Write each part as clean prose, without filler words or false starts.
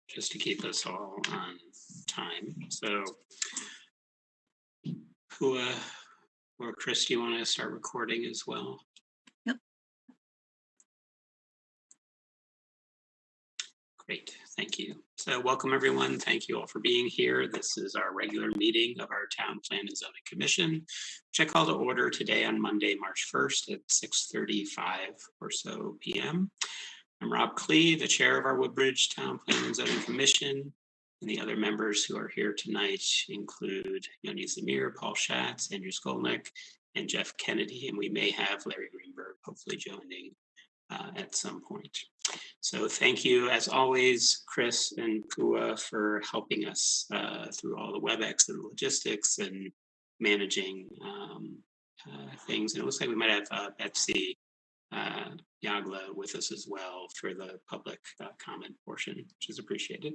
just to keep us all on time. So, who or Chris, do you want to start recording as well? Yep. Great, thank you. So welcome everyone. Thank you all for being here. This is our regular meeting of our Town Plan and Zoning Commission, which I call to order today on Monday, March 1st at 6:35 or so p.m. I'm Rob Klee, the chair of our Woodbridge Town Plan and Zoning Commission. And the other members who are here tonight include Yoni Zamir, Paul Schatz, Andrew Skolnick, and Jeff Kennedy. And we may have Larry Greenberg hopefully joining at some point. So thank you, as always, Chris and Kua, for helping us through all the WebEx and logistics and managing things. And it looks like we might have Betsy Yagla with us as well for the public comment portion, which is appreciated.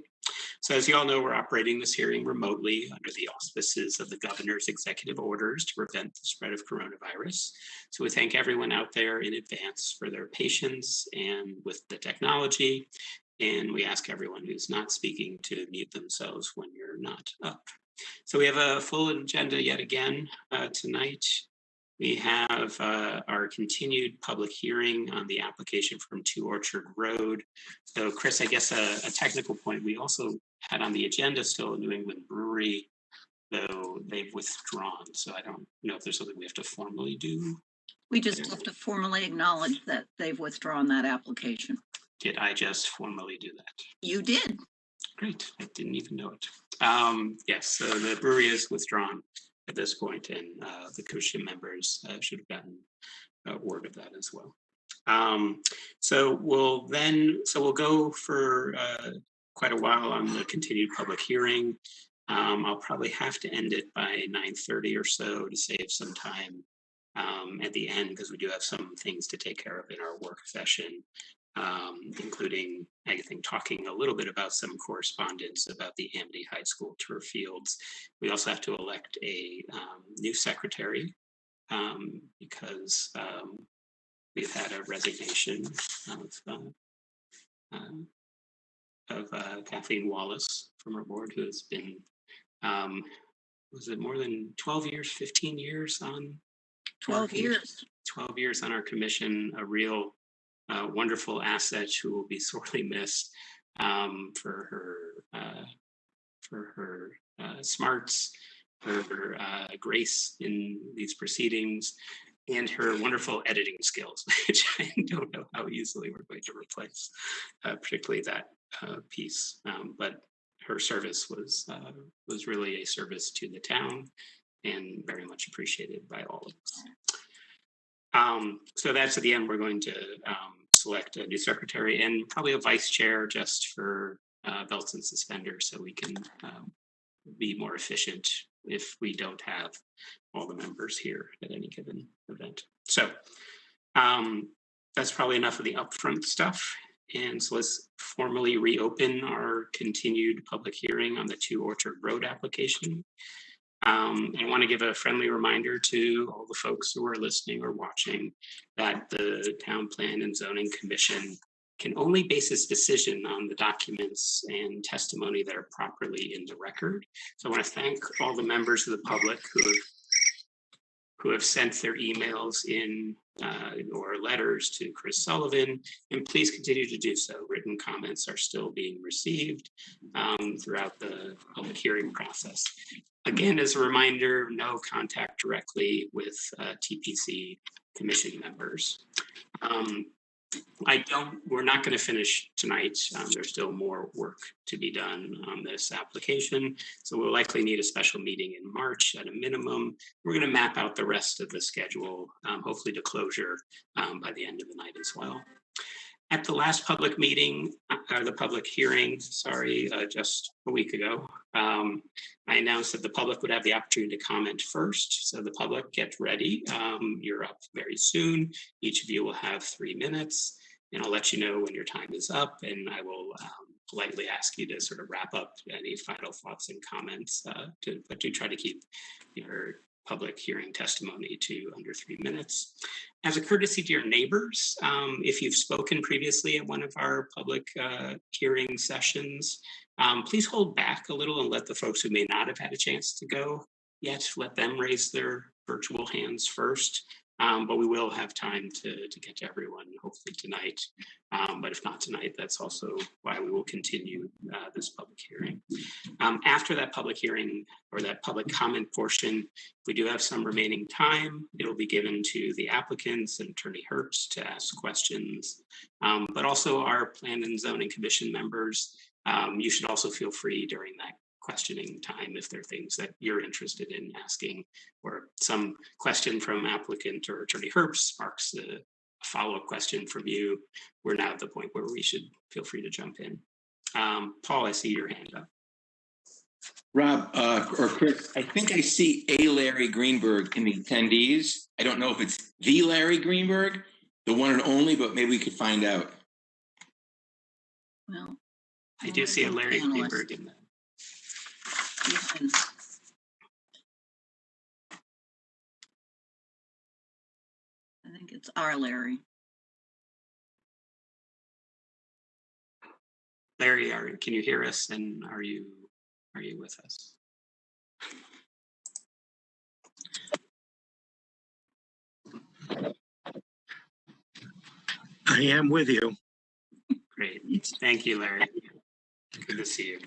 So as you all know, we're operating this hearing remotely under the auspices of the governor's executive orders to prevent the spread of coronavirus. So we thank everyone out there in advance for their patience and with the technology. And we ask everyone who's not speaking to mute themselves when you're not up. So we have a full agenda yet again tonight. We have our continued public hearing on the application from 2 Orchard Road. So Chris, I guess a technical point, we also had on the agenda still New England Brewery, though they've withdrawn. So I don't know if there's something we have to formally do. We just have to formally acknowledge that they've withdrawn that application. Did I just formally do that? You did. Great, I didn't even know it. Yes, so the brewery is withdrawn at this point, and the commission members should have gotten word of that as well. So we'll go for quite a while on the continued public hearing. I'll probably have to end it by 9:30 or so to save some time at the end, because we do have some things to take care of in our work session, including, I think, talking a little bit about some correspondence about the Amity High School turf fields. We also have to elect a new secretary because we've had a resignation of Kathleen Wallace from our board, who has been, was it more than 12 years, 15 years on? 12 years. 12 years on our commission, a real wonderful asset who will be sorely missed for her smarts, her grace in these proceedings, and her wonderful editing skills, which I don't know how easily we're going to replace, particularly that piece. But her service was really a service to the town and very much appreciated by all of us. So that's at the end. We're going to select a new secretary and probably a vice chair, just for belts and suspenders, so we can be more efficient if we don't have all the members here at any given event. So that's probably enough of the upfront stuff. And so let's formally reopen our continued public hearing on the 2 Orchard Road application. I want to give a friendly reminder to all the folks who are listening or watching that the Town Plan and Zoning Commission can only base its decision on the documents and testimony that are properly in the record. So I want to thank all the members of the public who have sent their emails in or letters to Chris Sullivan, and please continue to do so. Written comments are still being received throughout the public hearing process. Again, as a reminder, no contact directly with TPC commission members. We're not going to finish tonight. There's still more work to be done on this application. So we'll likely need a special meeting in March at a minimum. We're going to map out the rest of the schedule, hopefully to closure by the end of the night as well. At the last public meeting, the public hearing, just a week ago, I announced that the public would have the opportunity to comment first. So the public, get ready. You're up very soon. Each of you will have 3 minutes, and I'll let you know when your time is up, and I will politely ask you to sort of wrap up any final thoughts and comments to try to keep your public hearing testimony to under 3 minutes. As a courtesy to your neighbors, if you've spoken previously at one of our public hearing sessions, please hold back a little and let the folks who may not have had a chance to go yet, let them raise their virtual hands first. But we will have time to get to everyone, hopefully tonight. But if not tonight, that's also why we will continue this public hearing. After that public hearing or that public comment portion, we do have some remaining time. It'll be given to the applicants and Attorney Herbst to ask questions, but also our Plan and Zoning Commission members. You should also feel free during that questioning time if there are things that you're interested in asking, or some question from applicant or Attorney Herbst sparks a follow-up question from you. We're now at the point where we should feel free to jump in. Paul, I see your hand up. Rob or Chris, I think I see a Larry Greenberg in the attendees. I don't know if it's the Larry Greenberg, the one and only, but maybe we could find out. Well, I do see a Larry Greenberg in that. I think it's our Larry. Larry, can you hear us, and are you with us? I am with you. Great. Thank you, Larry. Good to see you.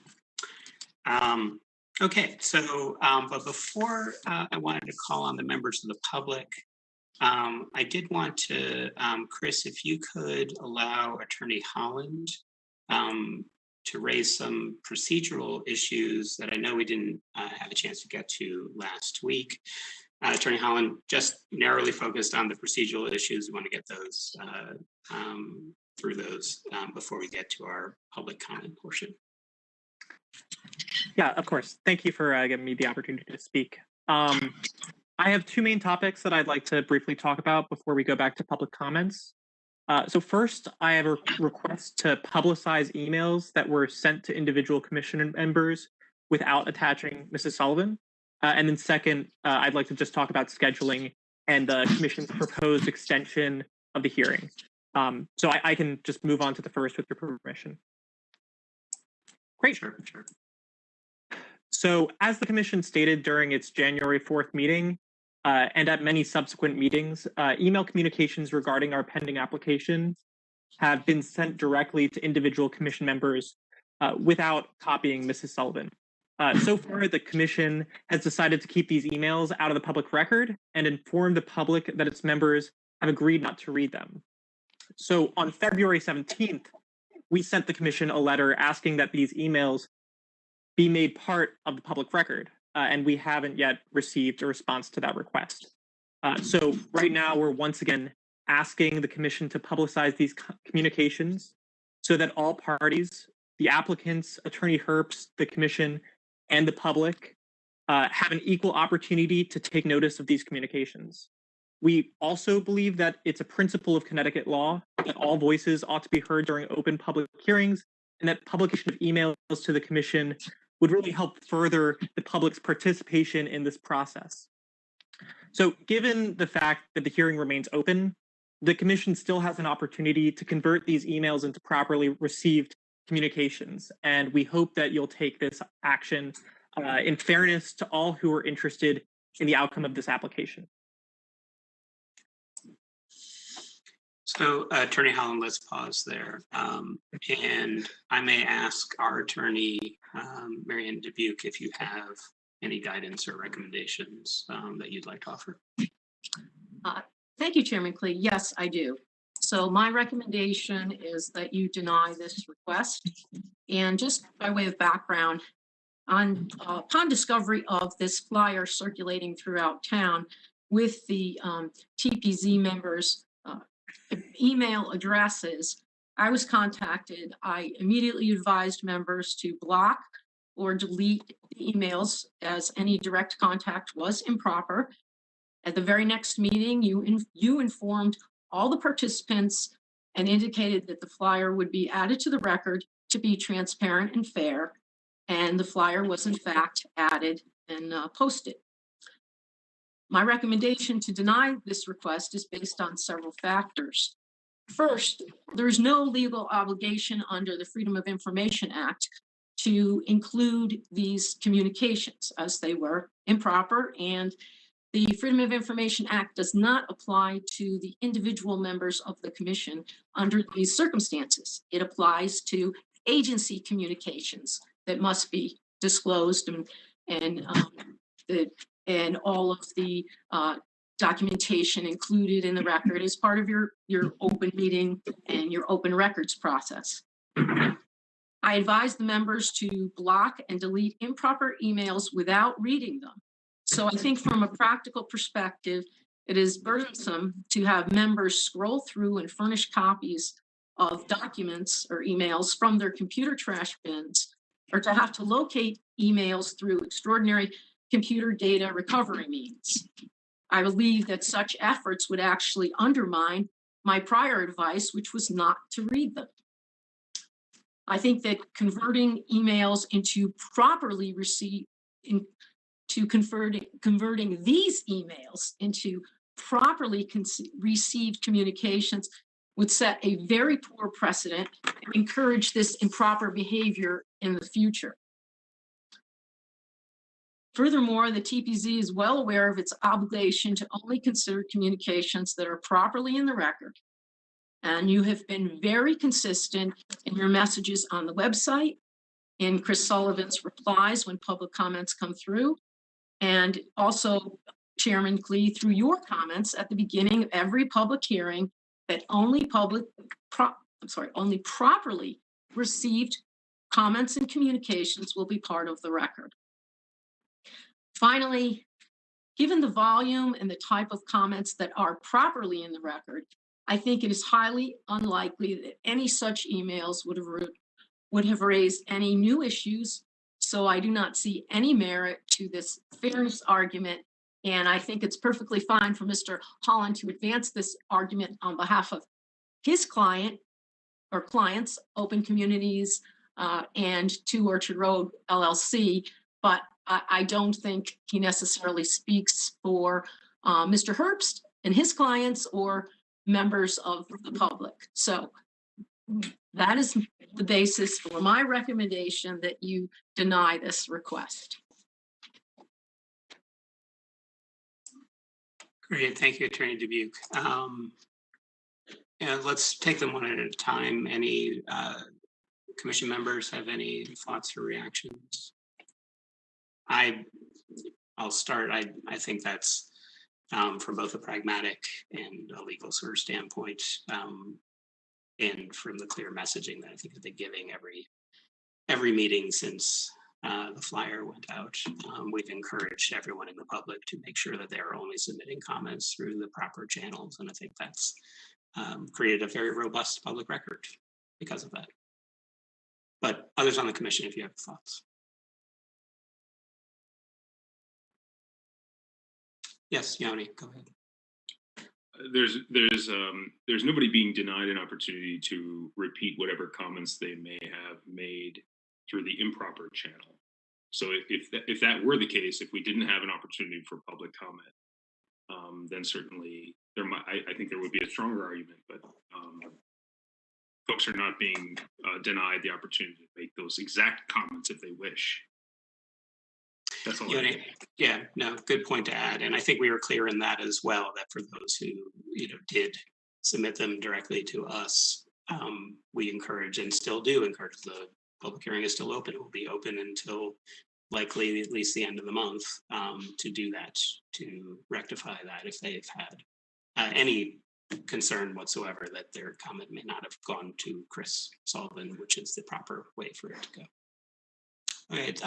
Okay, so but before I wanted to call on the members of the public, I did want to, Chris, if you could allow Attorney Holland to raise some procedural issues that I know we didn't have a chance to get to last week. Attorney Holland, just narrowly focused on the procedural issues. We want to get those through those before we get to our public comment portion. Yeah, of course. Thank you for giving me the opportunity to speak. I have two main topics that I'd like to briefly talk about before we go back to public comments. So first, I have a request to publicize emails that were sent to individual commission members without attaching Mrs. Sullivan. And then second, I'd like to just talk about scheduling and the commission's proposed extension of the hearing. So I can just move on to the first with your permission. Great. Sure. So as the commission stated during its January 4th meeting and at many subsequent meetings, email communications regarding our pending application have been sent directly to individual commission members without copying Mrs. Sullivan. So far, the commission has decided to keep these emails out of the public record and inform the public that its members have agreed not to read them. So on February 17th, we sent the commission a letter asking that these emails be made part of the public record, and we haven't yet received a response to that request. So right now, we're once again asking the commission to publicize these communications so that all parties, the applicants, Attorney Herbst, the commission, and the public have an equal opportunity to take notice of these communications. We also believe that it's a principle of Connecticut law that all voices ought to be heard during open public hearings, and that publication of emails to the commission would really help further the public's participation in this process. So given the fact that the hearing remains open, the commission still has an opportunity to convert these emails into properly received communications, and we hope that you'll take this action in fairness to all who are interested in the outcome of this application. So Attorney Holland, let's pause there. And I may ask our attorney, Marianne Dubuque, if you have any guidance or recommendations that you'd like to offer. Thank you, Chairman Klee. Yes, I do. So my recommendation is that you deny this request. And just by way of background, upon discovery of this flyer circulating throughout town with the TPZ members' email addresses, I was contacted. I immediately advised members to block or delete the emails as any direct contact was improper. At the very next meeting, you informed all the participants and indicated that the flyer would be added to the record to be transparent and fair. And the flyer was in fact added and posted. My recommendation to deny this request is based on several factors. First, there is no legal obligation under the Freedom of Information Act to include these communications, as they were improper, and the Freedom of Information Act does not apply to the individual members of the commission under these circumstances. It applies to agency communications that must be disclosed, and all of the documentation included in the record as part of your open meeting and your open records process. I advise the members to block and delete improper emails without reading them. So I think from a practical perspective, it is burdensome to have members scroll through and furnish copies of documents or emails from their computer trash bins, or to have to locate emails through extraordinary computer data recovery means. I believe that such efforts would actually undermine my prior advice, which was not to read them. I think that converting emails into properly received, converting these emails into properly received communications would set a very poor precedent and encourage this improper behavior in the future. Furthermore, the TPZ is well aware of its obligation to only consider communications that are properly in the record. And you have been very consistent in your messages on the website, in Chris Sullivan's replies when public comments come through, and also Chairman Klee, through your comments at the beginning of every public hearing, that only properly received comments and communications will be part of the record. Finally, given the volume and the type of comments that are properly in the record, I think it is highly unlikely that any such emails would have raised any new issues. So I do not see any merit to this fairness argument. And I think it's perfectly fine for Mr. Holland to advance this argument on behalf of his client or clients, Open Communities and 2 Orchard Road LLC. But I don't think he necessarily speaks for Mr. Herbst and his clients or members of the public. So that is the basis for my recommendation that you deny this request. Great, thank you, Attorney Dubuque. Yeah, let's take them one at a time. Any commission members have any thoughts or reactions? I'll start. I think that's from both a pragmatic and a legal sort of standpoint, and from the clear messaging that I think they've been giving every meeting since the flyer went out. We've encouraged everyone in the public to make sure that they're only submitting comments through the proper channels, and I think that's created a very robust public record because of that. But others on the commission, if you have thoughts. Yes, Yoni, go ahead. There's nobody being denied an opportunity to repeat whatever comments they may have made through the improper channel. So if that were the case, if we didn't have an opportunity for public comment, then certainly I think there would be a stronger argument. But folks are not being denied the opportunity to make those exact comments if they wish. That's all. Yeah, no, good point to add. And I think we were clear in that as well, that for those who did submit them directly to us, we encourage and still do encourage. The public hearing is still open. It will be open until likely at least the end of the month to do that, to rectify that if they've had any concern whatsoever that their comment may not have gone to Chris Sullivan, which is the proper way for it to go. All right.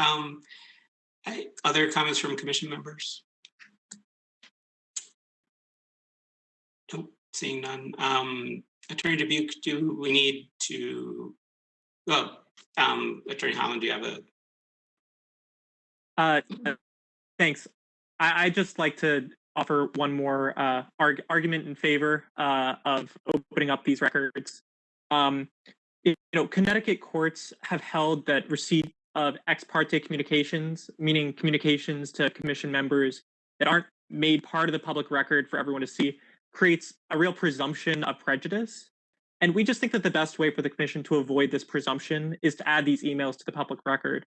Other comments from commission members? Nope, seeing none. Attorney Dubuque, do we need to? Well, Attorney Holland, do you have a? Thanks. I'd just like to offer one more argument in favor of opening up these records. Connecticut courts have held that receipt of ex parte communications, meaning communications to commission members that aren't made part of the public record for everyone to see creates a real presumption of prejudice. And we just think that the best way for the commission to avoid this presumption is to add these emails to the public record,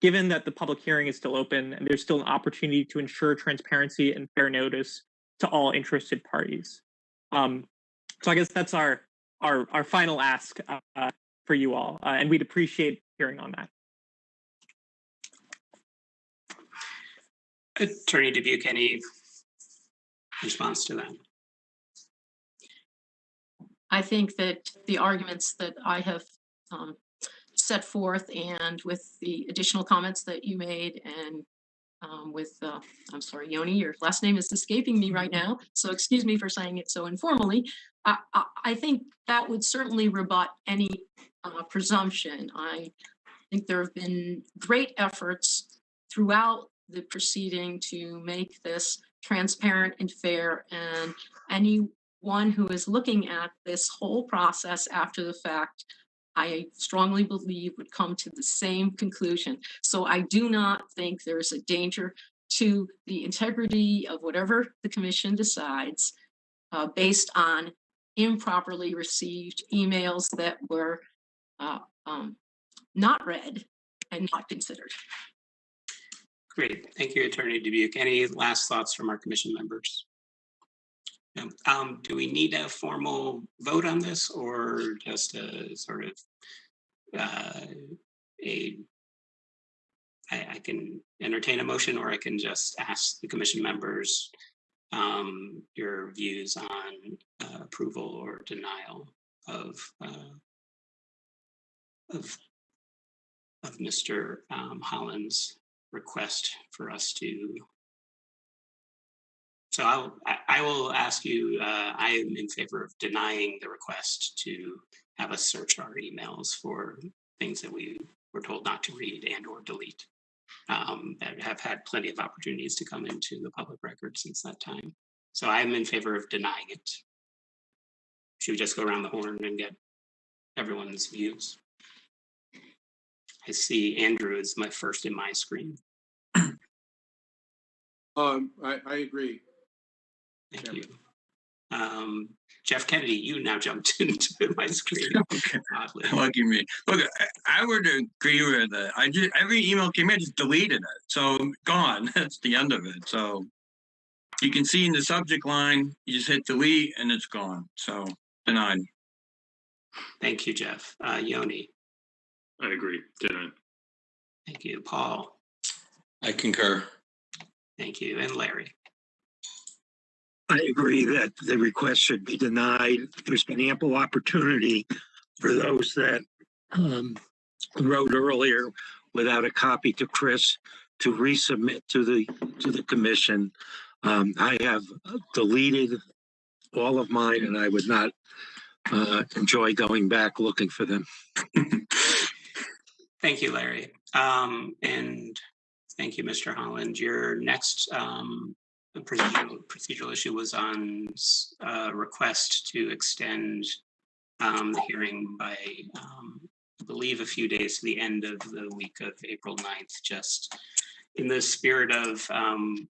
given that the public hearing is still open and there's still an opportunity to ensure transparency and fair notice to all interested parties. So I guess that's our final ask for you all, and we'd appreciate hearing on that. Attorney Dubuque, any response to that? I think that the arguments that I have set forth, and with the additional comments that you made, and with, I'm sorry, Yoni, your last name is escaping me right now, so excuse me for saying it so informally. I think that would certainly rebut any presumption. I think there have been great efforts throughout the proceeding to make this transparent and fair, and anyone who is looking at this whole process after the fact, I strongly believe would come to the same conclusion. So I do not think there's a danger to the integrity of whatever the commission decides based on improperly received emails that were not read and not considered. Great, thank you, Attorney Dubuque. Any last thoughts from our commission members? No. Do we need a formal vote on this, or just a sort of I can entertain a motion, or I can just ask the commission members your views on approval or denial of Mr. Holland's request for us to. So I will ask you, I am in favor of denying the request to have us search our emails for things that we were told not to read and or delete, that have had plenty of opportunities to come into the public record since that time. So I'm in favor of denying it. Should we just go around the horn and get everyone's views? I see Andrew is my first in my screen. I agree. Thank you. Jeff Kennedy, you now jumped into my screen. Okay. Oddly. Lucky me. Look, I would agree with it. Every email came in, I just deleted it. So gone. That's the end of it. So you can see in the subject line, you just hit delete and it's gone. So denied. Thank you, Jeff. Yoni. I agree. Denied. Thank you, Paul. I concur. Thank you, and Larry. I agree that the request should be denied. There's been ample opportunity for those that wrote earlier without a copy to Chris to resubmit to the commission. I have deleted all of mine, and I would not enjoy going back looking for them. Thank you, Larry. And thank you, Mr. Holland. Your next procedural issue was on request to extend the hearing by, I believe, a few days to the end of the week of April 9th, just in the spirit of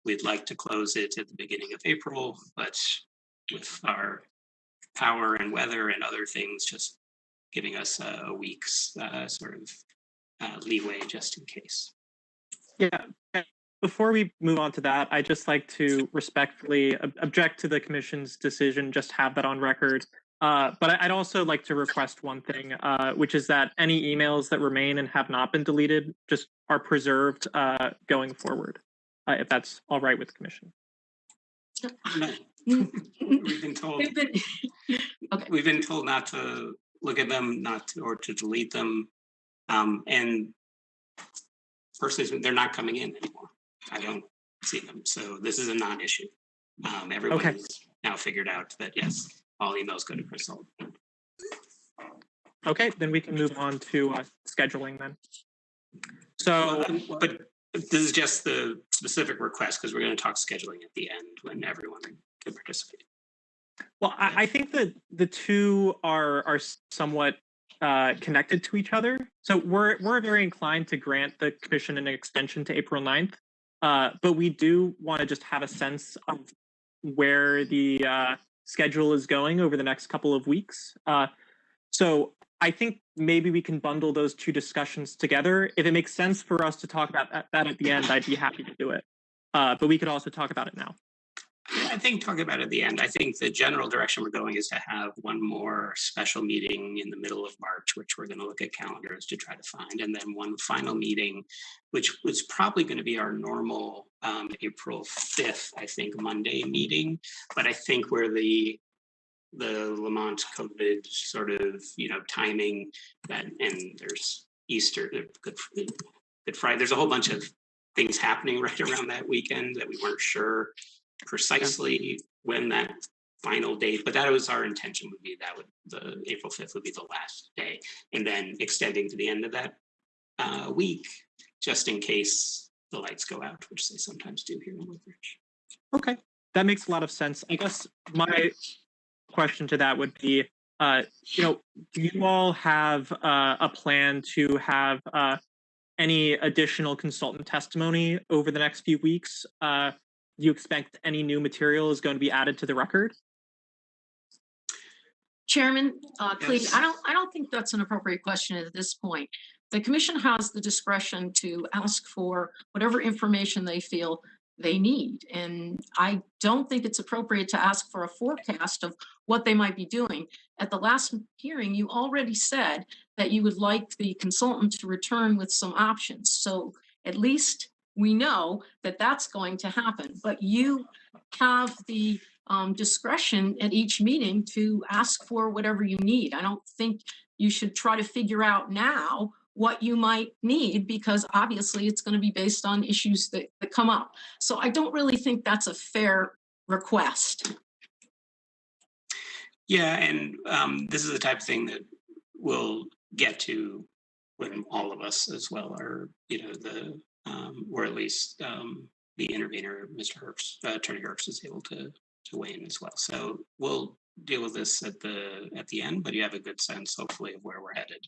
we'd like to close it at the beginning of April, but with our power and weather and other things, just giving us a week's sort of leeway just in case. Yeah. Before we move on to that, I'd just like to respectfully object to the commission's decision, just have that on record. But I'd also like to request one thing, which is that any emails that remain and have not been deleted just are preserved going forward, if that's all right with the commission. We've been told. Okay. We've been told not to look at them, or to delete them, and personally, they're not coming in anymore. I don't see them, so this is a non-issue. Everyone's Okay. now figured out that yes, all emails go to Chris Sullivan. Okay, then we can move on to scheduling then. So, But this is just the specific request because we're going to talk scheduling at the end when everyone can participate. well, I think that the two are somewhat connected to each other. So we're very inclined to grant the commission an extension to April 9th. but we do want to just have a sense of where the schedule is going over the next couple of weeks. So I think maybe we can bundle those two discussions together. If it makes sense for us to talk about that at the end, I'd be happy to do it. But we could also talk about it now. I think talk about it at the end. I think the general direction we're going is to have one more special meeting in the middle of March, which we're going to look at calendars to try to find, and then one final meeting, which was probably going to be our normal April 5th, I think, Monday meeting. But I think where the Lamont COVID sort of, timing that, and there's Easter, Good Friday, there's a whole bunch of things happening right around that weekend that we weren't sure precisely when that final date, but that was our intention, would be that the April 5th would be the last day, and then extending to the end of that week, just in case the lights go out, which they sometimes do here in Woodbridge. Okay, that makes a lot of sense. I guess my question to that would be, do you all have a plan to have any additional consultant testimony over the next few weeks? Do you expect any new material is going to be added to the record? Chairman Cleve, Yes. I don't think that's an appropriate question at this point. The commission has the discretion to ask for whatever information they feel they need. And I don't think it's appropriate to ask for a forecast of what they might be doing. At the last hearing, you already said that you would like the consultant to return with some options. So at least we know that that's going to happen, but you have the discretion at each meeting to ask for whatever you need. I don't think you should try to figure out now what you might need, because obviously it's going to be based on issues that come up. So I don't really think that's a fair request. Yeah, and this is the type of thing that we'll get to when all of us as well are, or at least the intervener, Mr. Herbst, Attorney Herbst, is able to weigh in as well. So we'll deal with this at the end, but you have a good sense, hopefully, of where we're headed.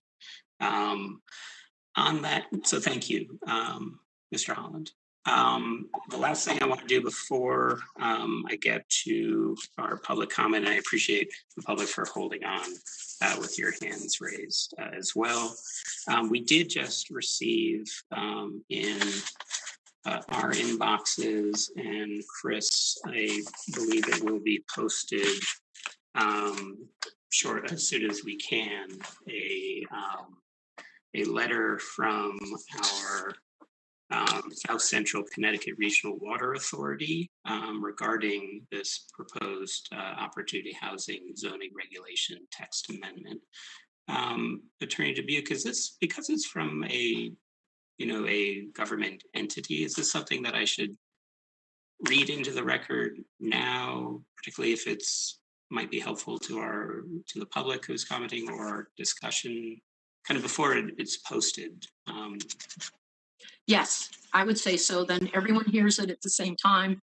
On that, so thank you, Mr. Holland. The last thing I want to do before I get to our public comment, I appreciate the public for holding on with your hands raised as well. We did just receive in our inboxes, and Chris, I believe it will be posted short as soon as we can, a letter from our South Central Connecticut Regional Water Authority regarding this proposed opportunity housing zoning regulation text amendment. Attorney Dubuque, is this, because it's from a government entity, is this something that I should read into the record now, particularly if it's might be helpful to the public who's commenting, or our discussion kind of before it's posted? Yes, I would say so. Then everyone hears it at the same time.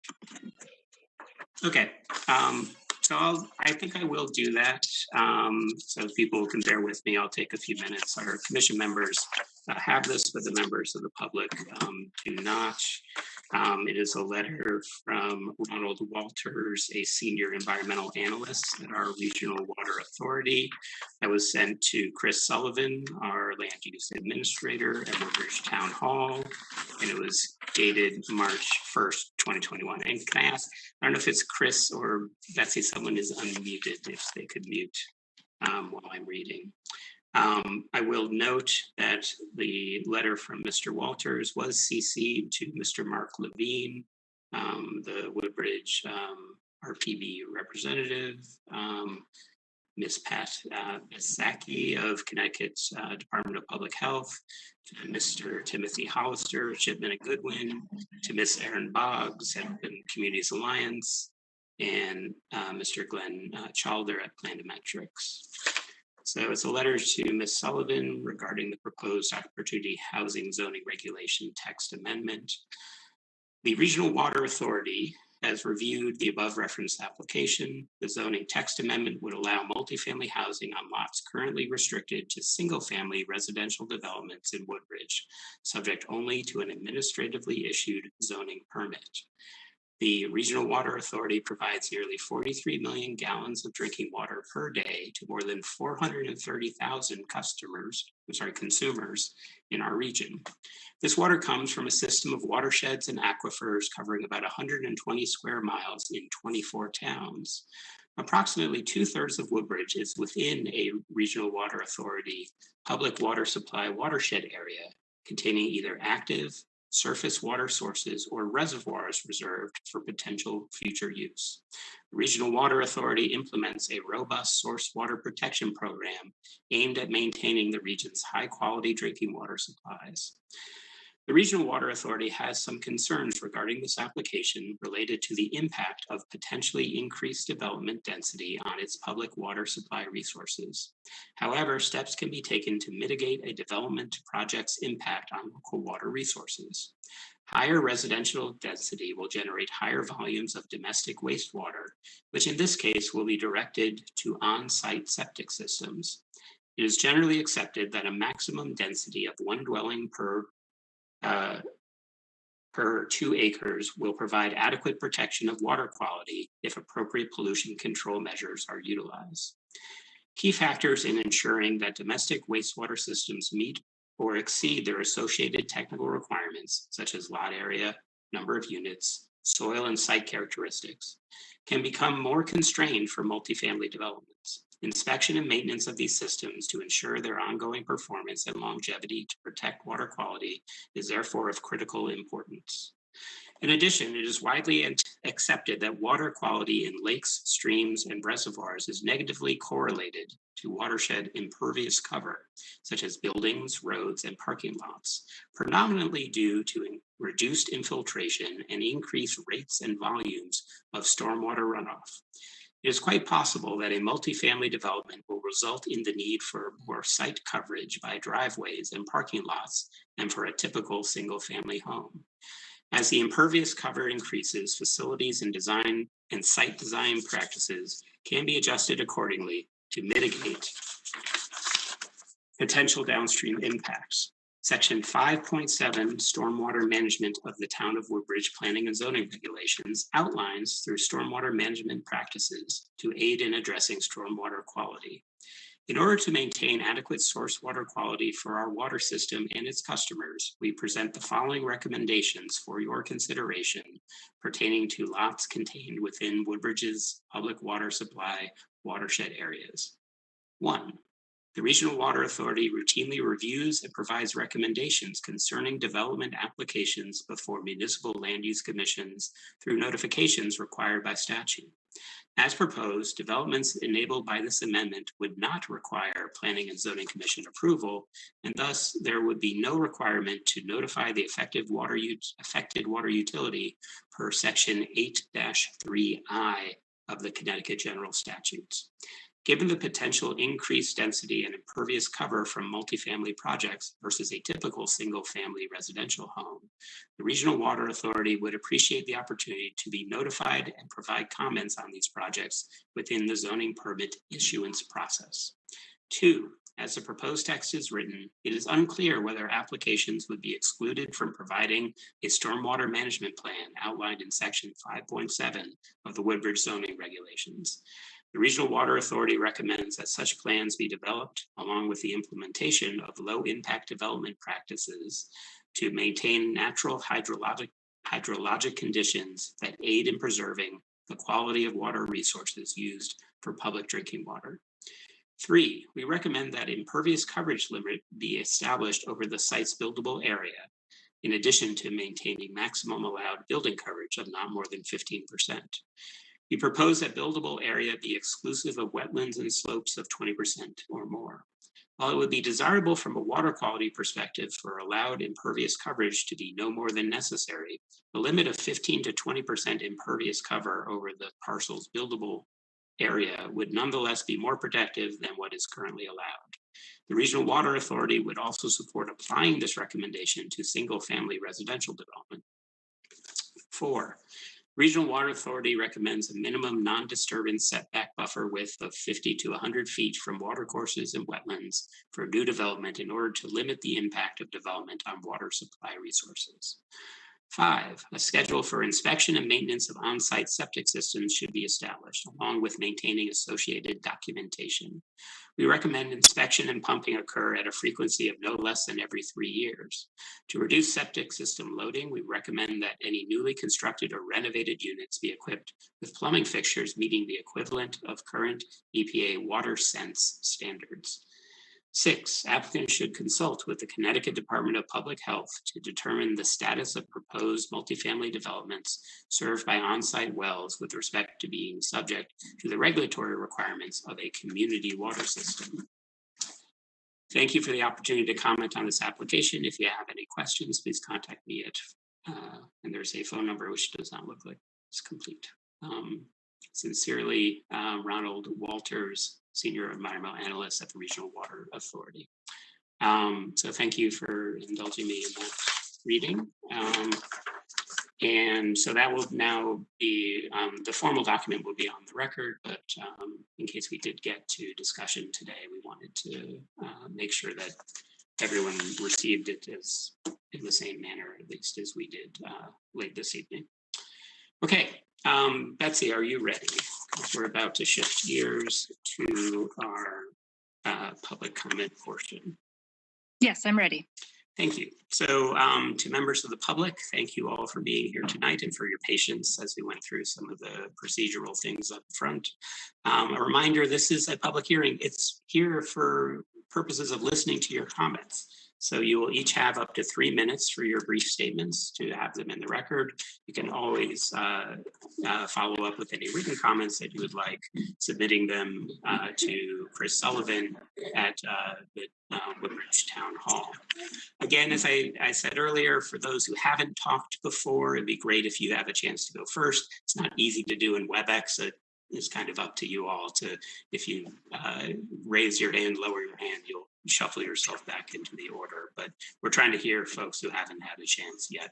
Okay, so I think I will do that. So if people can bear with me, I'll take a few minutes. Our commission members have this, but the members of the public do not. It is a letter from Ronald Walters, a senior environmental analyst at our regional water authority, that was sent to Chris Sullivan, our land use administrator at Woodbridge Town Hall, and it was dated March 1st, 2021. And can I ask, I don't know if it's Chris or Betsy, someone is unmuted, if they could mute while I'm reading. I will note that the letter from Mr. Walters was CC'd to Mr. Mark Levine, the Woodbridge RPB representative, Ms. Pat Bisacki of Connecticut's Department of Public Health, to Mr. Timothy Hollister, Shipman and Goodwin, to Ms. Erin Boggs at Open Communities Alliance, and Mr. Glenn Chalder at Plandometrics. So it's a letter to Ms. Sullivan regarding the proposed opportunity housing zoning regulation text amendment. The Regional Water Authority has reviewed the above referenced application. The zoning text amendment would allow multifamily housing on lots currently restricted to single-family residential developments in Woodbridge, subject only to an administratively issued zoning permit. The Regional Water Authority provides nearly 43 million gallons of drinking water per day to more than 430,000 consumers in our region. This water comes from a system of watersheds and aquifers covering about 120 square miles in 24 towns. Approximately 2/3 of Woodbridge is within a Regional Water Authority public water supply watershed area containing either active surface water sources or reservoirs reserved for potential future use. The Regional Water Authority implements a robust source water protection program aimed at maintaining the region's high-quality drinking water supplies. The Regional Water Authority has some concerns regarding this application related to the impact of potentially increased development density on its public water supply resources. However, steps can be taken to mitigate a development project's impact on local water resources. Higher residential density will generate higher volumes of domestic wastewater, which in this case will be directed to on-site septic systems. It is generally accepted that a maximum density of one dwelling per 2 acres will provide adequate protection of water quality if appropriate pollution control measures are utilized. Key factors in ensuring that domestic wastewater systems meet or exceed their associated technical requirements, such as lot area, number of units, soil and site characteristics, can become more constrained for multifamily developments. Inspection and maintenance of these systems to ensure their ongoing performance and longevity to protect water quality is therefore of critical importance. In addition, it is widely accepted that water quality in lakes, streams, and reservoirs is negatively correlated to watershed impervious cover, such as buildings, roads, and parking lots, predominantly due to reduced infiltration and increased rates and volumes of stormwater runoff. It is quite possible that a multifamily development will result in the need for more site coverage by driveways and parking lots than for a typical single-family home. As the impervious cover increases, facilities and design and site design practices can be adjusted accordingly to mitigate potential downstream impacts. Section 5.7 Stormwater Management of the Town of Woodbridge Planning and Zoning Regulations outlines through stormwater management practices to aid in addressing stormwater quality. In order to maintain adequate source water quality for our water system and its customers, we present the following recommendations for your consideration pertaining to lots contained within Woodbridge's public water supply watershed areas. 1. The Regional Water Authority routinely reviews and provides recommendations concerning development applications before municipal land use commissions through notifications required by statute. As proposed, developments enabled by this amendment would not require Planning and Zoning Commission approval, and thus there would be no requirement to notify the affected water utility per Section 8-3I of the Connecticut General Statutes. Given the potential increased density and impervious cover from multifamily projects versus a typical single-family residential home, the Regional Water Authority would appreciate the opportunity to be notified and provide comments on these projects within the zoning permit issuance process. 2, as the proposed text is written, it is unclear whether applications would be excluded from providing a stormwater management plan outlined in Section 5.7 of the Woodbridge zoning regulations. The Regional Water Authority recommends that such plans be developed along with the implementation of low-impact development practices to maintain natural hydrologic conditions that aid in preserving the quality of water resources used for public drinking water. 3, we recommend that impervious coverage limit be established over the site's buildable area, in addition to maintaining maximum allowed building coverage of not more than 15%. We propose that buildable area be exclusive of wetlands and slopes of 20% or more. While it would be desirable from a water quality perspective for allowed impervious coverage to be no more than necessary, the limit of 15 to 20% impervious cover over the parcel's buildable area would nonetheless be more protective than what is currently allowed. The Regional Water Authority would also support applying this recommendation to single-family residential development. 4, Regional Water Authority recommends a minimum non-disturbance setback buffer width of 50 to 100 feet from watercourses and wetlands for new development in order to limit the impact of development on water supply resources. 5, a schedule for inspection and maintenance of on-site septic systems should be established, along with maintaining associated documentation. We recommend inspection and pumping occur at a frequency of no less than every 3 years. To reduce septic system loading, we recommend that any newly constructed or renovated units be equipped with plumbing fixtures meeting the equivalent of current EPA water sense standards. 6, applicants should consult with the Connecticut Department of Public Health to determine the status of proposed multifamily developments served by on-site wells with respect to being subject to the regulatory requirements of a community water system. Thank you for the opportunity to comment on this application. If you have any questions, please contact me at, and there's a phone number which does not look like it's complete. Sincerely, Ronald Walters, Senior Environmental Analyst at the Regional Water Authority. So thank you for indulging me in that reading. And so that will now be, the formal document will be on the record, but in case we did get to discussion today, we wanted to make sure that everyone received it as in the same manner, at least as we did late this evening. Okay, Betsy, are you ready? We're about to shift gears to our public comment portion. Yes, I'm ready. Thank you. So to members of the public, thank you all for being here tonight and for your patience as we went through some of the procedural things up front. A reminder, this is a public hearing. It's here for purposes of listening to your comments. So you will each have up to 3 minutes for your brief statements to have them in the record. You can always follow up with any written comments that you would like, submitting them to Chris Sullivan at the Woodbridge Town Hall. Again, as I said earlier, for those who haven't talked before, it'd be great if you have a chance to go first. It's not easy to do in WebEx. It is kind of up to you all to, if you raise your hand, lower your hand, you'll shuffle yourself back into the order. But we're trying to hear folks who haven't had a chance yet,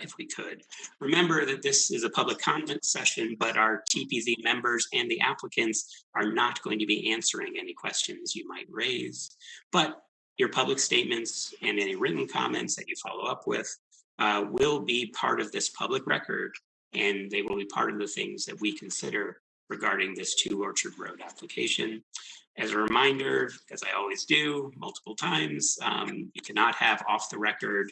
if we could. Remember that this is a public comment session, but our TPZ members and the applicants are not going to be answering any questions you might raise. But your public statements and any written comments that you follow up with will be part of this public record, and they will be part of the things that we consider regarding this 2 Orchard Road application. As a reminder, as I always do multiple times, you cannot have off the record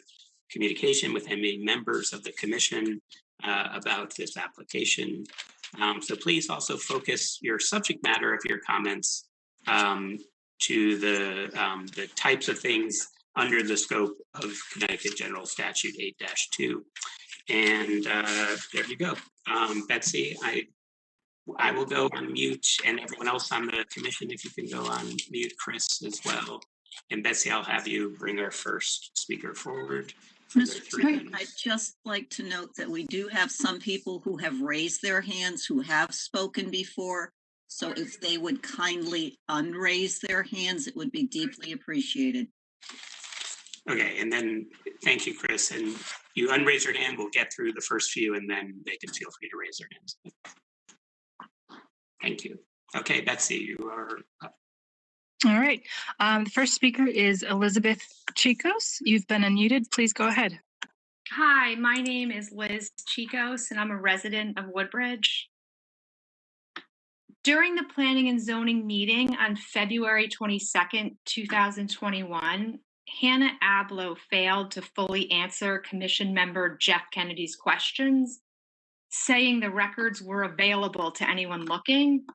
communication with any members of the commission about this application. So please also focus your subject matter of your comments to the types of things under the scope of Connecticut General Statute 8-2. And there you go. Betsy, I will go on mute, and everyone else on the commission, if you can go on mute, Chris as well. And Betsy, I'll have you bring our first speaker forward. Mr. Chair, I'd just like to note that we do have some people who have raised their hands who have spoken before. So if they would kindly unraise their hands, it would be deeply appreciated. Okay, and then thank you, Chris. And you unraise your hand, we'll get through the first few, and then they can feel free to raise their hands. Thank you. Okay, Betsy, you are up. All right. The first speaker is Elizabeth Chicos. You've been unmuted. Please go ahead. Hi, my name is Liz Chicos, and I'm a resident of Woodbridge. During the Planning and Zoning meeting on February 22nd, 2021, Hannah Abloh failed to fully answer Commission member Jeff Kennedy's questions, saying the records were available to anyone looking.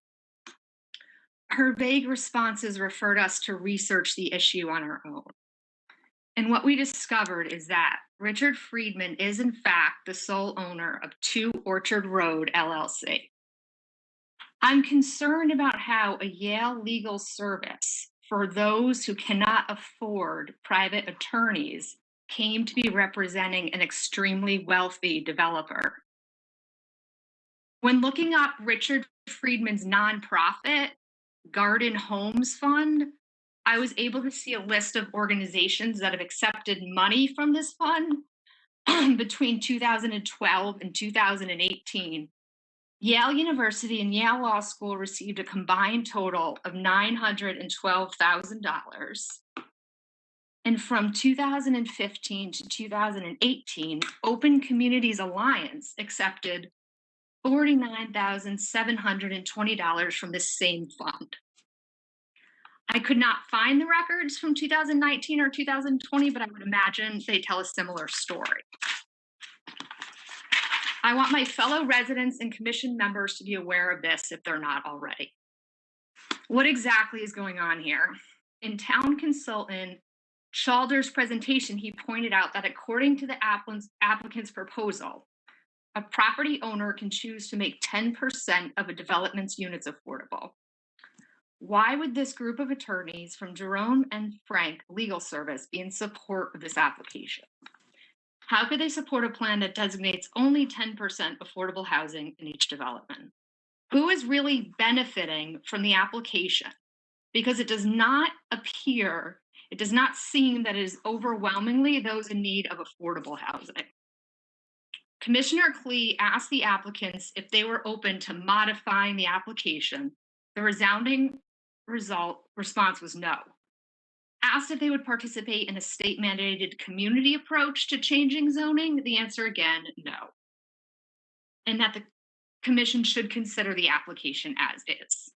Her vague responses referred us to research the issue on our own. And what we discovered is that Richard Friedman is in fact the sole owner of 2 Orchard Road LLC. I'm concerned about how a Yale legal service for those who cannot afford private attorneys came to be representing an extremely wealthy developer. When looking up Richard Friedman's nonprofit, Garden Homes Fund, I was able to see a list of organizations that have accepted money from this fund, between 2012 and 2018, Yale University and Yale Law School received a combined total of $912,000. And from 2015 to 2018, Open Communities Alliance accepted $49,720 from this same fund. I could not find the records from 2019 or 2020, but I would imagine they tell a similar story. I want my fellow residents and commission members to be aware of this if they're not already. What exactly is going on here? In town consultant Chalder's presentation, he pointed out that according to the applicant's proposal, a property owner can choose to make 10% of a development's units affordable. Why would this group of attorneys from Jerome and Frank Legal Service be in support of this application? How could they support a plan that designates only 10% affordable housing in each development? Who is really benefiting from the application? Because it does not appear, it does not seem that it is overwhelmingly those in need of affordable housing. Commissioner Klee asked the applicants if they were open to modifying the application. The resounding response was no. Asked if they would participate in a state-mandated community approach to changing zoning, the answer again, no. And that the commission should consider the application as is.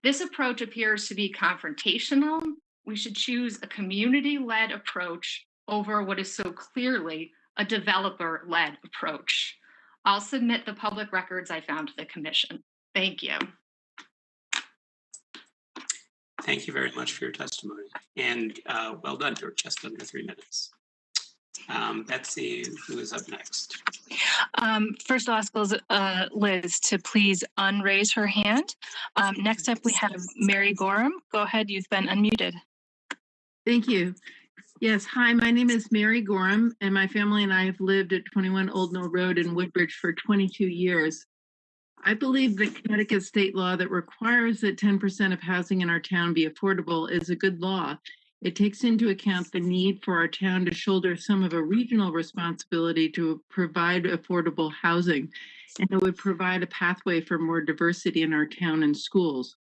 This approach appears to be confrontational. We should choose a community-led approach over what is so clearly a developer-led approach. I'll submit the public records I found to the commission. Thank you. Thank you very much for your testimony, and well done. You're just under 3 minutes. Betsy, who is up next? First, I'll ask Liz to please unraise her hand. Next up, we have Mary Gorham. Go ahead, you've been unmuted. Thank you. Yes, hi, my name is Mary Gorham, and my family and I have lived at 21 Old Mill Road in Woodbridge for 22 years. I believe the Connecticut state law that requires that 10% of housing in our town be affordable is a good law. It takes into account the need for our town to shoulder some of a regional responsibility to provide affordable housing, and it would provide a pathway for more diversity in our town and schools.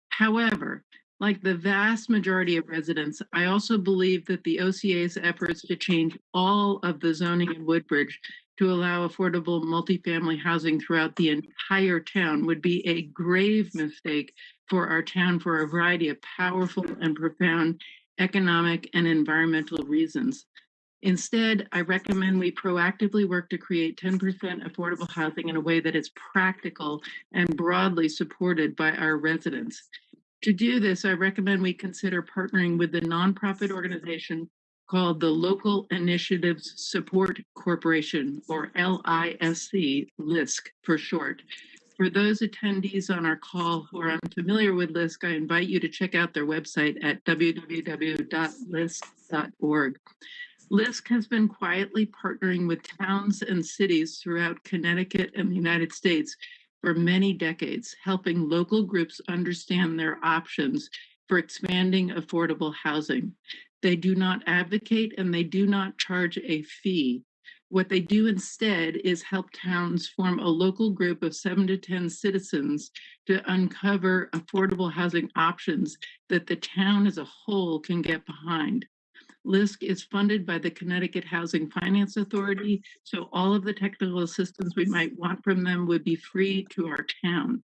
However, like the vast majority of residents, I also believe that the OCA's efforts to change all of the zoning in Woodbridge to allow affordable multifamily housing throughout the entire town would be a grave mistake for our town for a variety of powerful and profound economic and environmental reasons. Instead, I recommend we proactively work to create 10% affordable housing in a way that is practical and broadly supported by our residents. To do this, I recommend we consider partnering with the nonprofit organization called the Local Initiatives Support Corporation, or LISC, LISC for short. For those attendees on our call who are unfamiliar with LISC, I invite you to check out their website at www.lisc.org. LISC has been quietly partnering with towns and cities throughout Connecticut and the United States for many decades, helping local groups understand their options for expanding affordable housing. They do not advocate and they do not charge a fee. What they do instead is help towns form a local group of 7 to 10 citizens to uncover affordable housing options that the town as a whole can get behind. LISC is funded by the Connecticut Housing Finance Authority, so all of the technical assistance we might want from them would be free to our town.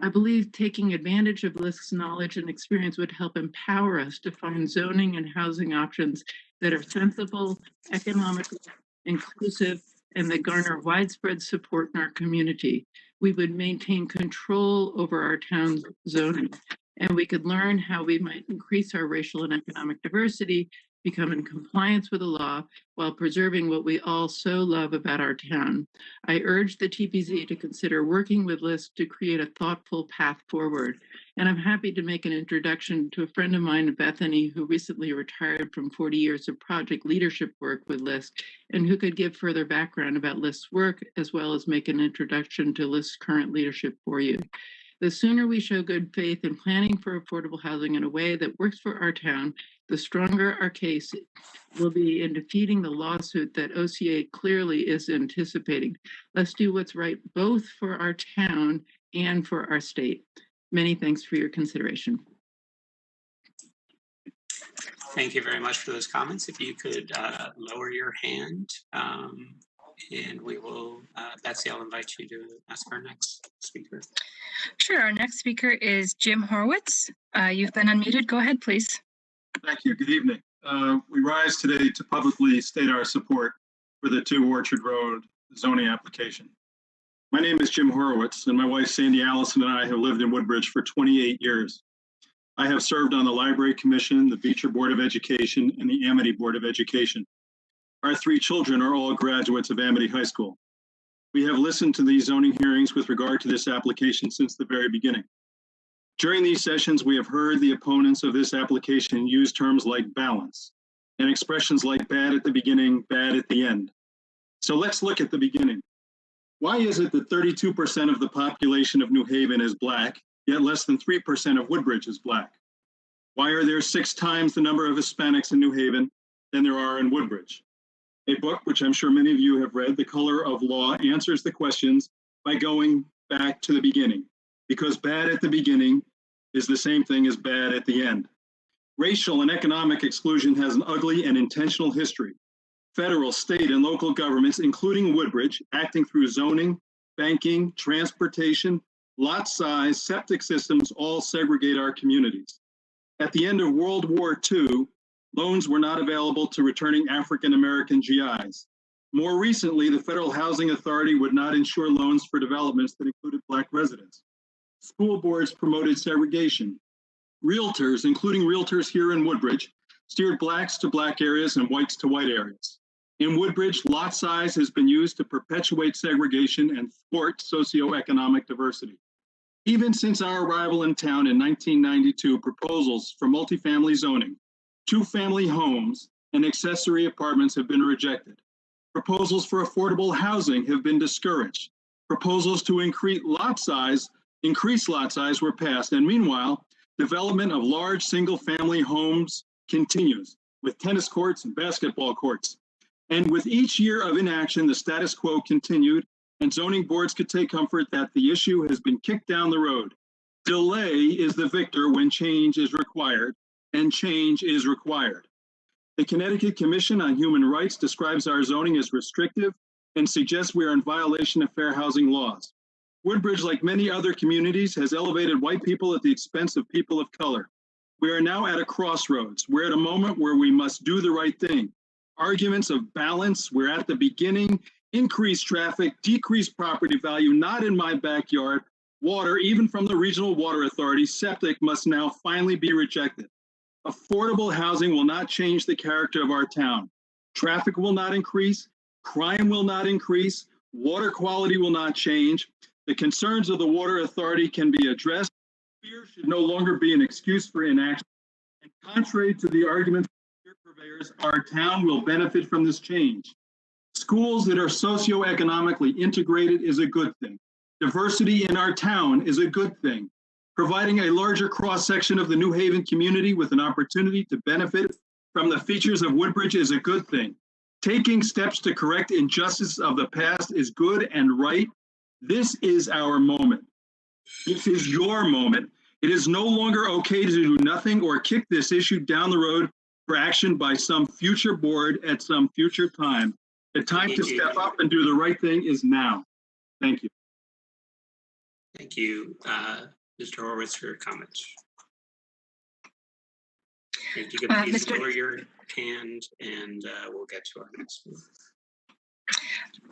I believe taking advantage of LISC's knowledge and experience would help empower us to find zoning and housing options that are sensible, economical, inclusive, and that garner widespread support in our community. We would maintain control over our town's zoning, and we could learn how we might increase our racial and economic diversity, become in compliance with the law while preserving what we all so love about our town. I urge the TPZ to consider working with LISC to create a thoughtful path forward. And I'm happy to make an introduction to a friend of mine, Bethany, who recently retired from 40 years of project leadership work with LISC, and who could give further background about LISC's work, as well as make an introduction to LISC's current leadership for you. The sooner we show good faith in planning for affordable housing in a way that works for our town, the stronger our case will be in defeating the lawsuit that OCA clearly is anticipating. Let's do what's right both for our town and for our state. Many thanks for your consideration. Thank you very much for those comments. If you could lower your hand, and we will, Betsy, I'll invite you to ask our next speaker. Sure. Our next speaker is Jim Horowitz. You've been unmuted. Go ahead, please. Thank you. Good evening. We rise today to publicly state our support for the 2 Orchard Road zoning application. My name is Jim Horowitz, and my wife Sandy Allison and I have lived in Woodbridge for 28 years. I have served on the Library Commission, the Beecher Board of Education, and the Amity Board of Education. Our 3 children are all graduates of Amity High School. We have listened to these zoning hearings with regard to this application since the very beginning. During these sessions, we have heard the opponents of this application use terms like balance and expressions like bad at the beginning, bad at the end. So let's look at the beginning. Why is it that 32% of the population of New Haven is Black, yet less than 3% of Woodbridge is Black? Why are there 6 times the number of Hispanics in New Haven than there are in Woodbridge? A book which I'm sure many of you have read, The Color of Law, answers the questions by going back to the beginning, because bad at the beginning is the same thing as bad at the end. Racial and economic exclusion has an ugly and intentional history. Federal, state, and local governments, including Woodbridge, acting through zoning, banking, transportation, lot size, septic systems, all segregate our communities. At the end of World War II, loans were not available to returning African-American GIs. More recently, the Federal Housing Authority would not insure loans for developments that included Black residents. School boards promoted segregation. Realtors, including realtors here in Woodbridge, steered Blacks to Black areas and whites to white areas. In Woodbridge, lot size has been used to perpetuate segregation and thwart socioeconomic diversity. Even since our arrival in town in 1992, proposals for multifamily zoning, 2-family homes, and accessory apartments have been rejected. Proposals for affordable housing have been discouraged. Proposals to increase lot size were passed, and meanwhile, development of large single-family homes continues with tennis courts and basketball courts. And with each year of inaction, the status quo continued, and zoning boards could take comfort that the issue has been kicked down the road. Delay is the victor when change is required, and change is required. The Connecticut Commission on Human Rights describes our zoning as restrictive and suggests we are in violation of fair housing laws. Woodbridge, like many other communities, has elevated white people at the expense of people of color. We are now at a crossroads. We're at a moment where we must do the right thing. Arguments of balance, we're at the beginning, increased traffic, decreased property value, not in my backyard, water, even from the Regional Water Authority, septic must now finally be rejected. Affordable housing will not change the character of our town. Traffic will not increase, crime will not increase, water quality will not change. The concerns of the Water Authority can be addressed. Fear should no longer be an excuse for inaction. And contrary to the arguments of fear purveyors, our town will benefit from this change. Schools that are socioeconomically integrated is a good thing. Diversity in our town is a good thing. Providing a larger cross-section of the New Haven community with an opportunity to benefit from the features of Woodbridge is a good thing. Taking steps to correct injustice of the past is good and right. This is our moment. This is your moment. It is no longer okay to do nothing or kick this issue down the road for action by some future board at some future time. The time to step up and do the right thing is now. Thank you. Thank you, Mr. Horowitz, for your comments. If you could please lower your hand, and we'll get to our next one.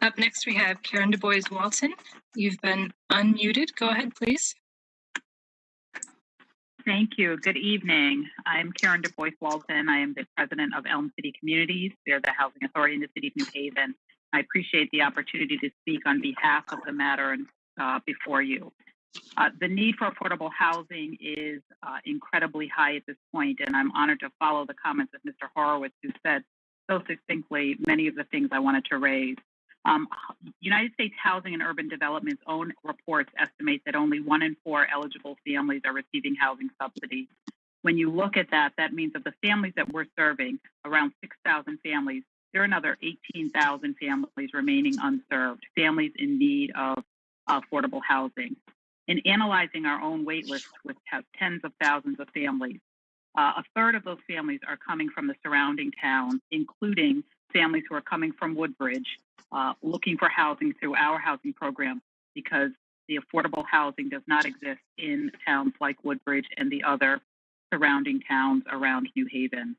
Up next, we have Karen Du Bois Walton. You've been unmuted. Go ahead, please. Thank you. Good evening. I'm Karen Du Bois Walton. I am the president of Elm City Communities. They're the housing authority in the city of New Haven. I appreciate the opportunity to speak on behalf of the matter and before you. The need for affordable housing is incredibly high at this point, and I'm honored to follow the comments of Mr. Horowitz, who said so succinctly many of the things I wanted to raise. United States Housing and Urban Development's own reports estimate that only 1 in 4 eligible families are receiving housing subsidies. When you look at that, that means of the families that we're serving, around 6,000 families, there are another 18,000 families remaining unserved, families in need of affordable housing. In analyzing our own wait list, which has tens of thousands of families, a third of those families are coming from the surrounding towns, including families who are coming from Woodbridge, looking for housing through our housing program, because the affordable housing does not exist in towns like Woodbridge and the other surrounding towns around New Haven.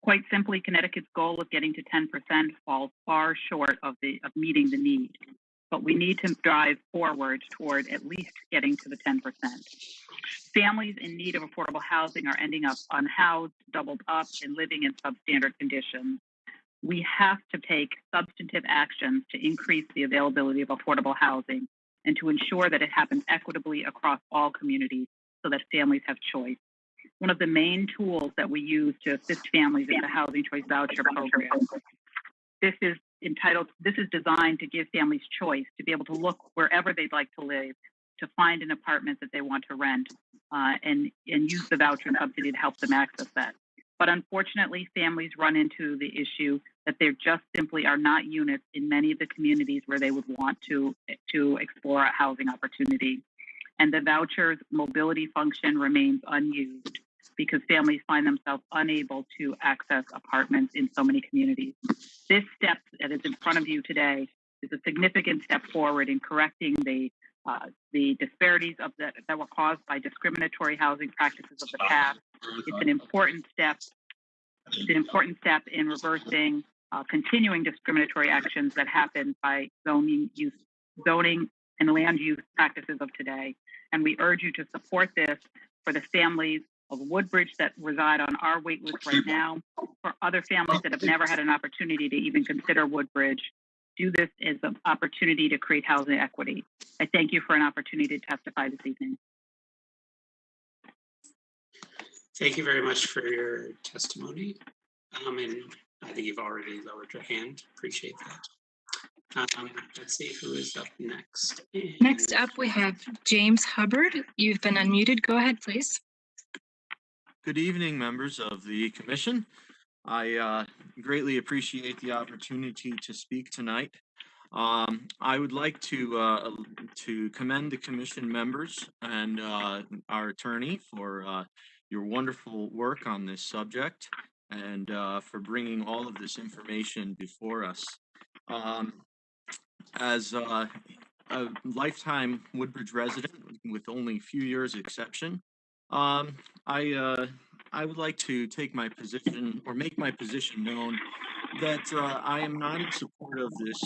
Quite simply, Connecticut's goal of getting to 10% falls far short of meeting the need, but we need to drive forward toward at least getting to the 10%. Families in need of affordable housing are ending up unhoused, doubled up, and living in substandard conditions. We have to take substantive actions to increase the availability of affordable housing and to ensure that it happens equitably across all communities so that families have choice. One of the main tools that we use to assist families is the Housing Choice Voucher Program. This is designed to give families choice, to be able to look wherever they'd like to live, to find an apartment that they want to rent, and use the voucher subsidy to help them access that. But unfortunately, families run into the issue that there just simply are not units in many of the communities where they would want to explore a housing opportunity. And the voucher's mobility function remains unused because families find themselves unable to access apartments in so many communities. This step that is in front of you today is a significant step forward in correcting the disparities that were caused by discriminatory housing practices of the past. It's an important step. It's an important step in reversing continuing discriminatory actions that happen by zoning and land use practices of today. And we urge you to support this for the families of Woodbridge that reside on our wait list right now, for other families that have never had an opportunity to even consider Woodbridge. Do this as an opportunity to create housing equity. I thank you for an opportunity to testify this evening. Thank you very much for your testimony. And I think you've already lowered your hand. Appreciate that. Let's see who is up next. Next up, we have James Hubbard. You've been unmuted. Go ahead, please. Good evening, members of the commission. I greatly appreciate the opportunity to speak tonight. I would like to commend the commission members and our attorney for your wonderful work on this subject and for bringing all of this information before us. As a lifetime Woodbridge resident with only a few years exception, I would like to take my position or make my position known that I am not in support of this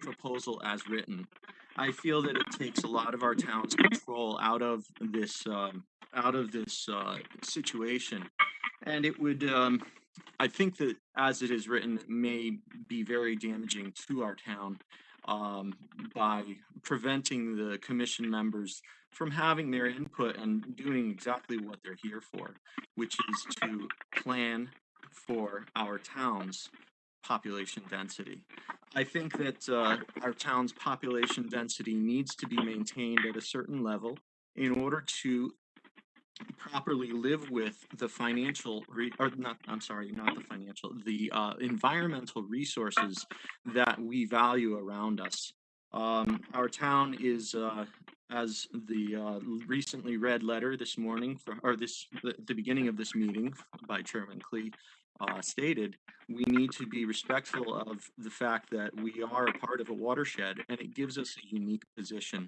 proposal as written. I feel that it takes a lot of our town's control out of this situation, and it would. I think that as it is written, it may be very damaging to our town by preventing the commission members from having their input and doing exactly what they're here for, which is to plan for our town's population density. I think that our town's population density needs to be maintained at a certain level in order to properly live with the environmental resources that we value around us. Our town is, as the recently read letter this morning, the beginning of this meeting by Chairman Klee stated, we need to be respectful of the fact that we are a part of a watershed, and it gives us a unique position.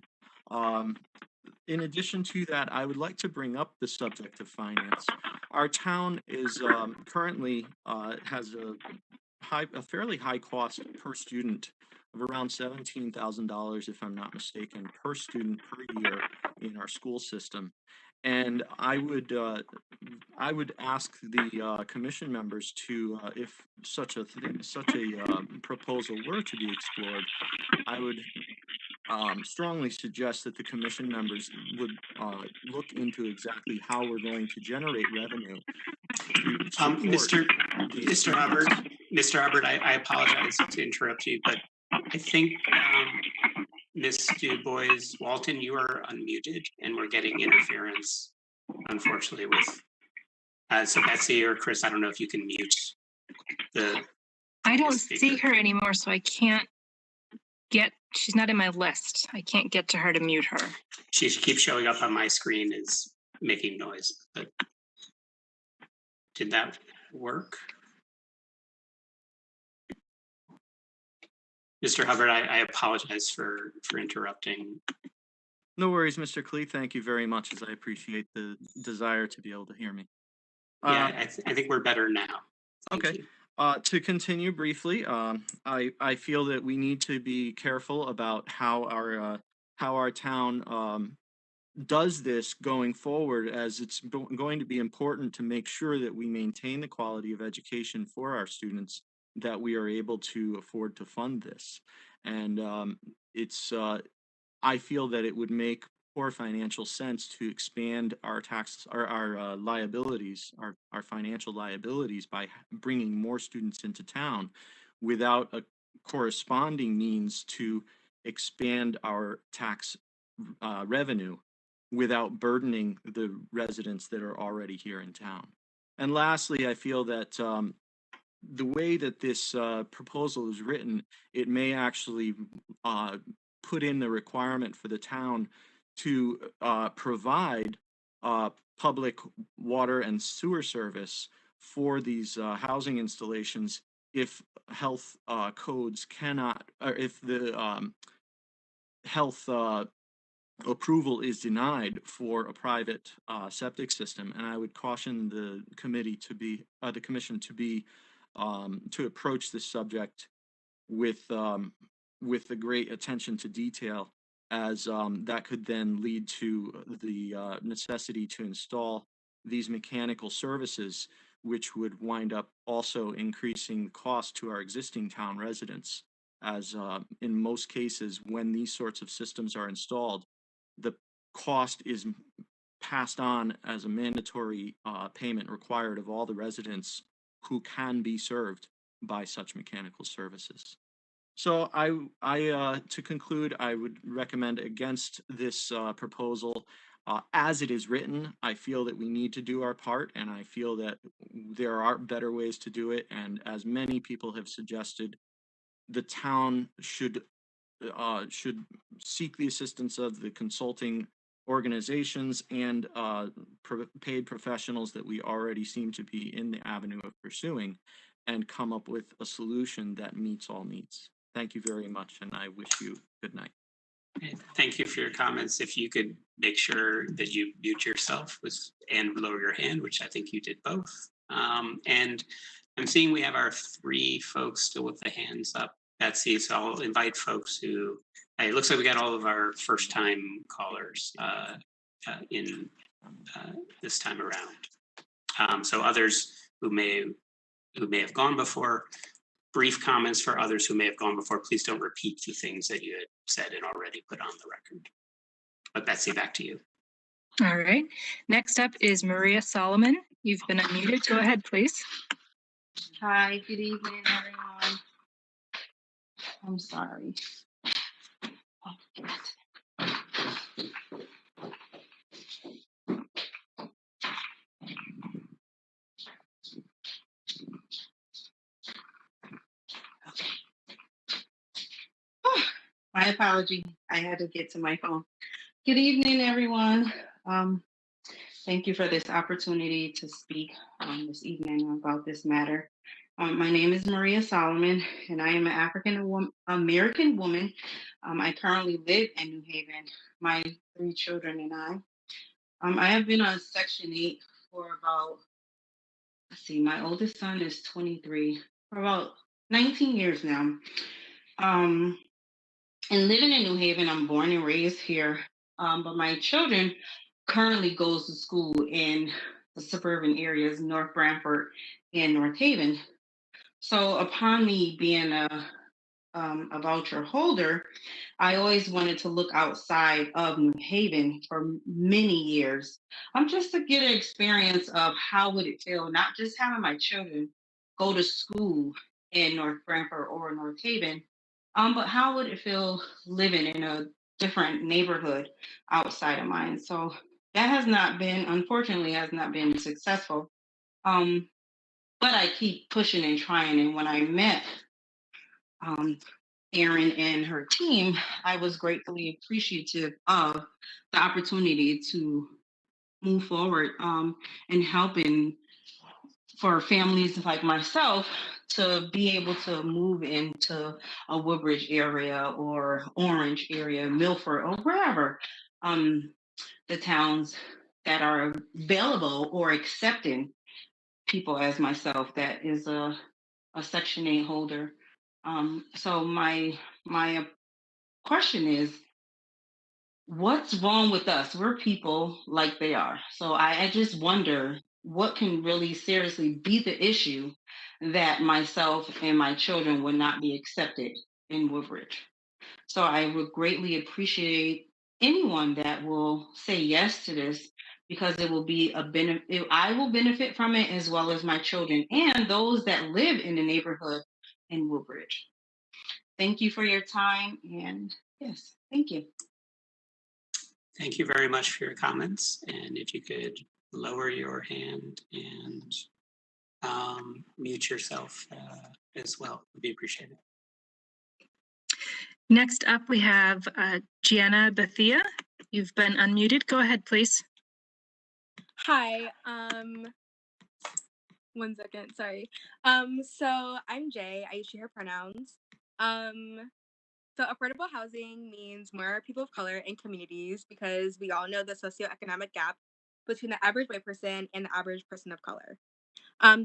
In addition to that, I would like to bring up the subject of finance. Our town is currently has a fairly high cost per student of around $17,000, if I'm not mistaken, per student per year in our school system. And I would ask the commission members to, if such a proposal were to be explored, I would strongly suggest that the commission members would look into exactly how we're going to generate revenue. Mr. Hubbard, I apologize to interrupt you, but I think Ms. Du Bois Walton, you are unmuted and we're getting interference, unfortunately, with so Betsy or Chris, I don't know if you can mute the I don't speaker. see her anymore, so I can't she's not in my list. I can't get to her to mute her. She keeps showing up on my screen as making noise, but did that work? Mr. Hubbard, I apologize for interrupting. No worries, Mr. Klee. Thank you very much, as I appreciate the desire to be able to hear me. Yeah, I think we're better now. Thank Okay. you. To continue briefly, I feel that we need to be careful about how our town does this going forward, as it's going to be important to make sure that we maintain the quality of education for our students, that we are able to afford to fund this. And I feel that it would make poor financial sense to expand our our liabilities, our financial liabilities, by bringing more students into town without a corresponding means to expand our tax revenue without burdening the residents that are already here in town. And lastly, I feel that the way that this proposal is written, it may actually put in the requirement for the town to provide public water and sewer service for these housing installations if health codes cannot, or if the health approval is denied for a private septic system. And I would caution the committee to be, the commission to be, to approach this subject with the great attention to detail, as that could then lead to the necessity to install these mechanical services, which would wind up also increasing the cost to our existing town residents, as in most cases, when these sorts of systems are installed, the cost is passed on as a mandatory payment required of all the residents who can be served by such mechanical services. So to conclude, I would recommend against this proposal. As it is written, I feel that we need to do our part, and I feel that there are better ways to do it. And as many people have suggested, the town should seek the assistance of the consulting organizations and paid professionals that we already seem to be in the avenue of pursuing, and come up with a solution that meets all needs. Thank you very much, and I wish you good night. Thank you for your comments. If you could make sure that you mute yourself and lower your hand, which I think you did both. And I'm seeing we have our 3 folks still with the hands up, Betsy, so I'll invite folks who, it looks like we got all of our first time callers in this time around. So others who may have gone before, brief comments for others who may have gone before. Please don't repeat the things that you had said and already put on the record. But Betsy, back to you. All right. Next up is Maria Solomon. You've been unmuted. Go ahead, please. Hi, good evening, everyone. I'm sorry. My apology. I had to get to my phone. Good evening, everyone. Thank you for this opportunity to speak this evening about this matter. My name is Maria Solomon, and I am an African-American woman. I currently live in New Haven. My 3 children and I have been on Section 8 for about, my oldest son is 23, for about 19 years now. And living in New Haven, I'm born and raised here, but my children currently goes to school in the suburban areas, North Branford and North Haven. So upon me being a voucher holder, I always wanted to look outside of New Haven for many years, just to get an experience of how would it feel, not just having my children go to school in North Branford or North Haven, But how would it feel living in a different neighborhood outside of mine? So that has not been, unfortunately, has not been successful. But I keep pushing and trying. And when I met Erin and her team, I was gratefully appreciative of the opportunity to move forward and helping for families like myself to be able to move into a Woodbridge area or Orange area, Milford, or wherever the towns that are available or accepting people as myself that is a Section 8 holder. So my question is, what's wrong with us? We're people like they are. So I just wonder what can really seriously be the issue that myself and my children would not be accepted in Woodbridge. So I would greatly appreciate anyone that will say yes to this because it will be a benefit. I will benefit from it as well as my children and those that live in the neighborhood in Woodbridge. Thank you for your time and yes, thank you. Thank you very much for your comments. And if you could lower your hand and mute yourself as well, would be appreciated. Next up, we have Gianna Bethia. You've been unmuted. Go ahead, please. Hi. One second, sorry. So I'm Jay. I use she, her pronouns. So affordable housing means more people of color in communities because we all know the socioeconomic gap between the average white person and the average person of color.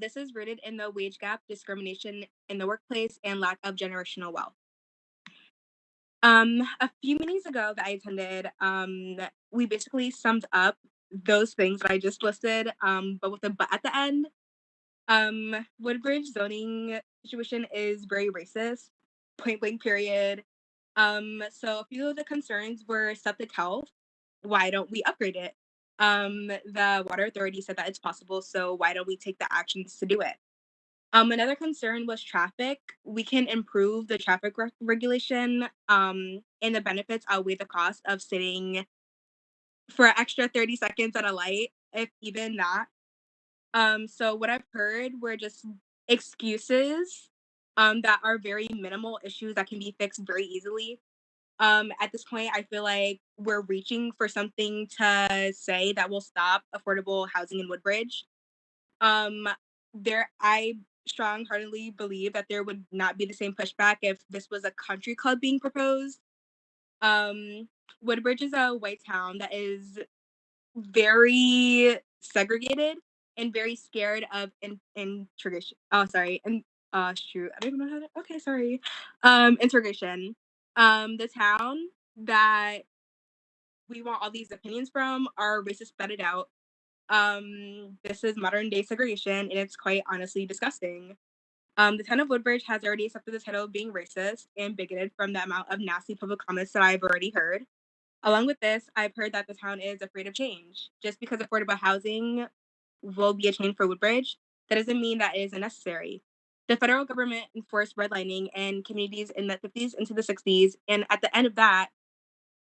This is rooted in the wage gap, discrimination in the workplace, and lack of generational wealth. A few meetings ago that I attended, we basically summed up those things that I just listed, but with a but at the end. Woodbridge zoning situation is very racist, point blank period. So a few of the concerns were septic health. Why don't we upgrade it? The water authority said that it's possible, so why don't we take the actions to do it? Another concern was traffic. We can improve the traffic regulation, and the benefits outweigh the cost of sitting for an extra 30 seconds at a light, if even that. So what I've heard were just excuses that are very minimal issues that can be fixed very easily. At this point, I feel like we're reaching for something to say that will stop affordable housing in Woodbridge. I strong-heartedly believe that there would not be the same pushback if this was a country club being proposed. Woodbridge is a white town that is very segregated and very scared of integration. Oh, sorry. And shoot, I don't even know how to. Okay, sorry. Integration. The town that we want all these opinions from are racist bedded out. This is modern day segregation, and it's quite honestly disgusting. The town of Woodbridge has already accepted the title of being racist and bigoted from the amount of nasty public comments that I've already heard. Along with this, I've heard that the town is afraid of change. Just because affordable housing will be a change for Woodbridge, that doesn't mean that it isn't necessary. The federal government enforced redlining in communities in the 50s into the 60s, and at the end of that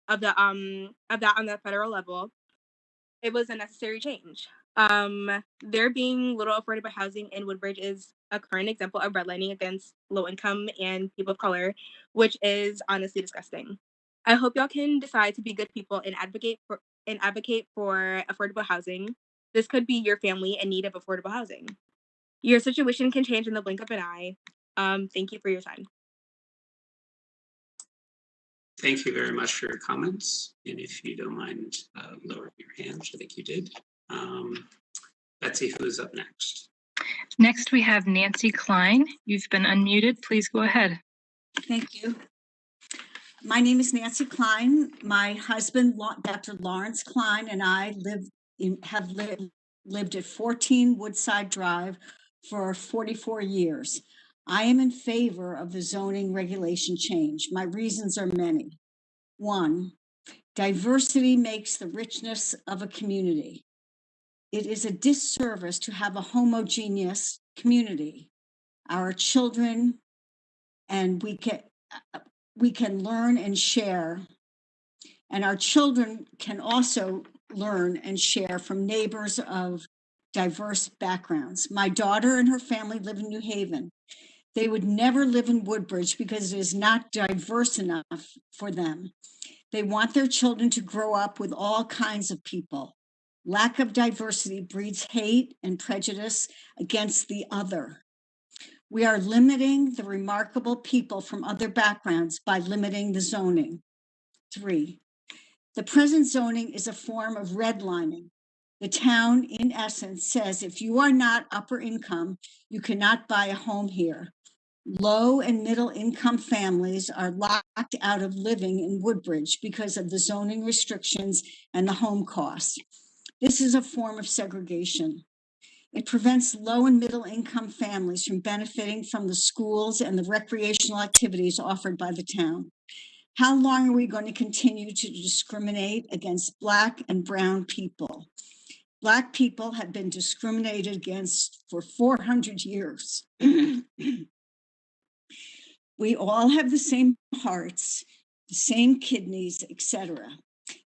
on the federal level, it was a necessary change. There being little affordable housing in Woodbridge is a current example of redlining against low income and people of color, which is honestly disgusting. I hope y'all can decide to be good people and advocate for affordable housing. This could be your family in need of affordable housing. Your situation can change in the blink of an eye. Thank you for your time. Thank you very much for your comments. And if you don't mind lowering your hand, which I think you did. Betsy, who is up next? Next, we have Nancy Klein. You've been unmuted. Please go ahead. Thank you. My name is Nancy Klein. My husband, Dr. Lawrence Klein, and I have lived at 14 Woodside Drive for 44 years. I am in favor of the zoning regulation change. My reasons are many. One, diversity makes the richness of a community. It is a disservice to have a homogeneous community. Our children and we can learn and share. And our children can also learn and share from neighbors of diverse backgrounds. My daughter and her family live in New Haven. They would never live in Woodbridge because it is not diverse enough for them. They want their children to grow up with all kinds of people. Lack of diversity breeds hate and prejudice against the other. We are limiting the remarkable people from other backgrounds by limiting the zoning. 3, the present zoning is a form of redlining. The town, in essence, says if you are not upper income, you cannot buy a home here. Low and middle income families are locked out of living in Woodbridge because of the zoning restrictions and the home costs. This is a form of segregation. It prevents low and middle income families from benefiting from the schools and the recreational activities offered by the town. How long are we going to continue to discriminate against Black and brown people? Black people have been discriminated against for 400 years. We all have the same hearts, the same kidneys, etc.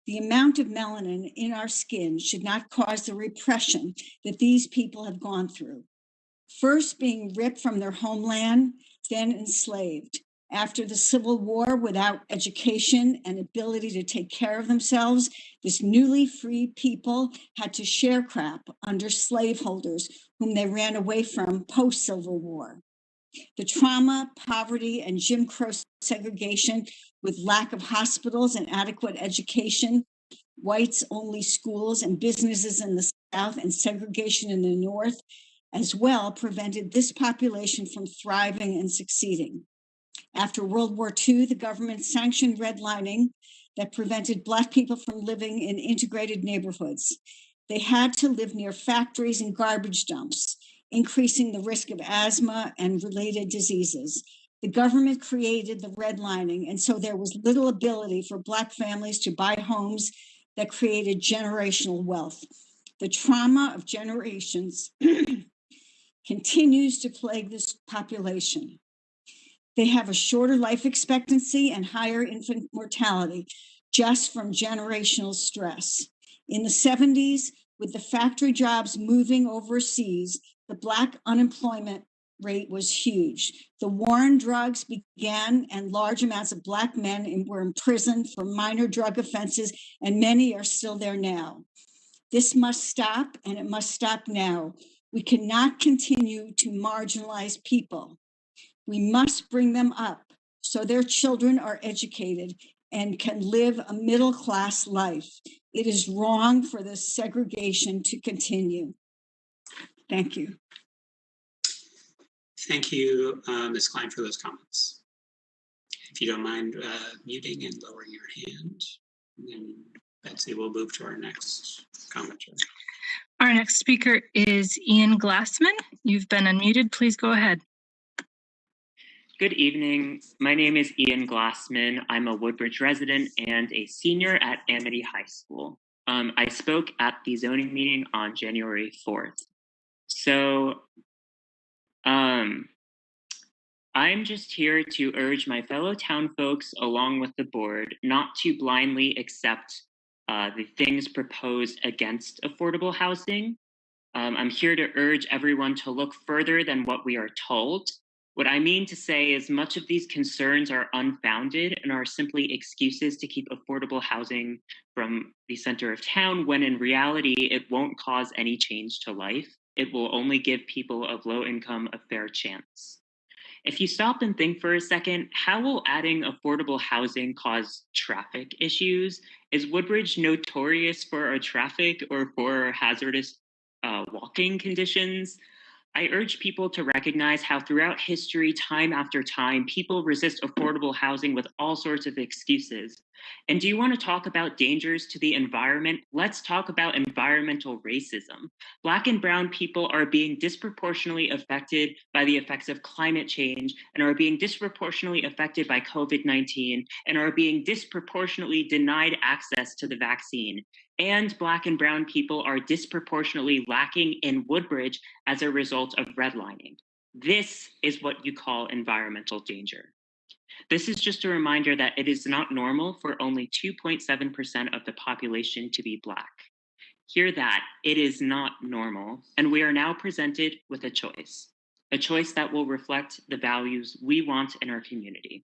The amount of melanin in our skin should not cause the repression that these people have gone through. First being ripped from their homeland, then enslaved. After the Civil War, without education and ability to take care of themselves, this newly free people had to sharecrop under slaveholders whom they ran away from post-Civil War. The trauma, poverty, and Jim Crow segregation with lack of hospitals and adequate education, whites-only schools and businesses in the South and segregation in the North, as well prevented this population from thriving and succeeding. After World War II, the government sanctioned redlining that prevented Black people from living in integrated neighborhoods. They had to live near factories and garbage dumps, increasing the risk of asthma and related diseases. The government created the redlining, and so there was little ability for Black families to buy homes that created generational wealth. The trauma of generations continues to plague this population. They have a shorter life expectancy and higher infant mortality just from generational stress. In the 70s, with the factory jobs moving overseas, the Black unemployment rate was huge. The war on drugs began, and large amounts of Black men were imprisoned for minor drug offenses, and many are still there now. This must stop, and it must stop now. We cannot continue to marginalize people. We must bring them up so their children are educated and can live a middle-class life. It is wrong for this segregation to continue. Thank you. Thank you, Ms. Klein, for those comments. If you don't mind muting and lowering your hand, then Betsy will move to our next commenter. Our next speaker is Ian Glassman. You've been unmuted. Please go ahead. Good evening. My name is Ian Glassman. I'm a Woodbridge resident and a senior at Amity High School. I spoke at the zoning meeting on January 4th. So I'm just here to urge my fellow town folks along with the board not to blindly accept the things proposed against affordable housing. I'm here to urge everyone to look further than what we are told. What I mean to say is much of these concerns are unfounded and are simply excuses to keep affordable housing from the center of town, when in reality, it won't cause any change to life. It will only give people of low income a fair chance. If you stop and think for a second, how will adding affordable housing cause traffic issues? Is Woodbridge notorious for our traffic or for hazardous walking conditions? I urge people to recognize how throughout history, time after time, people resist affordable housing with all sorts of excuses. And do you want to talk about dangers to the environment? Let's talk about environmental racism. Black and brown people are being disproportionately affected by the effects of climate change and are being disproportionately affected by COVID-19 and are being disproportionately denied access to the vaccine. And Black and brown people are disproportionately lacking in Woodbridge as a result of redlining. This is what you call environmental danger. This is just a reminder that it is not normal for only 2.7% of the population to be Black. Hear that, it is not normal, and we are now presented with a choice that will reflect the values we want in our community.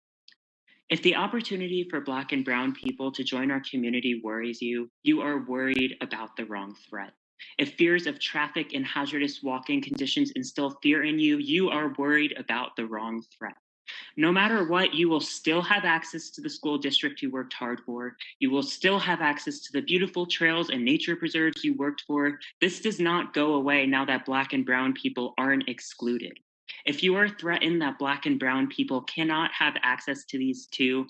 If the opportunity for Black and Brown people to join our community worries you, you are worried about the wrong threat. If fears of traffic and hazardous walking conditions instill fear in you, you are worried about the wrong threat. No matter what, you will still have access to the school district you worked hard for. You will still have access to the beautiful trails and nature preserves you worked for. This does not go away now that Black and Brown people aren't excluded. If you are threatened that Black and Brown people cannot have access to these two,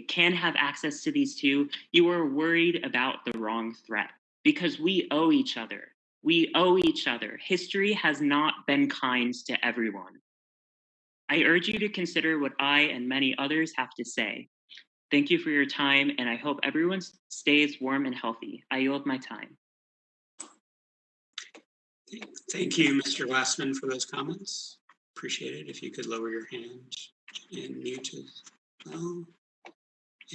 can have access to these two, you are worried about the wrong threat because we owe each other. We owe each other. History has not been kind to everyone. I urge you to consider what I and many others have to say. Thank you for your time, and I hope everyone stays warm and healthy. I yield my time. Thank you, Mr. Glassman, for those comments. Appreciate it. If you could lower your hand and mute as well.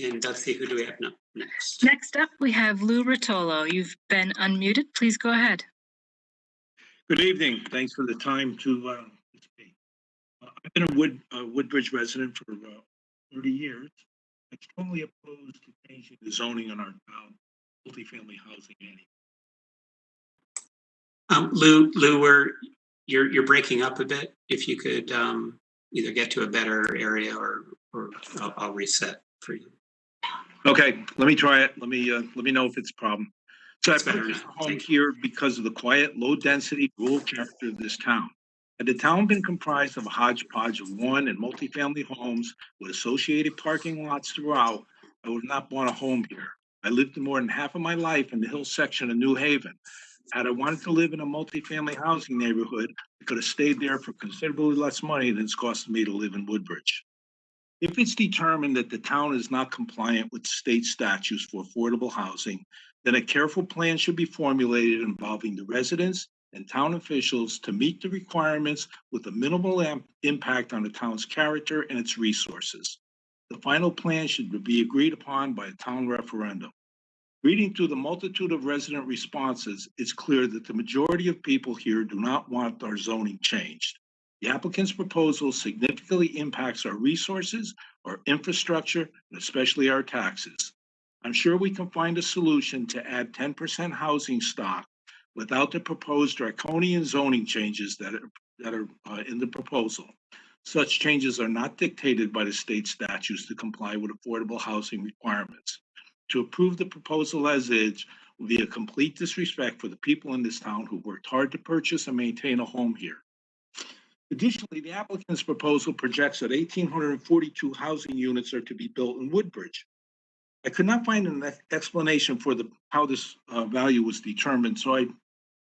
And Dusty, who do we have next? Next up, we have Lou Rotolo. You've been unmuted. Please go ahead. Good evening. Thanks for the time to speak. I've been a Woodbridge resident for 30 years. I'm strongly opposed to changing the zoning in our town, multifamily housing anyway. Lou, you're breaking up a bit. If you could either get to a better area or I'll reset for you. Okay, let me try it. Let me know if it's a problem. So I better purchased now. a home here because of the quiet, low-density, rural character of this town. Had the town been comprised of a hodgepodge of one and multifamily homes with associated parking lots throughout, I would not want a home here. I lived more than half of my life in the hill section of New Haven. Had I wanted to live in a multifamily housing neighborhood, I could have stayed there for considerably less money than it's costing me to live in Woodbridge. If it's determined that the town is not compliant with state statutes for affordable housing, then a careful plan should be formulated involving the residents and town officials to meet the requirements with a minimal impact on the town's character and its resources. The final plan should be agreed upon by a town referendum. Reading through the multitude of resident responses, it's clear that the majority of people here do not want our zoning changed. The applicant's proposal significantly impacts our resources, our infrastructure, and especially our taxes. I'm sure we can find a solution to add 10% housing stock without the proposed draconian zoning changes that are in the proposal. Such changes are not dictated by the state statutes to comply with affordable housing requirements. To approve the proposal as is will be a complete disrespect for the people in this town who worked hard to purchase and maintain a home here. Additionally, the applicant's proposal projects that 1,842 housing units are to be built in Woodbridge. I could not find an explanation for how this value was determined, so I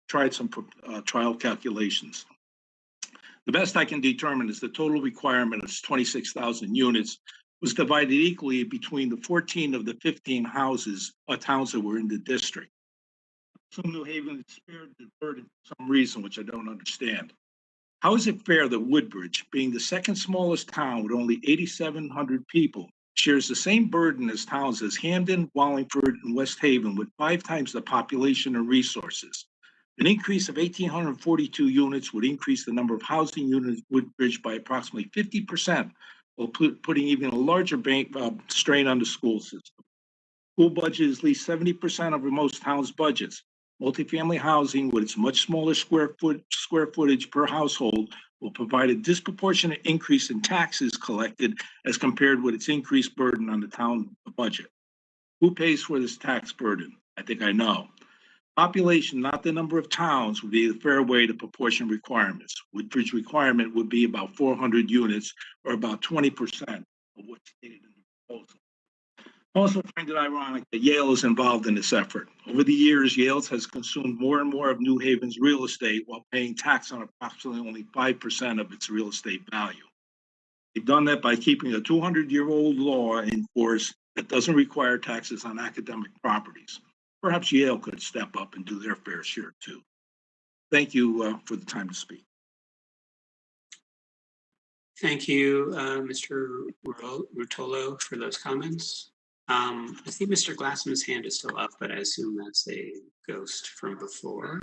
tried some trial calculations. The best I can determine is the total requirement of 26,000 units was divided equally between the 14 of the 15 towns that were in the district. So New Haven spared the burden for some reason, which I don't understand. How is it fair that Woodbridge, being the second smallest town with only 8,700 people, shares the same burden as towns as Hamden, Wallingford, and West Haven with 5 times the population and resources? An increase of 1,842 units would increase the number of housing units in Woodbridge by approximately 50%, while putting even a larger strain on the school system. School budget is at least 70% of most towns' budgets. Multifamily housing, with its much smaller square footage per household, will provide a disproportionate increase in taxes collected as compared with its increased burden on the town budget. Who pays for this tax burden? I think I know. Population, not the number of towns, would be a fair way to proportion requirements. Woodbridge requirement would be about 400 units, or about 20% of what's stated in the proposal. Also find it ironic that Yale is involved in this effort. Over the years, Yale has consumed more and more of New Haven's real estate while paying tax on approximately only 5% of its real estate value. They've done that by keeping a 200-year-old law in force that doesn't require taxes on academic properties. Perhaps Yale could step up and do their fair share too. Thank you for the time to speak. Thank you, Mr. Rutolo, for those comments. I see Mr. Glassman's hand is still up, but I assume that's a ghost from before.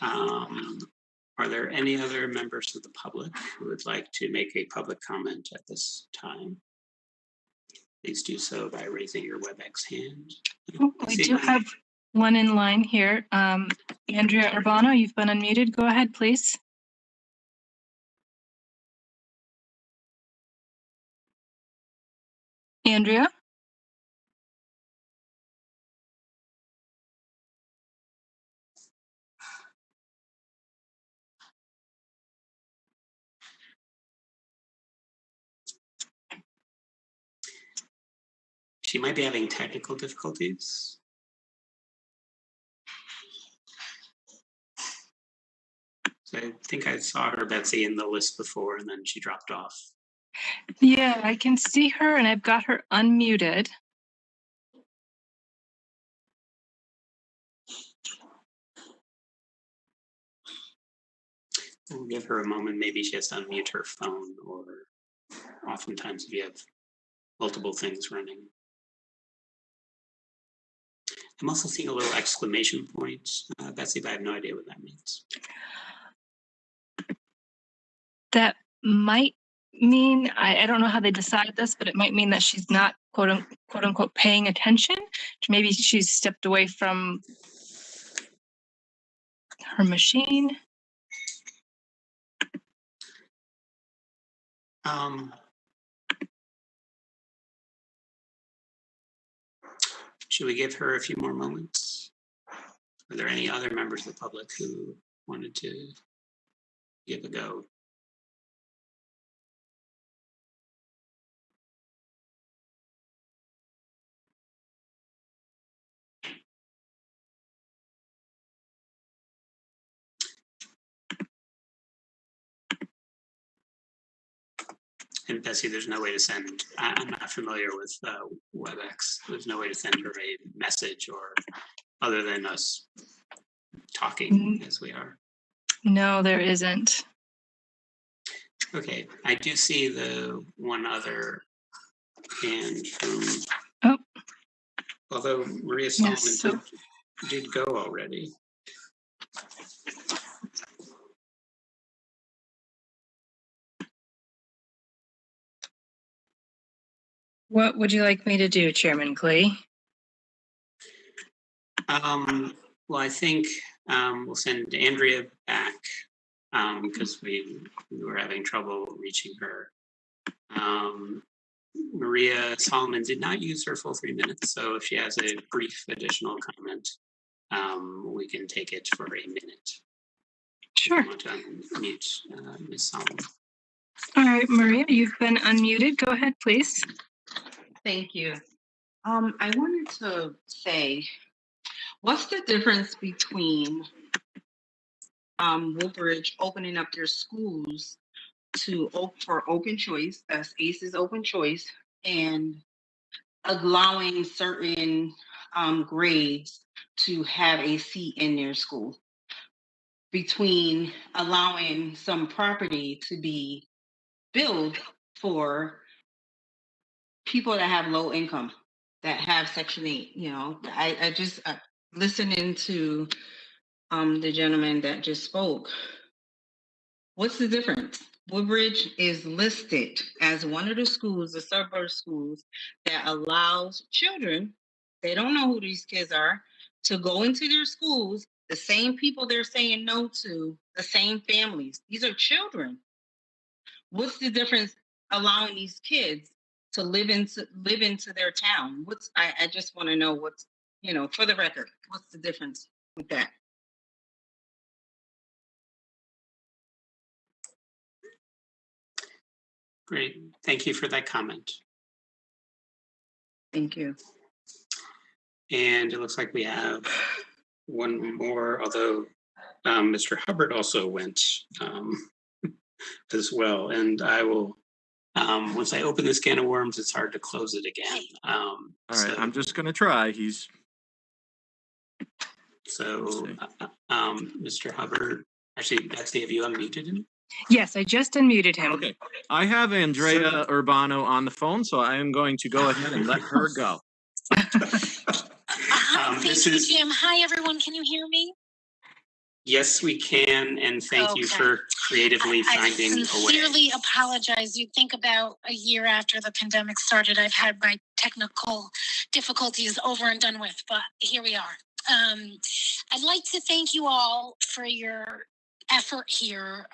Are there any other members of the public who would like to make a public comment at this time? Please do so by raising your WebEx hand. We do have one in line here. Andrea Urbano, you've been unmuted. Go ahead, please. Andrea? She might be having technical difficulties. So I think I saw her, Betsy, in the list before, and then she dropped off. Yeah, I can see her and I've got her unmuted. We'll give her a moment. Maybe she has to unmute her phone, or oftentimes if you have multiple things running. I'm also seeing a little exclamation point, Betsy, but I have no idea what that means. That might mean, I don't know how they decide this, but it might mean that she's not quote unquote paying attention. Maybe she's stepped away from her machine. Should we give her a few more moments? Are there any other members of the public who wanted to give a go? And Betsy, there's no way to send, I'm not familiar with WebEx. There's no way to send her a message or other than us talking as we are. No, there isn't. Okay, I do see the one other hand from, although Maria Solomon did go already. What would you like me to do, Chairman Clay? Well, I think we'll send Andrea back because we were having trouble reaching her. Maria Solomon did not use her full 3 minutes, so if she has a brief additional comment, we can take it for a minute. Sure. I want to unmute Ms. Solomon. All right, Maria, you've been unmuted. Go ahead, please. Thank you. I wanted to say, what's the difference between Woodbridge opening up their schools for open choice, that's ACE's open choice, and allowing certain grades to have a seat in their school, between allowing some property to be built for people that have low income, that have Section 8, I just listening to the gentleman that just spoke. What's the difference? Woodbridge is listed as one of the schools, the suburb schools, that allows children, they don't know who these kids are, to go into their schools, the same people they're saying no to, the same families. These are children. What's the difference allowing these kids to live into their town? I just want to know what's, for the record, what's the difference with that? Great, thank you for that comment. Thank you. And it looks like we have one more, although Mr. Hubbard also went as well. And I will, once I open this can of worms, it's hard to close it again. All right, I'm just going to try. So, Mr. Hubbard, actually, Betsy, have you unmuted him? Yes, I just unmuted him. Okay. I have Andrea Urbano on the phone, so I am going to go ahead and let her go. This is, Jim. Hi, everyone. Can you hear me? yes, we can, and thank you for creatively finding I a way. sincerely apologize. You think about a year after the pandemic started, I've had my technical difficulties over and done with, but here we are. I'd like to thank you all for your effort here.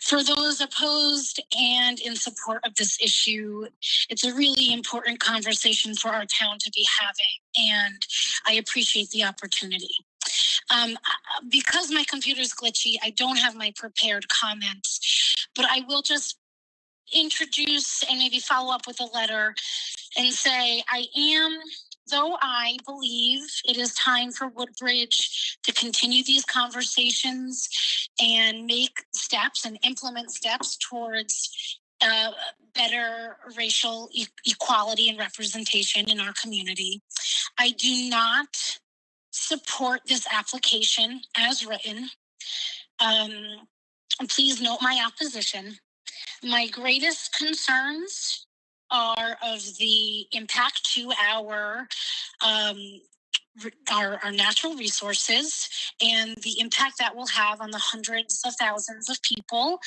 For those opposed and in support of this issue, it's a really important conversation for our town to be having, and I appreciate the opportunity. Because my computer's glitchy, I don't have my prepared comments, but I will just introduce and maybe follow up with a letter and say though I believe it is time for Woodbridge to continue these conversations and make steps and implement steps towards better racial equality and representation in our community. I do not support this application as written. Please note my opposition. My greatest concerns are of the impact to our natural resources and the impact that will have on the hundreds of thousands of people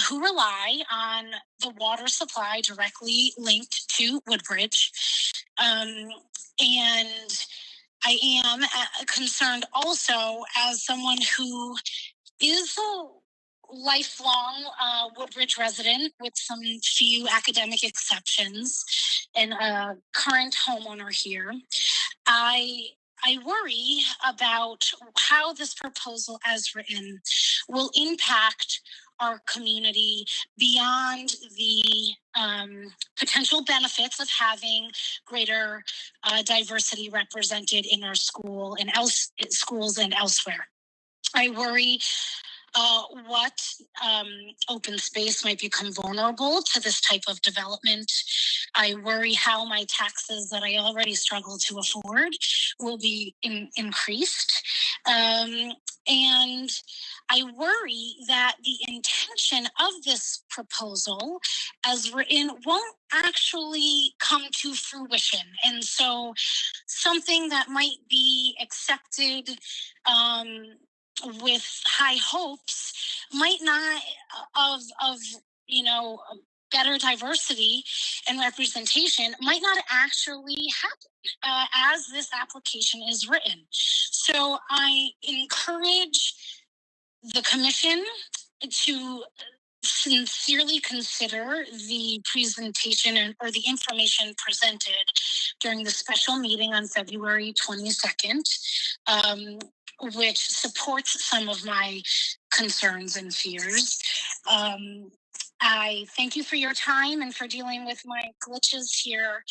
who rely on the water supply directly linked to Woodbridge. And I am concerned also as someone who is a lifelong Woodbridge resident with some few academic exceptions and a current homeowner here. I worry about how this proposal as written will impact our community beyond the potential benefits of having greater diversity represented in our schools and elsewhere. I worry what open space might become vulnerable to this type of development. I worry how my taxes that I already struggle to afford will be increased. And I worry that the intention of this proposal as written won't actually come to fruition. And so something that might be accepted with high hopes might not of better diversity and representation might not actually happen as this application is written. So I encourage the commission to sincerely consider the presentation or the information presented during the special meeting on February 22nd, which supports some of my concerns and fears. I thank you for your time and for dealing with my glitches here,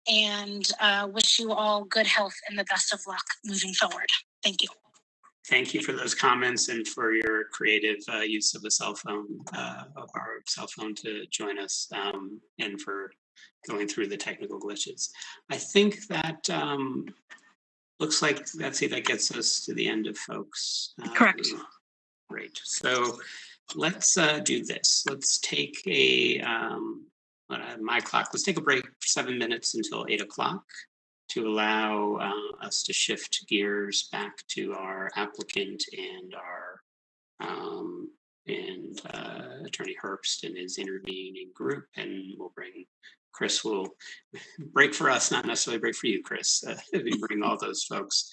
and wish you all good health and the best of luck moving forward. Thank you. Thank you for those comments and for your creative use of the of our cell phone to join us, and for going through the technical glitches. I think that looks like that gets us to the end of folks. Correct. Great. So let's do this. Let's take my clock. Let's take a break for 7 minutes until 8 o'clock. To allow us to shift gears back to our applicant and our Attorney Herbst and his intervening group, and we'll bring Chris. Will break for us, not necessarily break for you, Chris. We bring all those folks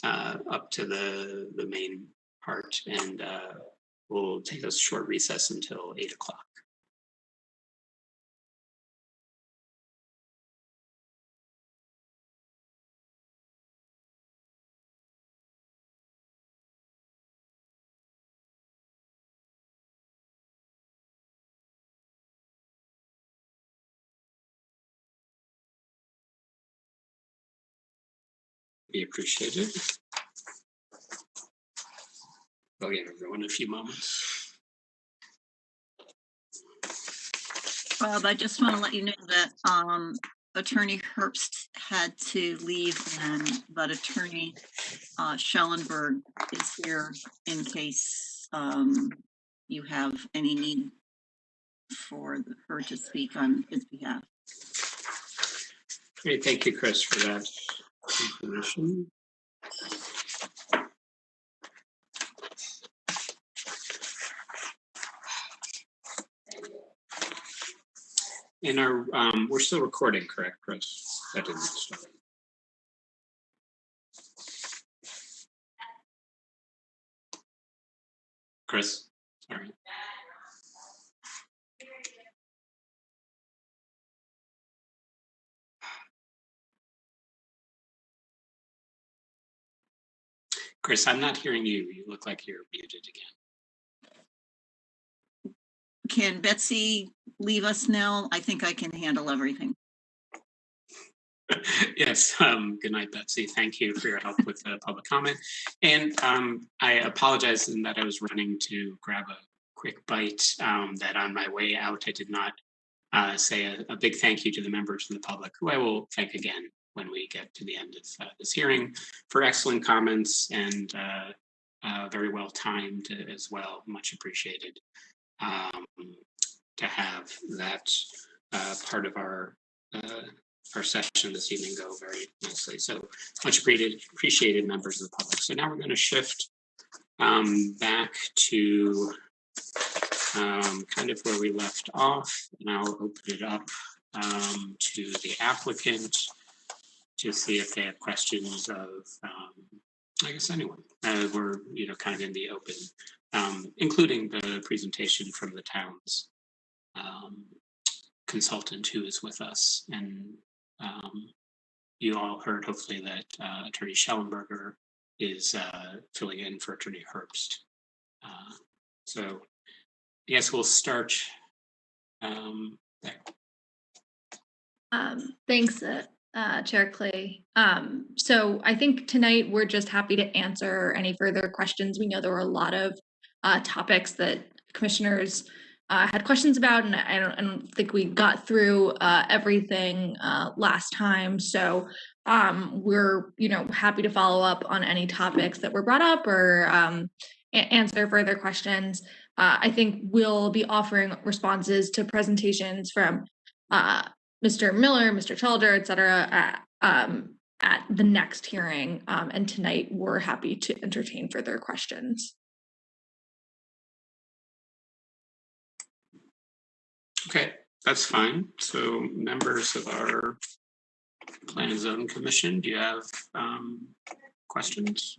up to the main part, and we'll take a short recess until 8 o'clock. Be appreciated. I'll give everyone a few moments. Bob, I just want to let you know that Attorney Herbst had to leave, but Attorney Schellenberg is here in case you have any need for her to speak on his behalf. Great, thank you, Chris, for that information. And we're still recording, correct, Chris? That didn't start. Chris, sorry. Chris, I'm not hearing you. You look like you're muted again. Can Betsy leave us now? I think I can handle everything. Yes, good night, Betsy. Thank you for your help with the public comment. And I apologize in that I was running to grab a quick bite, that on my way out, I did not say a big thank you to the members of the public, who I will thank again when we get to the end of this hearing, for excellent comments and very well timed as well. Much appreciated to have that part of our session this evening go very nicely. So much appreciated, members of the public. So now we're going to shift back to kind of where we left off, and I'll open it up to the applicant to see if they have questions of, I guess, anyone. We're, kind of in the open, including the presentation from the town's consultant who is with us. And you all heard, hopefully, that Attorney Schellenberger is filling in for Attorney Herbst. So I guess we'll start there. Thanks, Chair Clay. So I think tonight we're just happy to answer any further questions. We know there were a lot of topics that commissioners had questions about, and I don't think we got through everything last time. So we're happy to follow up on any topics that were brought up or answer further questions. I think we'll be offering responses to presentations from Mr. Miller, Mr. Chalder, et cetera, at the next hearing. And tonight we're happy to entertain further questions. Okay, that's fine. So members of our Plan and Zone Commission, do you have questions?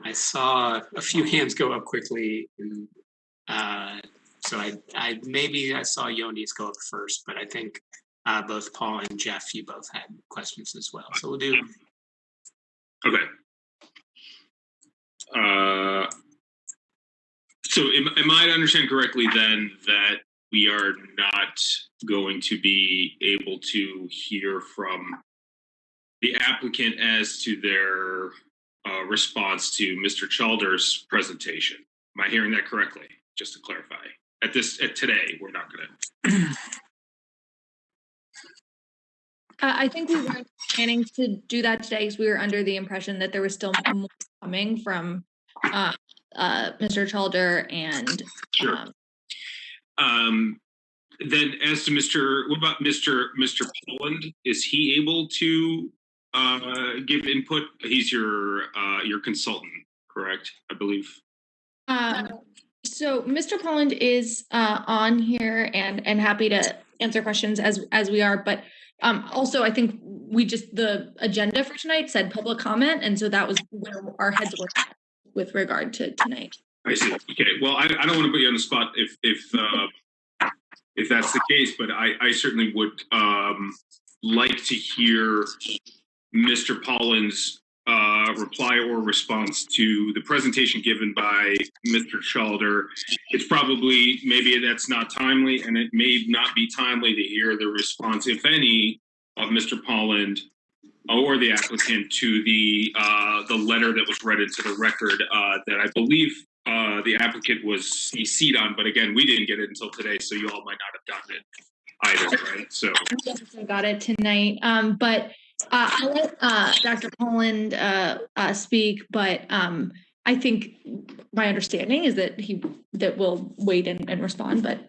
I saw a few hands go up quickly, and so I saw Yoni's go up first, but I think both Paul and Jeff, you both had questions as well. So we'll do. Okay. So am I to understand correctly then that we are not going to be able to hear from the applicant as to their response to Mr. Chalder's presentation? Am I hearing that correctly? Just to clarify, at today, we're not going to. I think we weren't planning to do that today because we were under the impression that there was still more coming from Mr. Chalder and. Sure. Then, as to what about Mr. Poland? Is he able to give input? He's your consultant, correct? I believe. So Mr. Poland is on here and happy to answer questions as we are, but also I think the agenda for tonight said public comment, and so that was where our heads were at with regard to tonight. I see. Okay. Well, I don't want to put you on the spot if that's the case, but I certainly would like to hear Mr. Polland's reply or response to the presentation given by Mr. Chalder. It's probably, maybe that's not timely, and it may not be timely to hear the response, if any, of Mr. Polland or the applicant to the letter that was read into the record that I believe the applicant was CC'd on, but again, we didn't get it until today, so you all might not have gotten it either, right? So I got it tonight, but I'll let Dr. Poland speak, but I think my understanding is that we'll wait and respond. But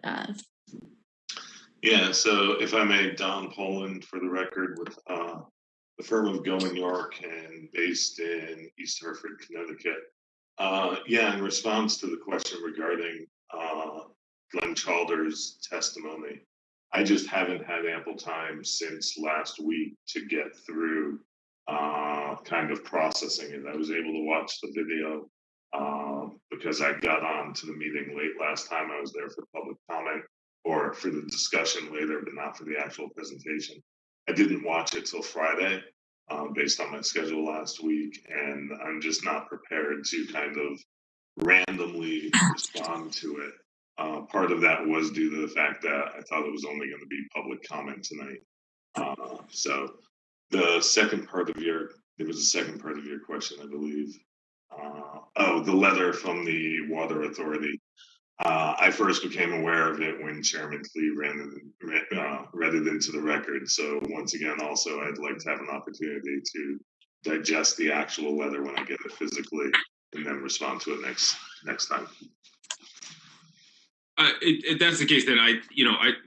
yeah, so if I may, Don Poland for the record with the firm of Going York and based in East Hartford, Connecticut. Yeah, in response to the question regarding Glenn Chalder's testimony, I just haven't had ample time since last week to get through kind of processing it. I was able to watch the video because I got on to the meeting late last time. I was there for public comment or for the discussion later, but not for the actual presentation. I didn't watch it till Friday based on my schedule last week, and I'm just not prepared to kind of randomly respond to it. Part of that was due to the fact that I thought it was only going to be public comment tonight. So the second part of there was a second part of your question, I believe. Oh, the letter from the Water Authority. I first became aware of it when Chairman Clee read it into the record. So once again, also, I'd like to have an opportunity to digest the actual letter when I get it physically, and then respond to it next time. If that's the case, then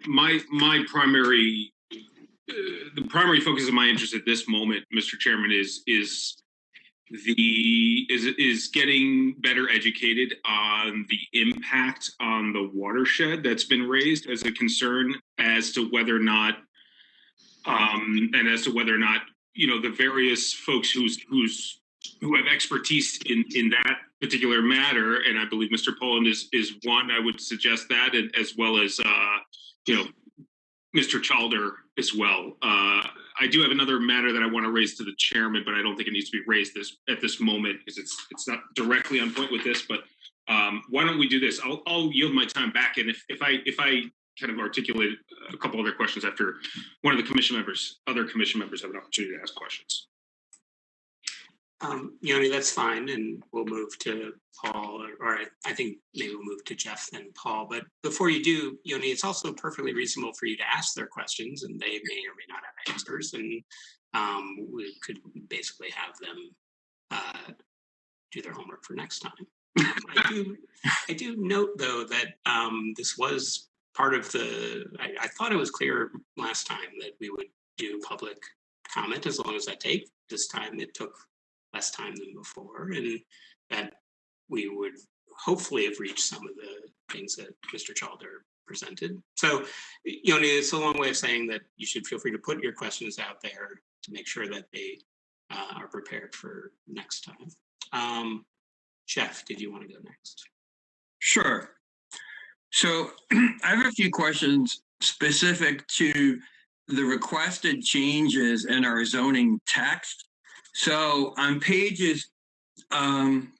my primary, the primary focus of my interest at this moment, Mr. Chairman, is getting better educated on the impact on the watershed that's been raised as a concern as to whether or not, the various folks who have expertise in that particular matter, and I believe Mr. Poland is one. I would suggest that, and as well as Mr. Chalder as well. I do have another matter that I want to raise to the chairman, but I don't think it needs to be raised at this moment because it's not directly on point with this. But why don't we do this? I'll yield my time back, and if I kind of articulate a couple other questions after one of the other commission members have an opportunity to ask questions. Yoni, that's fine, and we'll move to Paul, or I think maybe we'll move to Jeff then Paul. But before you do, Yoni, it's also perfectly reasonable for you to ask their questions, and they may or may not have answers, and we could basically have them do their homework for next time. I do note though that this was part of I thought it was clear last time that we would do public comment as long as that take. This time it took less time than before, and that we would hopefully have reached some of the things that Mr. Chalder presented. So, Yoni, it's a long way of saying that you should feel free to put your questions out there to make sure that they are prepared for next time. Jeff, did you want to go next? Sure. So I have a few questions specific to the requested changes in our zoning text. So on pages 1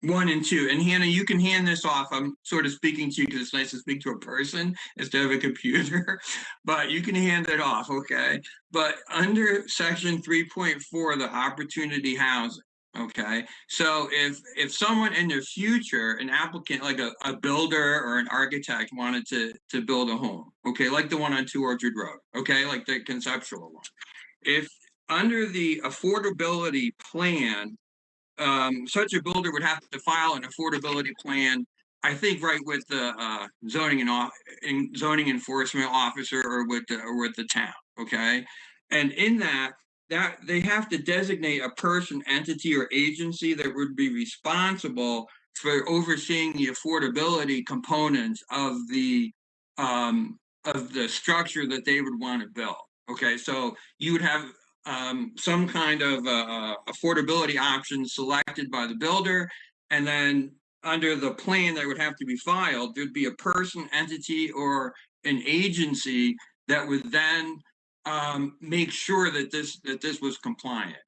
and 2, and Hannah, you can hand this off. I'm sort of speaking to you because it's nice to speak to a person instead of a computer, but you can hand it off, okay? But under section 3.4, the opportunity housing, okay? So if someone in the future, an applicant like a builder or an architect wanted to build a home, okay, like the one on 2 Orchard Road, okay, like the conceptual one. If under the affordability plan, such a builder would have to file an affordability plan, I think, right with the zoning enforcement officer or with the town. Okay, and in that they have to designate a person, entity, or agency that would be responsible for overseeing the affordability components of the structure that they would want to build. Okay, so you would have some kind of affordability option selected by the builder, and then under the plan that would have to be filed, there'd be a person, entity, or an agency that would then make sure that this was compliant.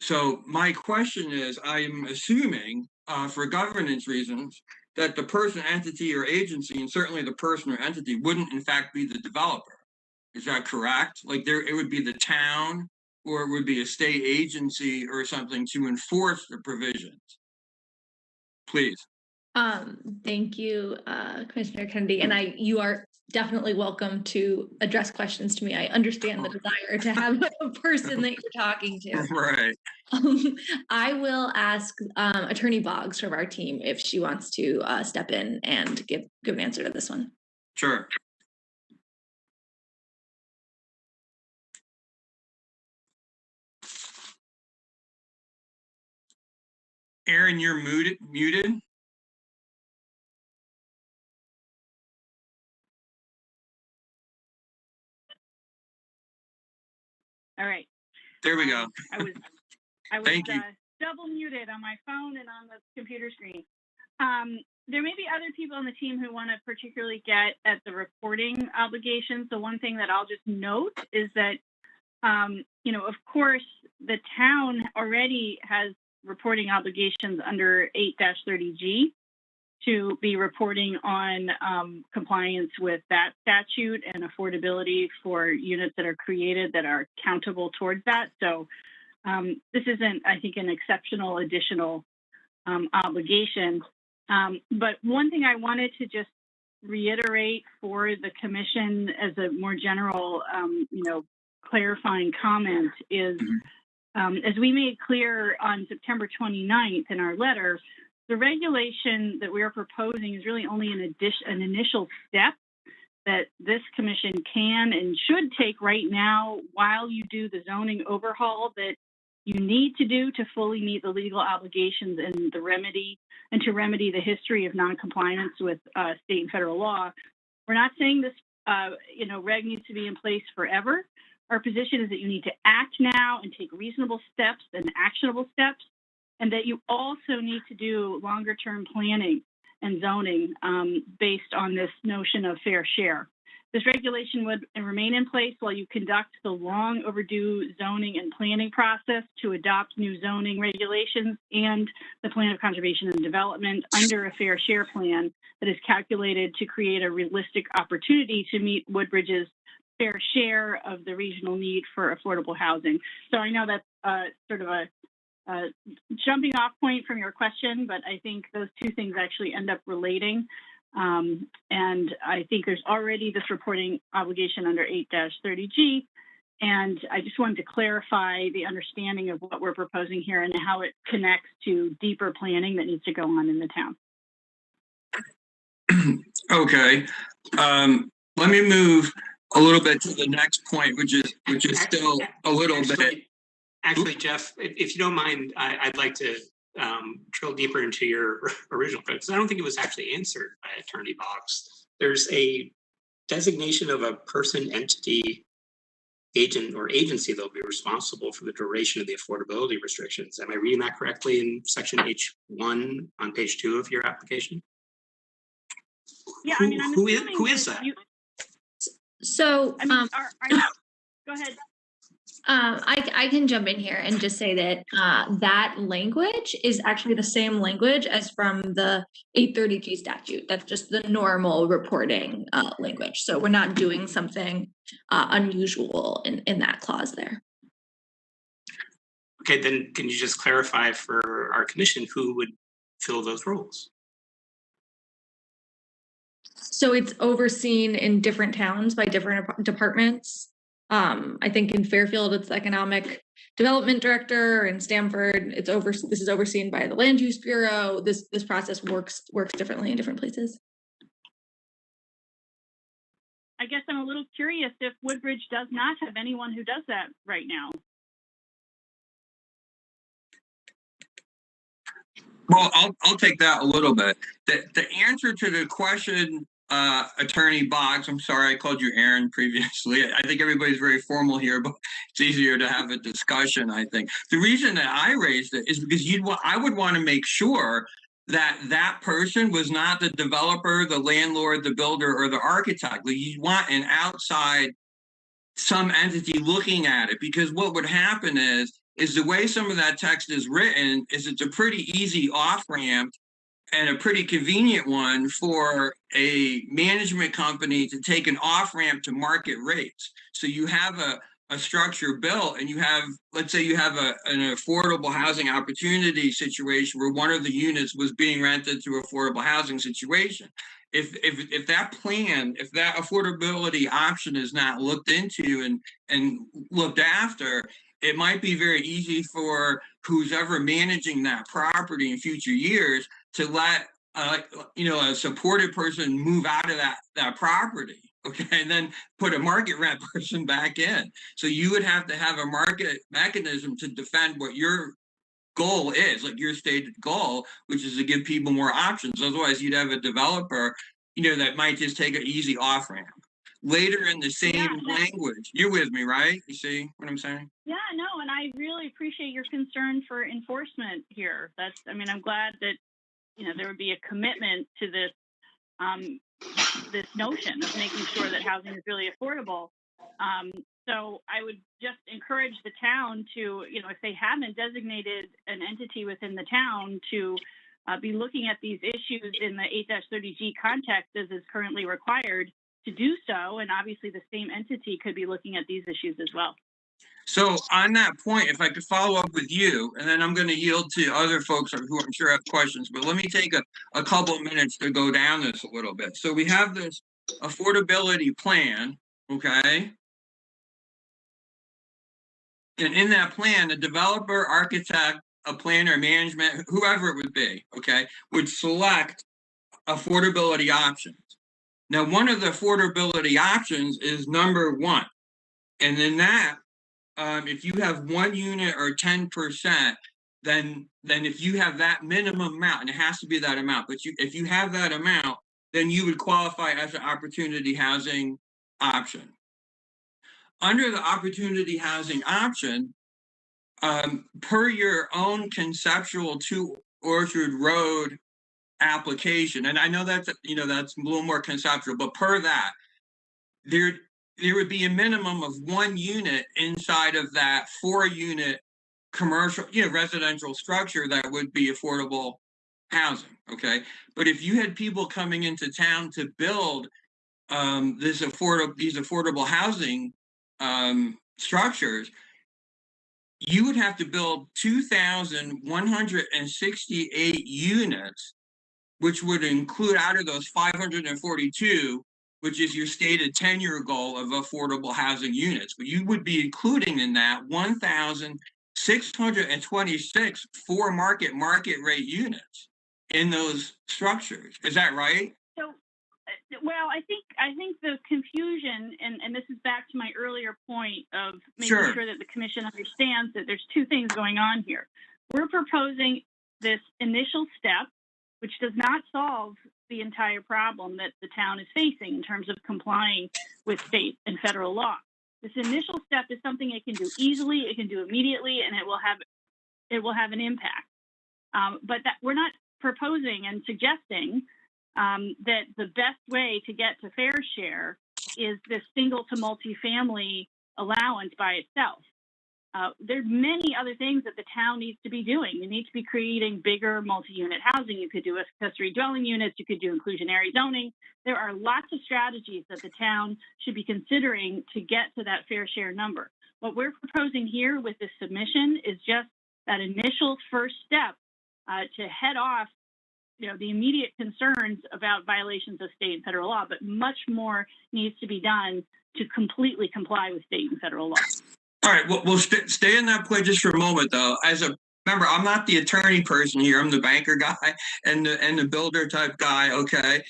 So my question is, I'm assuming for governance reasons that the person, entity, or agency, and certainly the person or entity, wouldn't in fact be the developer. Is that correct? Like it would be the town, or it would be a state agency or something to enforce the provisions. Please. Thank you, Commissioner Kennedy. And you are definitely welcome to address questions to me. I understand the desire to have a person that you're talking to. Right. I will ask Attorney Boggs from our team if she wants to step in and give an answer to this one. Sure. Aaron, you're muted. All right. There we go. I was Thank you. double muted on my phone and on the computer screen. There may be other people on the team who want to particularly get at the reporting obligations. So one thing that I'll just note is that, of course, the town already has reporting obligations under 8-30G to be reporting on compliance with that statute and affordability for units that are created that are countable towards that. So this isn't, I think, an exceptional additional obligation. But one thing I wanted to just reiterate for the commission as a more general, clarifying comment is, as we made clear on September 29th in our letter, the regulation that we are proposing is really only an initial step that this commission can and should take right now while you do the zoning overhaul that you need to do to fully meet the legal obligations and to remedy the history of noncompliance with state and federal law. We're not saying this, reg needs to be in place forever. Our position is that you need to act now and take reasonable steps and actionable steps, and that you also need to do longer term planning and zoning based on this notion of fair share. This regulation would remain in place while you conduct the long overdue zoning and planning process to adopt new zoning regulations and the plan of conservation and development under a fair share plan that is calculated to create a realistic opportunity to meet Woodbridge's fair share of the regional need for affordable housing. So I know that's sort of a jumping off point from your question, but I think those two things actually end up relating. And I think there's already this reporting obligation under 8-30G. And I just wanted to clarify the understanding of what we're proposing here and how it connects to deeper planning that needs to go on in the town. Okay. Let me move a little bit to the next point, which is still a little bit. Actually, Jeff, if you don't mind, I'd like to drill deeper into your original question, because I don't think it was actually answered by Attorney Boggs. There's a designation of a person, entity, agent, or agency that will be responsible for the duration of the affordability restrictions. Am I reading that correctly in section H1 on page 2 of your application? Yeah, who is that? So, go ahead. I can jump in here and just say that that language is actually the same language as from the 830G statute. That's just the normal reporting language. So we're not doing something unusual in that clause there. Okay, then can you just clarify for our commission who would fill those roles? So it's overseen in different towns by different departments. I think in Fairfield, it's economic development director. In Stamford, this is overseen by the land use bureau. This process works differently in different places. I guess I'm a little curious if Woodbridge does not have anyone who does that right now. Well, I'll take that a little bit. The answer to the question, Attorney Boggs, I'm sorry I called you Aaron previously. I think everybody's very formal here, but it's easier to have a discussion, I think. The reason that I raised it is because I would want to make sure that that person was not the developer, the landlord, the builder, or the architect. Like, you want an outside, some entity looking at it, because what would happen is the way some of that text is written is it's a pretty easy off-ramp and a pretty convenient one for a management company to take an off-ramp to market rates. So you have a a structure built and you have, let's say you have an affordable housing opportunity situation where one of the units was being rented through affordable housing situation. If that plan, if that affordability option is not looked into and looked after, it might be very easy for who's ever managing that property in future years to let a supported person move out of that property, okay, and then put a market rent person back in. So you would have to have a market mechanism to defend what your goal is, like your stated goal, which is to give people more options. Otherwise, you'd have a developer, that might just take an easy off ramp. Later in the same language, you're with me, right? You see what I'm saying? Yeah, no, and I really appreciate your concern for enforcement here. I'm glad that there would be a commitment to this this notion of making sure that housing is really affordable. So I would just encourage the town to, if they haven't designated an entity within the town to be looking at these issues in the 8-30G context as is currently required, to do so. And obviously the same entity could be looking at these issues as well. So on that point, if I could follow up with you, and then I'm going to yield to other folks who I'm sure have questions, but let me take a couple of minutes to go down this a little bit. So we have this affordability plan, okay? And in that plan, the developer, architect, a planner, management, whoever it would be, okay, would select affordability options. Now, one of the affordability options is number one. And then that, if you have 1 unit or 10%, then if you have that minimum amount, and it has to be that amount, but if you have that amount, then you would qualify as an opportunity housing option. Under the opportunity housing option, per your own conceptual 2 Orchard Road application, and I know that's that's a little more conceptual, but per that, there would be a minimum of 1 unit inside of that 4-unit commercial, residential structure that would be affordable housing. Okay, but if you had people coming into town to build these affordable housing structures, you would have to build 2,168 units, which would include out of those 542, which is your stated 10-year goal of affordable housing units. But you would be including in that 1,626 for market rate units in those structures. Is that right? So, well, I think the confusion, and this is back to my earlier point of making sure that the commission understands that there's 2 things going on here. We're proposing this initial step, which does not solve the entire problem that the town is facing in terms of complying with state and federal law. This initial step is something it can do easily, it can do immediately, and it will have an impact. But that we're not proposing and suggesting that the best way to get to fair share is this single to multifamily allowance by itself. There's many other things that the town needs to be doing. You need to be creating bigger multi-unit housing. You could do accessory dwelling units. You could do inclusionary zoning. There are lots of strategies that the town should be considering to get to that fair share number. What we're proposing here with this submission is just that initial first step to head off the immediate concerns about violations of state and federal law, but much more needs to be done to completely comply with state and federal law. All right, well, we'll stay in that point just for a moment, though. Remember, I'm not the attorney person here. I'm the banker guy and the builder type guy, okay?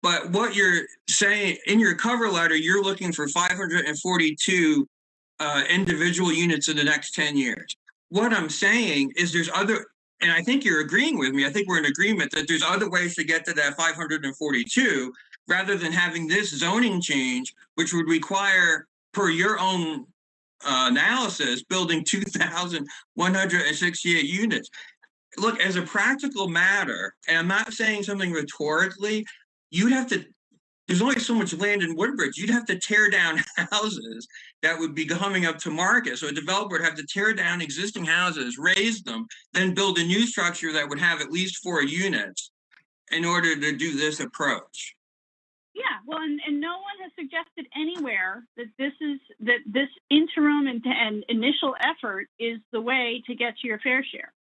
But what you're saying in your cover letter, you're looking for 542 individual units in the next 10 years. What I'm saying is there's other, and I think you're agreeing with me, I think we're in agreement that there's other ways to get to that 542 rather than having this zoning change, which would require, per your own analysis, building 2,168 units. Look, as a practical matter, and I'm not saying something rhetorically, there's only so much land in Woodbridge. You'd have to tear down houses that would be coming up to market. So a developer would have to tear down existing houses, raise them, then build a new structure that would have at least 4 units in order to do this approach. Yeah, well, and no one has suggested anywhere that this interim and initial effort is the way to get to your fair share.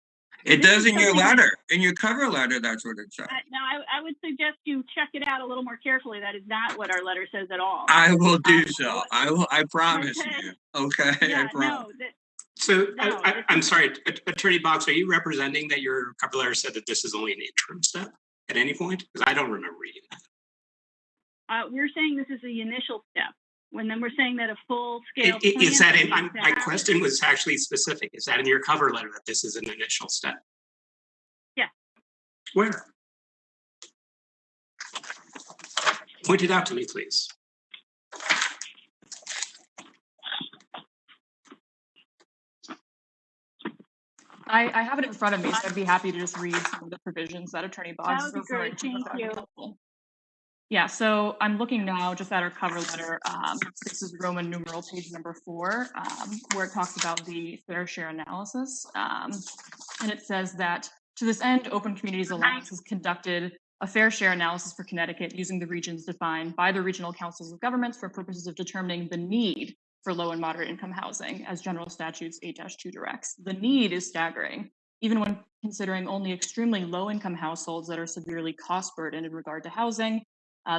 It This does is in your something that- letter, in your cover letter. That's what it says. Now, I would suggest you check it out a little more carefully. That is not what our letter says at all. I will do so. I will. I promise Okay. you. Okay. Yeah, I promise. So No, I'm sorry, Attorney Box, are you representing that your cover letter said that this is only an interim step at any point? Because I don't remember reading that. We're saying this is the initial step. Then we're saying that a full scale. Is that in, my question was actually specific. Is that in your cover letter that this is an initial step? Yeah. Where? Point it out to me, please. I have it in front of me, so I'd be happy to just read some of the provisions that Attorney Boggs is That would be great. referring to. Thank you. Helpful. Yeah, so I'm looking now just at our cover letter. This is Roman numeral page number 4, where it talks about the fair share analysis. And it says that to this end, Open Communities Alliance has conducted a fair share analysis for Connecticut using the regions defined by the regional councils of governments for purposes of determining the need for low and moderate income housing, as General Statutes 8-2 directs. The need is staggering, even when considering only extremely low income households that are severely cost burdened in regard to housing.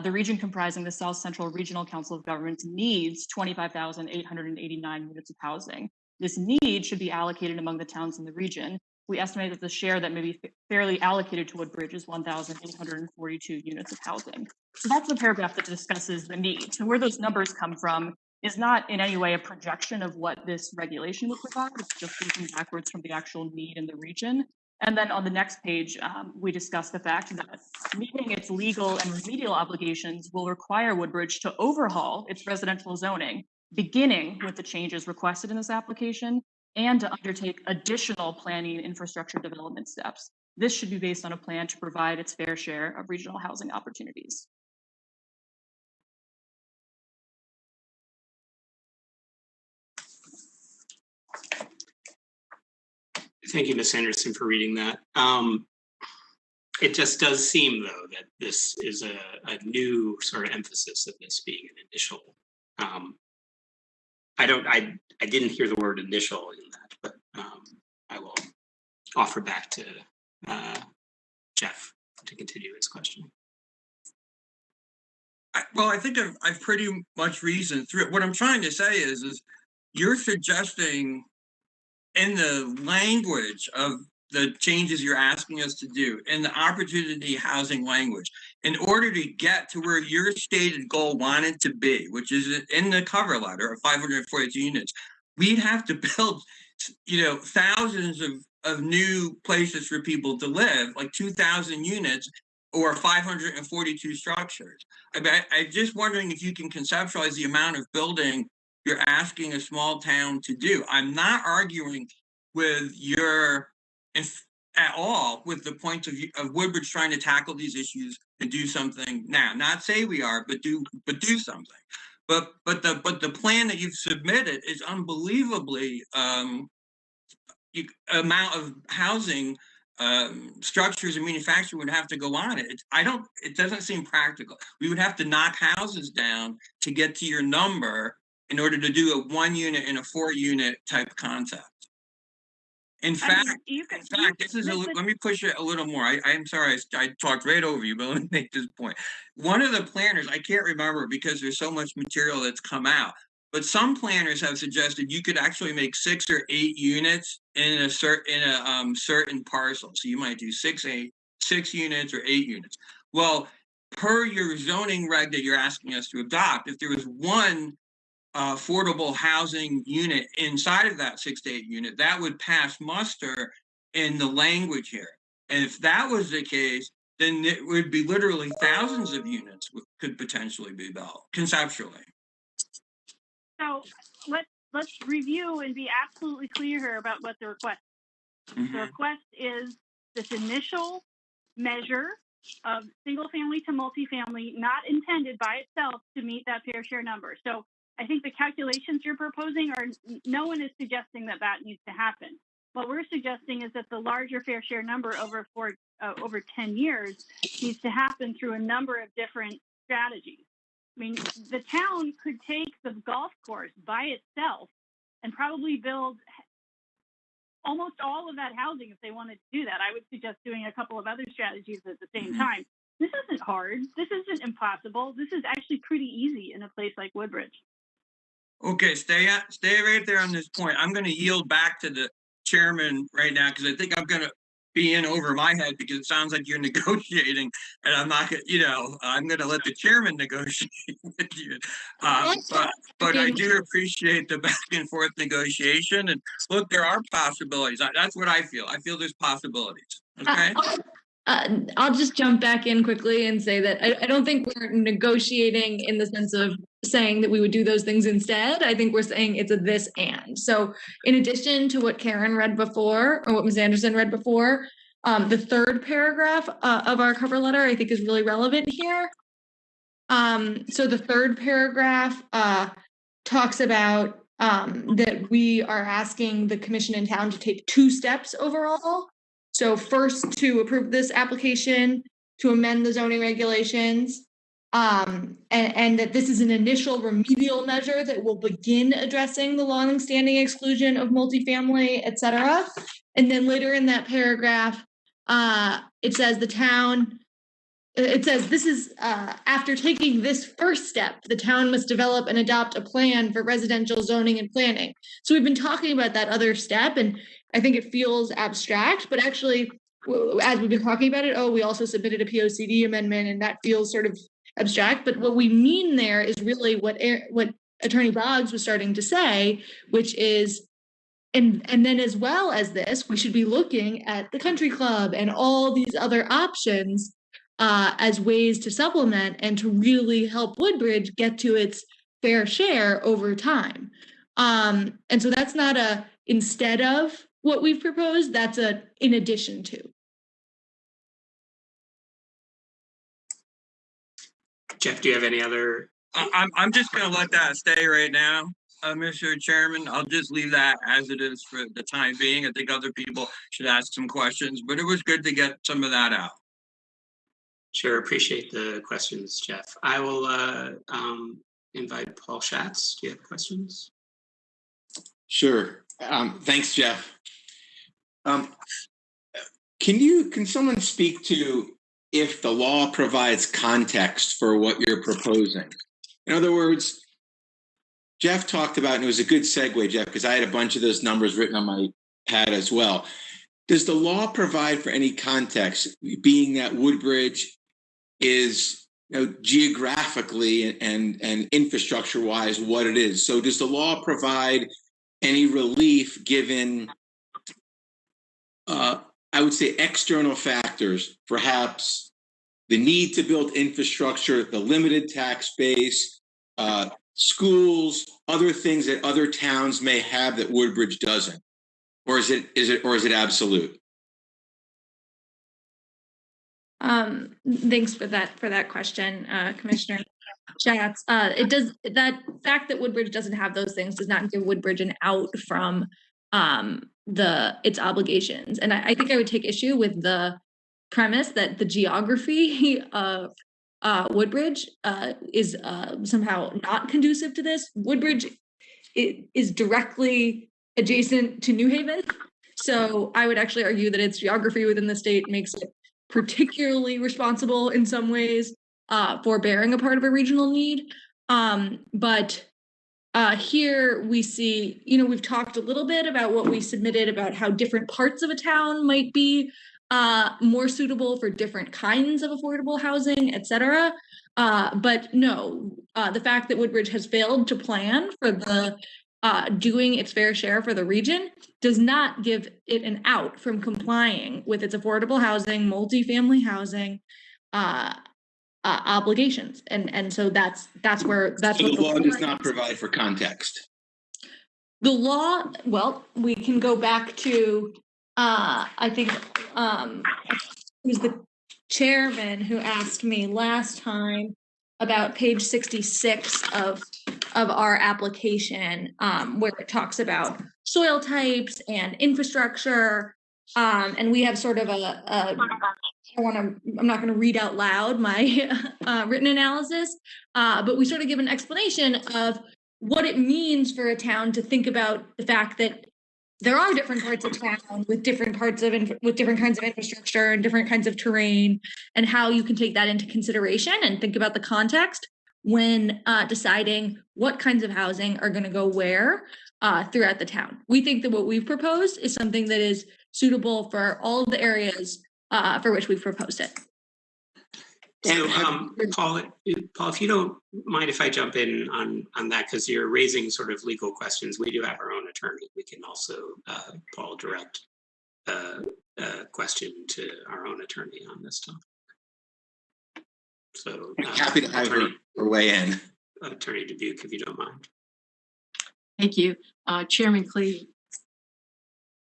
The region comprising the South Central Regional Council of Governments needs 25,889 units of housing. This need should be allocated among the towns in the region. We estimate that the share that may be fairly allocated to Woodbridge is 1,842 units of housing. So that's the paragraph that discusses the need. So where those numbers come from is not in any way a projection of what this regulation would provide. It's just looking backwards from the actual need in the region. And then on the next page, we discuss the fact that meeting its legal and remedial obligations will require Woodbridge to overhaul its residential zoning, beginning with the changes requested in this application, and to undertake additional planning and infrastructure development steps. This should be based on a plan to provide its fair share of regional housing opportunities. Thank you, Ms. Anderson, for reading that. It just does seem, though, that this is a new sort of emphasis of this being an initial. I didn't hear the word initial in that, but I will offer back to Jeff to continue his question. Well, I think I've pretty much reasoned through it. What I'm trying to say is you're suggesting in the language of the changes you're asking us to do, in the opportunity housing language, in order to get to where your stated goal wanted to be, which is in the cover letter of 542 units, we'd have to build, thousands of new places for people to live, like 2,000 units or 542 structures. I'm just wondering if you can conceptualize the amount of building you're asking a small town to do. I'm not arguing with at all with the point of view of Woodbridge trying to tackle these issues and do something now. Not say we are, but do something. But the plan that you've submitted is unbelievably amount of housing structures and manufacturing would have to go on it. It doesn't seem practical. We would have to knock houses down to get to your number in order to do a 1 unit and a 4 unit type concept. In fact, let me push it a little more. I'm sorry, I talked right over you, but let me make this point. One of the planners, I can't remember because there's so much material that's come out, but some planners have suggested you could actually make 6 or 8 units in a certain parcel. So you might do 6 units or 8 units. Well, per your zoning reg that you're asking us to adopt, if there was one affordable housing unit inside of that 6 to 8 unit, that would pass muster in the language here. And if that was the case, then it would be literally thousands of units could potentially be built conceptually. So let's review and be absolutely clear here about what the request is. Mm-hmm. The request is this initial measure of single family to multifamily, not intended by itself to meet that fair share number. So I think the calculations you're proposing no one is suggesting that needs to happen. What we're suggesting is that the larger fair share number over 10 years needs to happen through a number of different strategies. I mean, the town could take the golf course by itself and probably build almost all of that housing if they wanted to do that. I would suggest doing a couple of other strategies at the same time. This isn't hard. This isn't impossible. This is actually pretty easy in a place like Woodbridge. Okay, stay right there on this point. I'm going to yield back to the chairman right now because I think I'm going to be in over my head because it sounds like you're negotiating, and I'm not going to, I'm going to let the chairman negotiate with you. But I do appreciate the back and forth negotiation. And look, there are possibilities. That's what I feel. I feel there's possibilities. Okay. I'll just jump back in quickly and say that I don't think we're negotiating in the sense of saying that we would do those things instead. I think we're saying it's a this and. So in addition to what Karen read before, or what Ms. Anderson read before, the third paragraph of our cover letter I think is really relevant here. So the third paragraph talks about that we are asking the commission in town to take 2 steps overall. So first, to approve this application, to amend the zoning regulations, and that this is an initial remedial measure that will begin addressing the long-standing exclusion of multifamily, et cetera. And then later in that paragraph, it says this is after taking this first step, the town must develop and adopt a plan for residential zoning and planning. So we've been talking about that other step, and I think it feels abstract, but actually, as we've been talking about it, we also submitted a POCD amendment, and that feels sort of abstract. But what we mean there is really what Attorney Boggs was starting to say, which is, and then as well as this, we should be looking at the country club and all these other options as ways to supplement and to really help Woodbridge get to its fair share over time. And so that's not a instead of what we've proposed, that's a in addition to. Jeff, do you have any other? I'm just going to let that stay right now, Mr. Chairman. I'll just leave that as it is for the time being. I think other people should ask some questions, but it was good to get some of that out. Sure, appreciate the questions, Jeff. I will invite Paul Schatz. Do you have questions? Sure. Thanks, Jeff. Can someone speak to if the law provides context for what you're proposing? In other words, Jeff talked about, and it was a good segue, Jeff, because I had a bunch of those numbers written on my pad as well. Does the law provide for any context, being that Woodbridge is geographically and infrastructure-wise what it is? So does the law provide any relief given, I would say, external factors, perhaps the need to build infrastructure, the limited tax base, schools, other things that other towns may have that Woodbridge doesn't? Or is it absolute? Thanks for that question, Commissioner Schatz. It does, that fact that Woodbridge doesn't have those things does not give Woodbridge an out from its obligations. And I think I would take issue with the premise that the geography of Woodbridge is somehow not conducive to this. Woodbridge is directly adjacent to New Haven. So I would actually argue that its geography within the state makes it particularly responsible in some ways for bearing a part of a regional need. But here we see, we've talked a little bit about what we submitted about how different parts of a town might be more suitable for different kinds of affordable housing, et cetera. But no, the fact that Woodbridge has failed to plan for the doing its fair share for the region does not give it an out from complying with its affordable housing, multifamily housing obligations. And so that's where so the law does not provide for context. The law, well, we can go back to I think it was the chairman who asked me last time about page 66 of our application, where it talks about soil types and infrastructure. And we have sort of a I'm not going to read out loud my written analysis, but we sort of give an explanation of what it means for a town to think about the fact that there are different parts of town with different kinds of infrastructure and different kinds of terrain, and how you can take that into consideration and think about the context when deciding what kinds of housing are going to go where throughout the town. We think that what we've proposed is something that is suitable for all of the areas for which we've proposed it. So, Paul, if you don't mind if I jump in on that, because you're raising sort of legal questions, we do have our own attorney. We can also, Paul, direct a question to our own attorney on this topic. So, happy to have her weigh in. Attorney Dubuque, if you don't mind. Thank you. Chairman Clee,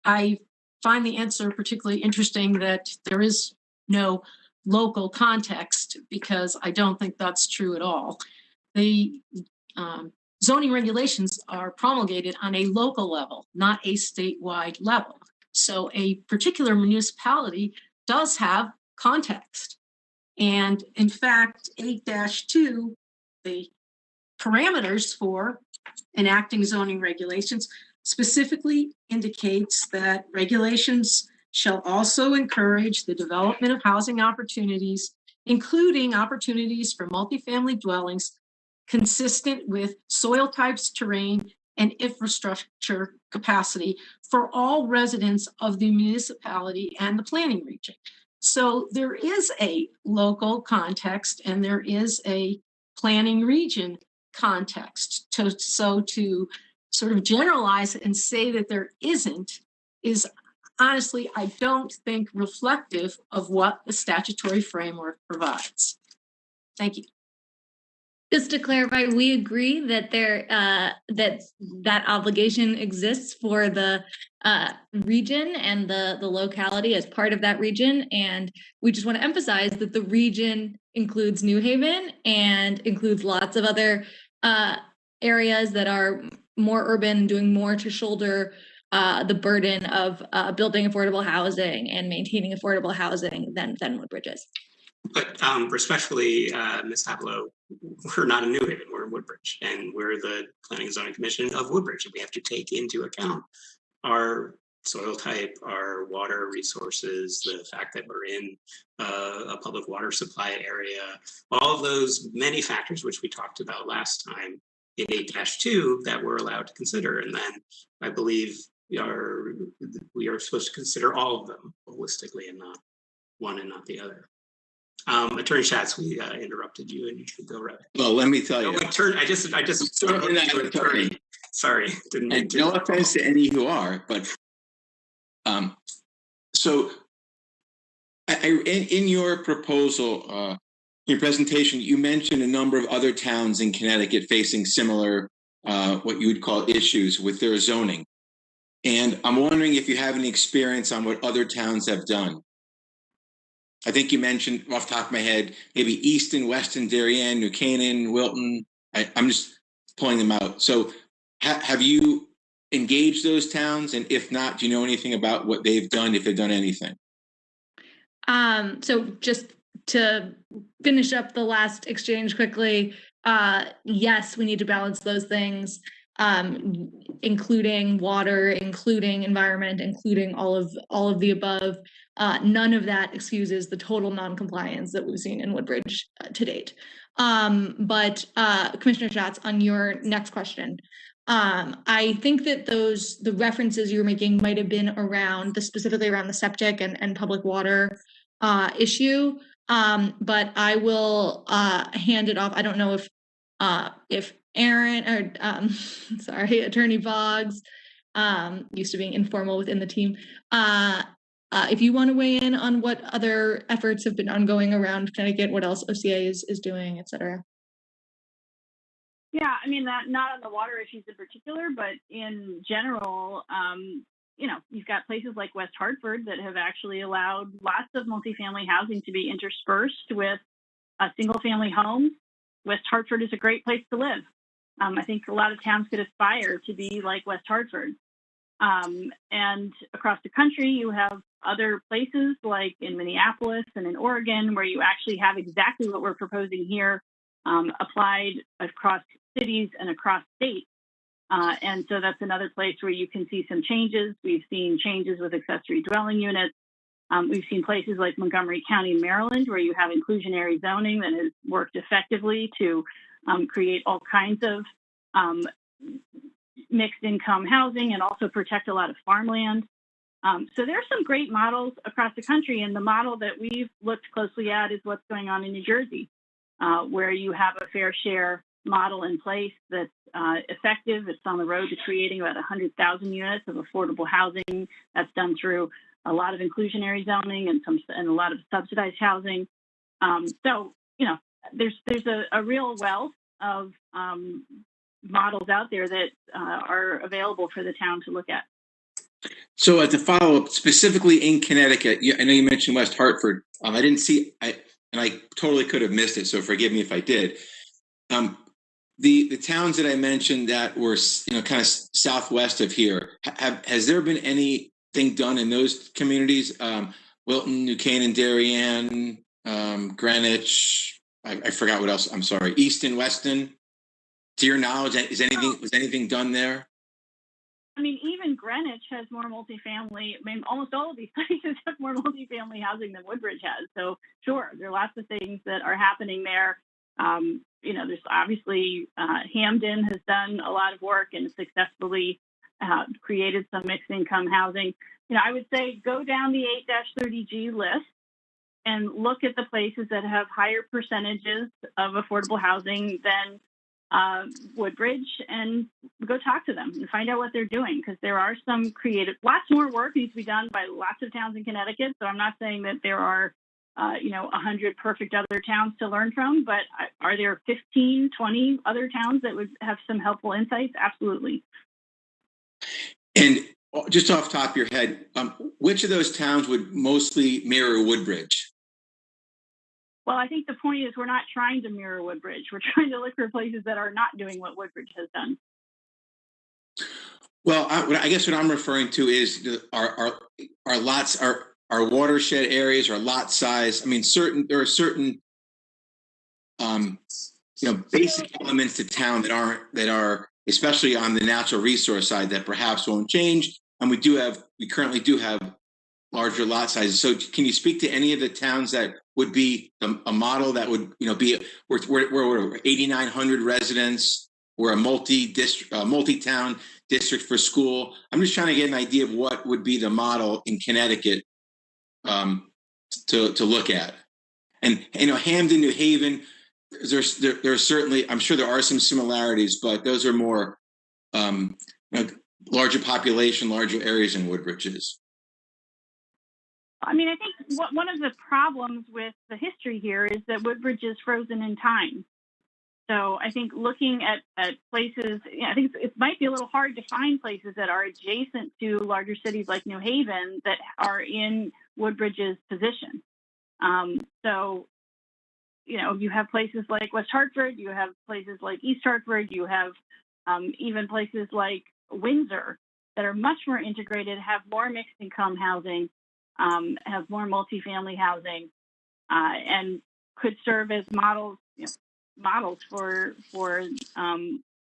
I find the answer particularly interesting that there is no local context, because I don't think that's true at all. The zoning regulations are promulgated on a local level, not a statewide level. So a particular municipality does have context. And in fact, 8-2, the parameters for enacting zoning regulations specifically indicates that regulations shall also encourage the development of housing opportunities, including opportunities for multifamily dwellings consistent with soil types, terrain, and infrastructure capacity for all residents of the municipality and the planning region. So there is a local context and there is a planning region context. So to sort of generalize and say that there isn't is honestly, I don't think reflective of what the statutory framework provides. Thank you. Just to clarify, we agree that that obligation exists for the region and the locality as part of that region, and we just want to emphasize that the region includes New Haven and includes lots of other areas that are more urban, doing more to shoulder the burden of building affordable housing and maintaining affordable housing than Woodbridge is. But respectfully, Ms. Havlo, we're not in New Haven, we're in Woodbridge, and we're the Planning and Zoning Commission of Woodbridge, and we have to take into account our soil type, our water resources, the fact that we're in a public water supply area, all of those many factors which we talked about last time in 8-2 that we're allowed to consider. And then I believe we are supposed to consider all of them holistically and not one and not the other. Attorney Schatz, we interrupted you and you should go right. Well, let me tell you. I just certainly not an attorney. Sorry, didn't mean to. No offense to any who are, but so in your proposal, your presentation, you mentioned a number of other towns in Connecticut facing similar, what you would call issues with their zoning. And I'm wondering if you have any experience on what other towns have done. I think you mentioned off the top of my head, maybe Easton, Weston, Darien, New Canaan, Wilton. I'm just pulling them out. So have you engaged those towns? And if not, do you know anything about what they've done, if they've done anything? So just to finish up the last exchange quickly, yes, we need to balance those things, including water, including environment, including all of the above. None of that excuses the total non-compliance that we've seen in Woodbridge to date. But Commissioner Schatz, on your next question, I think that the references you were making might have been specifically around the septic and public water issue. But I will hand it off. I don't know if Aaron or Attorney Boggs, used to being informal within the team. If you want to weigh in on what other efforts have been ongoing around Connecticut, what else OCA is doing, et cetera. Yeah, I mean, that not on the water issues in particular, but in general, you've got places like West Hartford that have actually allowed lots of multifamily housing to be interspersed with single-family homes. West Hartford is a great place to live. I think a lot of towns could aspire to be like West Hartford. And across the country, you have other places like in Minneapolis and in Oregon where you actually have exactly what we're proposing here applied across cities and across states. And so that's another place where you can see some changes. We've seen changes with accessory dwelling units. We've seen places like Montgomery County, Maryland, where you have inclusionary zoning that has worked effectively to create all kinds of mixed income housing and also protect a lot of farmland. So there are some great models across the country, and the model that we've looked closely at is what's going on in New Jersey, where you have a fair share model in place that's effective. It's on the road to creating about 100,000 units of affordable housing. That's done through a lot of inclusionary zoning and a lot of subsidized housing. So, you know, there's a real wealth of models out there that are available for the town to look at. So to follow up, specifically in Connecticut, I know you mentioned West Hartford. I didn't see, and I totally could have missed it, so forgive me if I did. The towns that I mentioned that were, you know, kind of southwest of here, has there been anything done in those communities? Wilton, New Canaan, Darien, Greenwich, I forgot what else. I'm sorry, Easton, Weston. To your knowledge, was anything done there? I mean, even Greenwich has more multifamily. I mean, almost all of these places have more multifamily housing than Woodbridge has. So sure, there are lots of things that are happening there. You know, there's obviously Hamden has done a lot of work and successfully created some mixed income housing. You know, I would say go down the 8-30G list and look at the places that have higher percentages of affordable housing than Woodbridge and go talk to them and find out what they're doing, because there are some lots more work needs to be done by lots of towns in Connecticut. So I'm not saying that there are, 100 perfect other towns to learn from, but are there 15, 20 other towns that would have some helpful insights? Absolutely. And just off the top of your head, which of those towns would mostly mirror Woodbridge? Well, I think the point is we're not trying to mirror Woodbridge. We're trying to look for places that are not doing what Woodbridge has done. Well, I guess what I'm referring to is our lots, our watershed areas, our lot size. I mean, there are certain, basic elements to town that are, especially on the natural resource side, that perhaps won't change. And we currently do have larger lot sizes. So can you speak to any of the towns that would be a model that would, be we're 8,900 residents, we're a multi-town district for school. I'm just trying to get an idea of what would be the model in Connecticut to look at. And Hamden, New Haven, there's certainly, I'm sure there are some similarities, but those are more larger population, larger areas in Woodbridge's. I mean, I think one of the problems with the history here is that Woodbridge is frozen in time. So I think looking at places, I think it might be a little hard to find places that are adjacent to larger cities like New Haven that are in Woodbridge's position. So, you have places like West Hartford, you have places like East Hartford, you have even places like Windsor that are much more integrated, have more mixed income housing, have more multifamily housing, and could serve as models for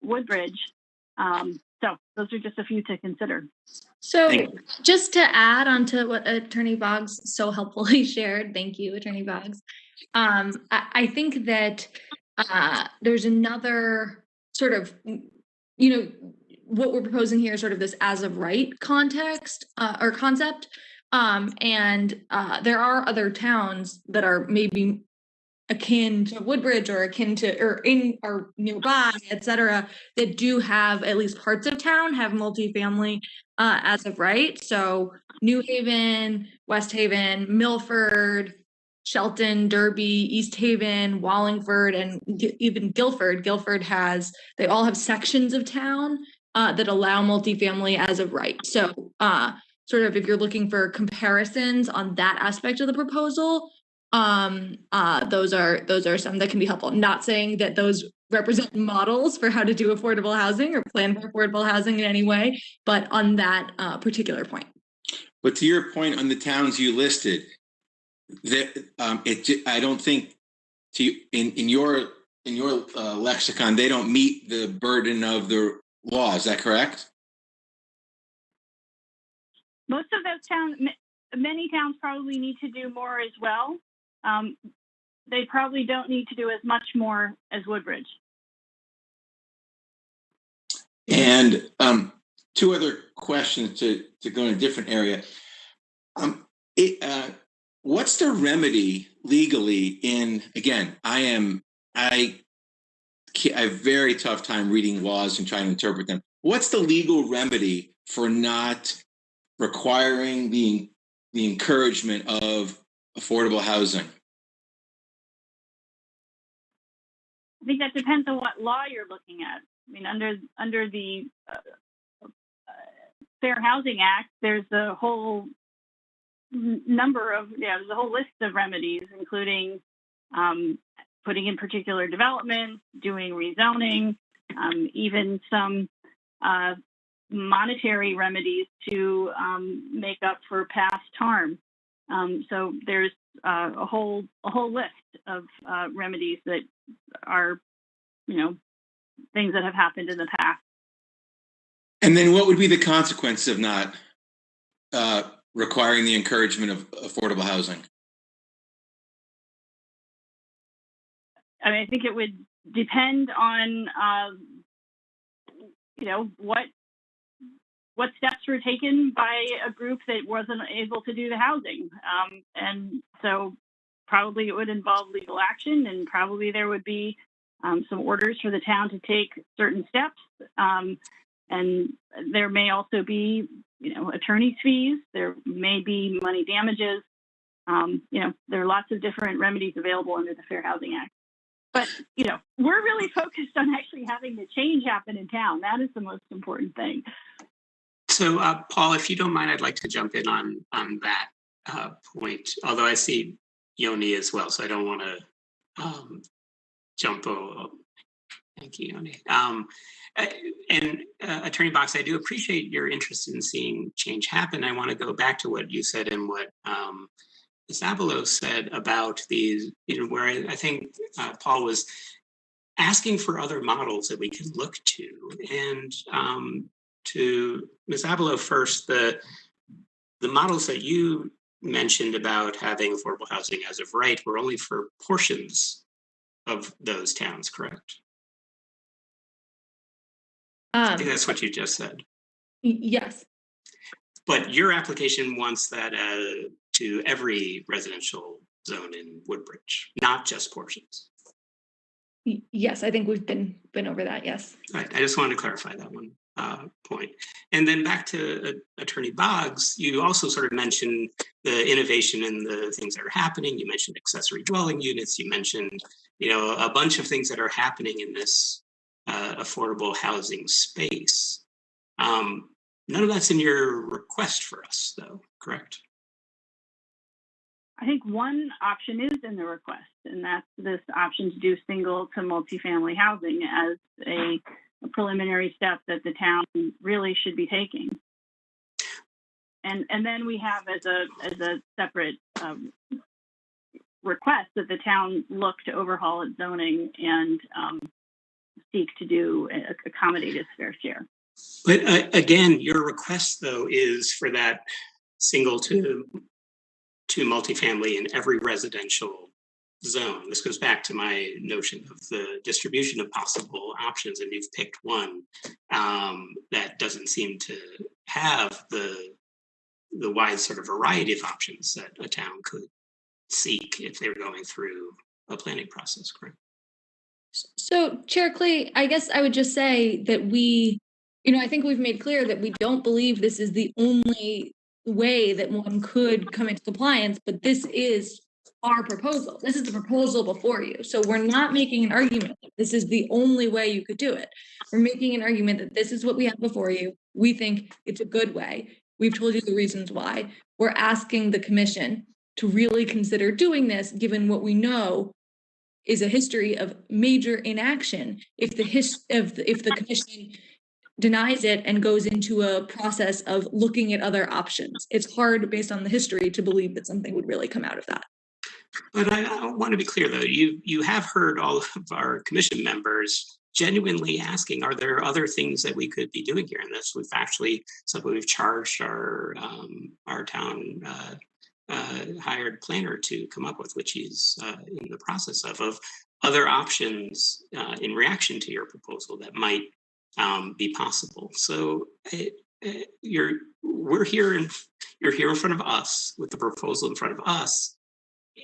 Woodbridge. So those are just a few to consider. So just to add on to what Attorney Boggs so helpfully shared, thank you, Attorney Boggs. I think that there's another sort of, what we're proposing here is sort of this as of right context or concept. And there are other towns that are maybe akin to Woodbridge or akin to or in or nearby, et cetera, that do have at least parts of town have multifamily as of right. So New Haven, West Haven, Milford, Shelton, Derby, East Haven, Wallingford, and even Guilford. Guilford they all have sections of town that allow multifamily as of right. So sort of if you're looking for comparisons on that aspect of the proposal, those are some that can be helpful. Not saying that those represent models for how to do affordable housing or plan for affordable housing in any way, but on that particular point. But to your point on the towns you listed, that I don't think in your lexicon they don't meet the burden of the law. Is that correct? Most of those towns, many towns probably need to do more as well. They probably don't need to do as much more as Woodbridge. And two other questions to go in a different area. What's the remedy legally in, again, I have a very tough time reading laws and trying to interpret them. What's the legal remedy for not requiring the encouragement of affordable housing? I think that depends on what law you're looking at. I mean, under the Fair Housing Act, there's a whole there's a whole list of remedies, including putting in particular developments, doing rezoning, even some monetary remedies to make up for past harm. So there's a whole list of remedies that are, things that have happened in the past. And then what would be the consequence of not requiring the encouragement of affordable housing? I mean, I think it would depend on, what steps were taken by a group that wasn't able to do the housing. And so probably it would involve legal action, and probably there would be some orders for the town to take certain steps. And there may also be, attorney's fees. There may be money damages. There are lots of different remedies available under the Fair Housing Act. But, we're really focused on actually having the change happen in town. That is the most important thing. So, Paul, if you don't mind, I'd like to jump in on that point. Although I see Yoni as well, so I don't want to jump over. Thank you, Yoni. And Attorney Box, I do appreciate your interest in seeing change happen. I want to go back to what you said and what Ms. Abelow said about these, where I think Paul was asking for other models that we can look to. And to Ms. Abelow first, the models that you mentioned about having affordable housing as of right were only for portions of those towns, correct? I think that's what you just said. Yes. But your application wants that to every residential zone in Woodbridge, not just portions. Yes, I think we've been over that, yes. Right. I just wanted to clarify that one point. And then back to Attorney Boggs, you also sort of mentioned the innovation and the things that are happening. You mentioned accessory dwelling units. You mentioned, a bunch of things that are happening in this affordable housing space. None of that's in your request for us, though, correct? I think one option is in the request, and that's this option to do single to multifamily housing as a preliminary step that the town really should be taking. And then we have as a separate request that the town look to overhaul its zoning and seek to do accommodate its fair share. But again, your request though is for that single to multifamily in every residential zone. This goes back to my notion of the distribution of possible options, and you've picked one that doesn't seem to have the wide sort of variety of options that a town could seek if they were going through a planning process, correct? So, Chair Clay, I guess I would just say that I think we've made clear that we don't believe this is the only way that one could come into compliance, but this is our proposal. This is the proposal before you. So we're not making an argument that this is the only way you could do it. We're making an argument that this is what we have before you. We think it's a good way. We've told you the reasons why. We're asking the commission to really consider doing this, given what we know is a history of major inaction. If the commission denies it and goes into a process of looking at other options, it's hard based on the history to believe that something would really come out of that. But I want to be clear, though, you have heard all of our commission members genuinely asking, are there other things that we could be doing here in this? We've charged our town hired planner to come up with, which he's in the process of other options in reaction to your proposal that might be possible. So you're here in front of us with the proposal in front of us,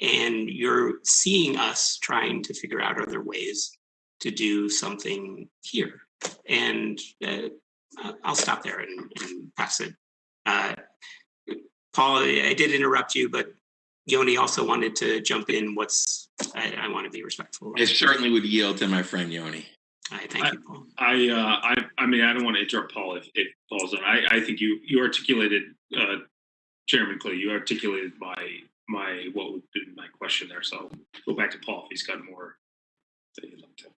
and you're seeing us trying to figure out other ways to do something here. And I'll stop there and pass it. Paul, I did interrupt you, but Yoni also wanted to jump in. I want to be respectful. I certainly would yield to my friend Yoni. Thank you, Paul. I mean, I don't want to interrupt Paul if Paul's on. I think you articulated, Chairman Clay, you articulated what would be my question there. So I'll go back to Paul if he's got more that he'd like to.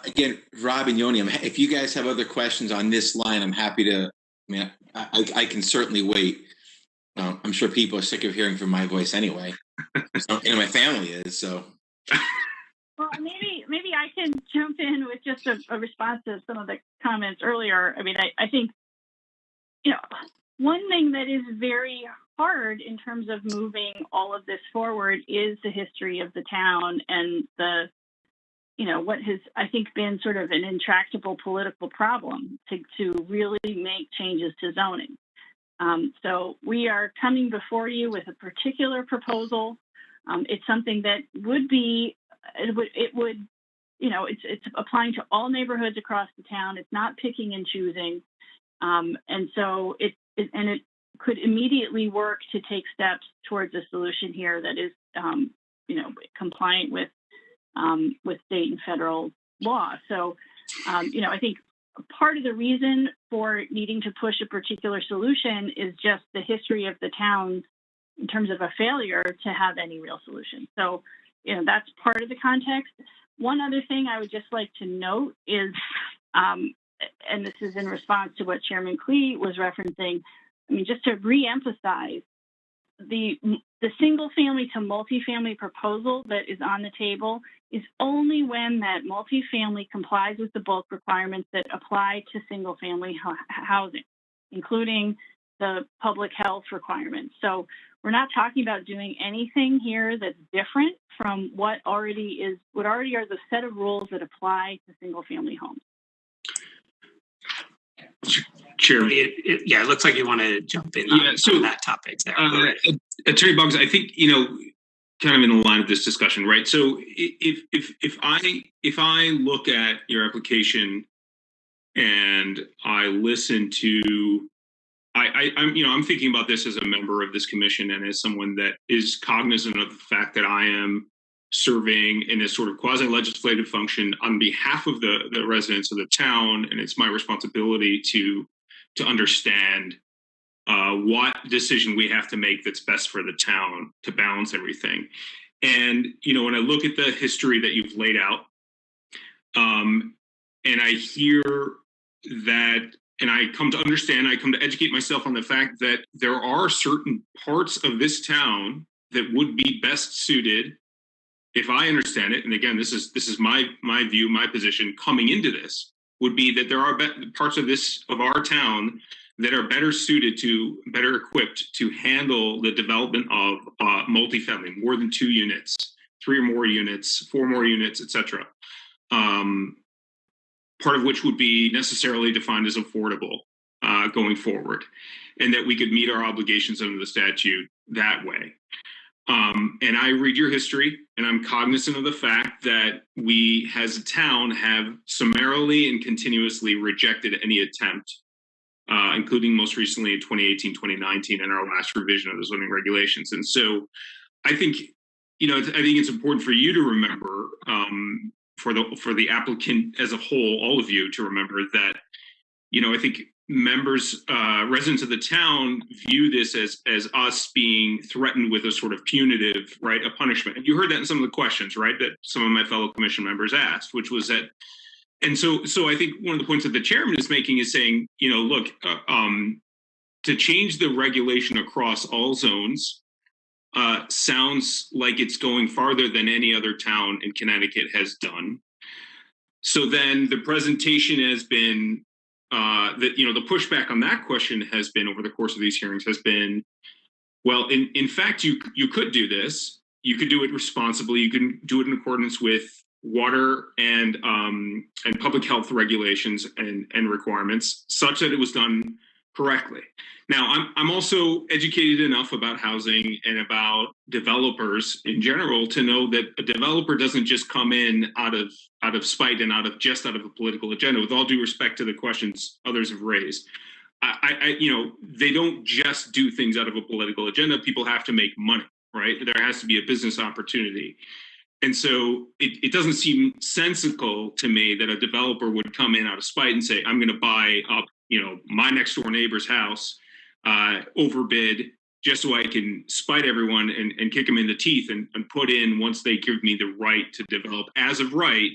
Again, Rob and Yoni, if you guys have other questions on this line, I'm happy to. I mean, I can certainly wait. I'm sure people are sick of hearing from my voice anyway. My family is so. Well, maybe I can jump in with just a response to some of the comments earlier. I mean, I think, one thing that is very hard in terms of moving all of this forward is the history of the town and what has, I think, been sort of an intractable political problem to really make changes to zoning. So we are coming before you with a particular proposal. It's something that would be, it's applying to all neighborhoods across the town. It's not picking and choosing. And so it could immediately work to take steps towards a solution here that is, compliant with state and federal law. So, I think part of the reason for needing to push a particular solution is just the history of the town in terms of a failure to have any real solution. So, that's part of the context. One other thing I would just like to note is, and this is in response to what Chairman Klee was referencing, I mean, just to reemphasize, the single family to multifamily proposal that is on the table is only when that multifamily complies with the bulk requirements that apply to single family housing, including the public health requirements. So we're not talking about doing anything here that's different from what already are the set of rules that apply to single family homes. Chairman, it looks like you want to jump in on that topic there. Attorney Boggs, I think kind of in the line of this discussion, right? So if I look at your application and I listen to, I'm thinking about this as a member of this commission and as someone that is cognizant of the fact that I am serving in a sort of quasi-legislative function on behalf of the residents of the town, and it's my responsibility to understand what decision we have to make that's best for the town to balance everything. And when I look at the history that you've laid out, and I hear that, and I come to understand, I come to educate myself on the fact that there are certain parts of this town that would be best suited, if I understand it, and again, this is my view, my position coming into this, would be that there are parts of our town that are better equipped to handle the development of multifamily, more than 2 units, 3 or more units, 4 more units, etc. Part of which would be necessarily defined as affordable going forward, and that we could meet our obligations under the statute that way. And I read your history, and I'm cognizant of the fact that we, as a town, have summarily and continuously rejected any attempt, including most recently in 2018, 2019, in our last revision of the zoning regulations. And so I think, it's important for you to remember, for the applicant as a whole, all of you to remember that, I think members, residents of the town view this as us being threatened with a sort of punitive, right, a punishment. And you heard that in some of the questions, right, that some of my fellow commission members asked, which was that, and so I think one of the points that the chairman is making is saying, you know, look, to change the regulation across all zones sounds like it's going farther than any other town in Connecticut has done. So then the presentation has been that, you know, the pushback on that question has been over the course of these hearings has been, well, in fact, you could do this. You could do it responsibly. You can do it in accordance with water and public health regulations and requirements, such that it was done correctly. Now, I'm also educated enough about housing and about developers in general to know that a developer doesn't just come in out of spite and out of a political agenda. With all due respect to the questions others have raised, you know, they don't just do things out of a political agenda. People have to make money, right? There has to be a business opportunity. And so it doesn't seem sensical to me that a developer would come in out of spite and say, I'm going to buy up, you know, my next door neighbor's house, overbid, just so I can spite everyone and kick them in the teeth and put in, once they give me the right to develop as of right,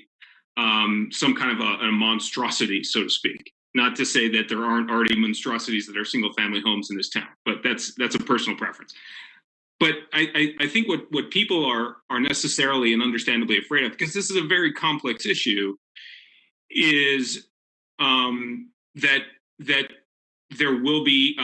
some kind of a monstrosity, so to speak. Not to say that there aren't already monstrosities that are single family homes in this town, but that's a personal preference. But I think what people are necessarily and understandably afraid of, because this is a very complex issue, is that there will be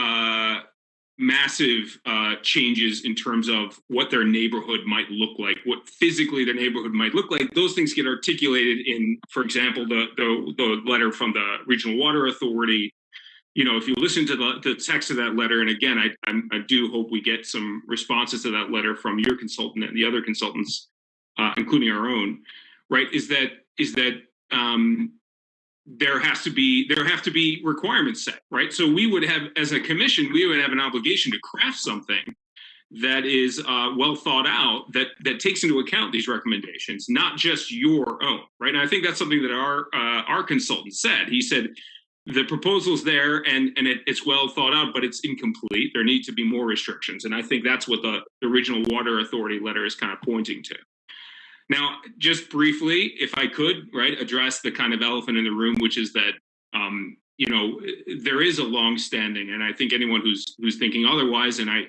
massive changes in terms of what their neighborhood might look like, what physically their neighborhood might look like. Those things get articulated in, for example, the letter from the Regional Water Authority. You know, if you listen to the text of that letter, and again, I do hope we get some responses to that letter from your consultant and the other consultants, including our own, right? Is that there have to be requirements set, right? So we would have, as a commission, we would have an obligation to craft something that is well thought out, that takes into account these recommendations, not just your own, right? And I think that's something that our consultant said. He said, the proposal's there and it's well thought out, but it's incomplete. There need to be more restrictions. And I think that's what the Regional Water Authority letter is kind of pointing to. Now, just briefly, if I could, right, address the kind of elephant in the room, which is that, you know, there is a long-standing, and I think anyone who's thinking otherwise, and I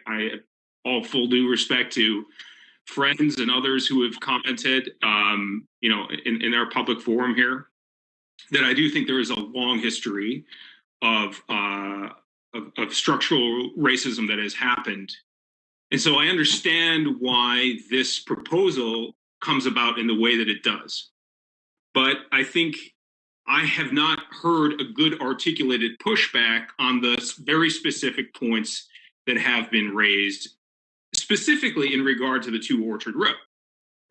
all full due respect to friends and others who have commented, you know, in our public forum here, that I do think there is a long history of structural racism that has happened. And so I understand why this proposal comes about in the way that it does. But I think I have not heard a good articulated pushback on the very specific points that have been raised, specifically in regard to the 2 Orchard Road.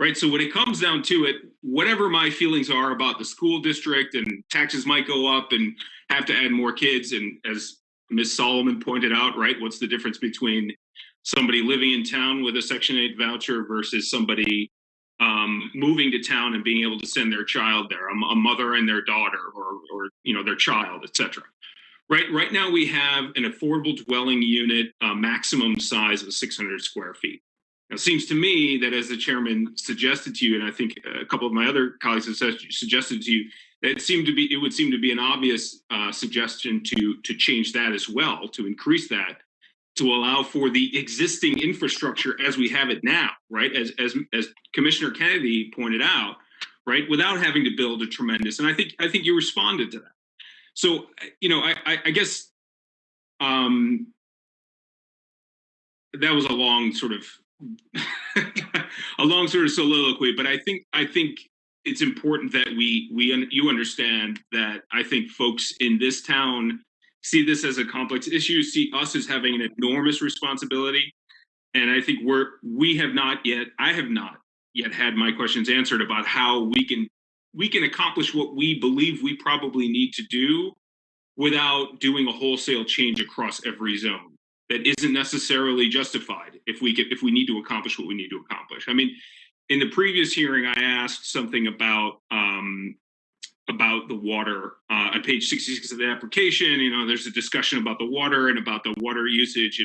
Right. So when it comes down to it, whatever my feelings are about the school district and taxes might go up and have to add more kids. And as Ms. Solomon pointed out, right, what's the difference between somebody living in town with a Section 8 voucher versus somebody moving to town and being able to send their child there, a mother and their daughter or you know, their child, et cetera. Right now we have an affordable dwelling unit maximum size of 600 square feet. Now, it seems to me that, as the chairman suggested to you, and I think a couple of my other colleagues have suggested to you, that it would seem to be an obvious suggestion to change that as well, to increase that, to allow for the existing infrastructure as we have it now, right? As Commissioner Kennedy pointed out, right, without having to build a tremendous. And I think you responded to that. So, you know, I guess that was a long sort of soliloquy, but I think it's important that you understand that I think folks in this town see this as a complex issue, see us as having an enormous responsibility, and I think I have not yet had my questions answered about how we can accomplish what we believe we probably need to do without doing a wholesale change across every zone that isn't necessarily justified if we need to accomplish what we need to accomplish. I mean, in the previous hearing, I asked something about about the water. On page 66 of the application, you know, there's a discussion about the water and about the water usage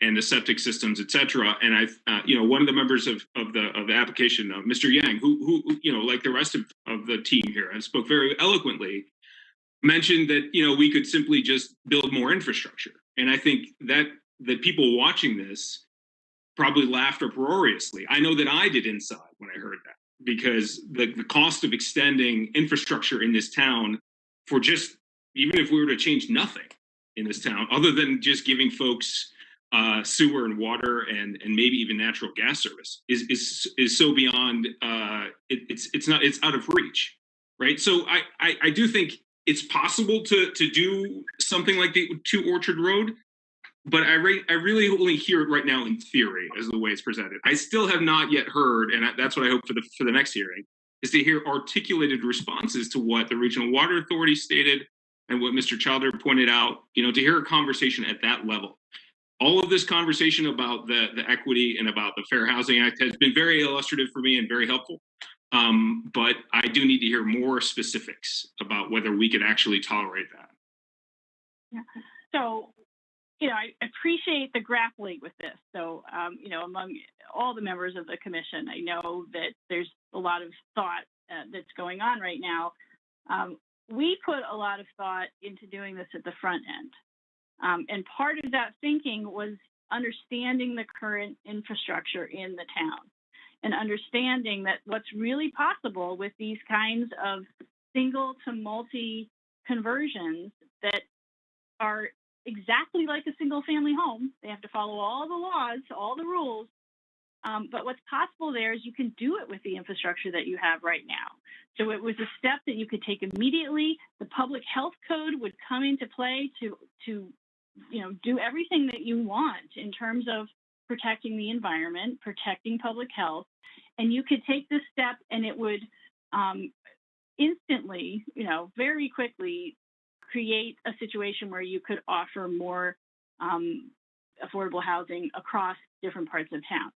and the septic systems, et cetera. And you know, one of the members of the application, Mr. Yang, who you know, like the rest of the team here, and spoke very eloquently, mentioned that, you know, we could simply just build more infrastructure. And I think that people watching this probably laughed uproariously. I know that I did inside when I heard that, because the cost of extending infrastructure in this town for just, even if we were to change nothing in this town, other than just giving folks sewer and water and maybe even natural gas service, is so beyond, it's out of reach, right? So I do think it's possible to do something like the 2 Orchard Road, but I really only hear it right now in theory as the way it's presented. I still have not yet heard, and that's what I hope for the next hearing, is to hear articulated responses to what the Regional Water Authority stated and what Mr. Childer pointed out, you know, to hear a conversation at that level. All of this conversation about the equity and about the Fair Housing Act has been very illustrative for me and very helpful. But I do need to hear more specifics about whether we could actually tolerate that. Yeah. So, you know, I appreciate the grappling with this. So, you know, among all the members of the commission, I know that there's a lot of thought that's going on right now. We put a lot of thought into doing this at the front end. And part of that thinking was understanding the current infrastructure in the town and understanding that what's really possible with these kinds of single to multi conversions that are exactly like a single family home. They have to follow all the laws, all the rules. But what's possible there is you can do it with the infrastructure that you have right now. So it was a step that you could take immediately. The public health code would come into play to you know, do everything that you want in terms of protecting the environment, protecting public health. And you could take this step and it would instantly, you know, very quickly create a situation where you could offer more affordable housing across different parts of town.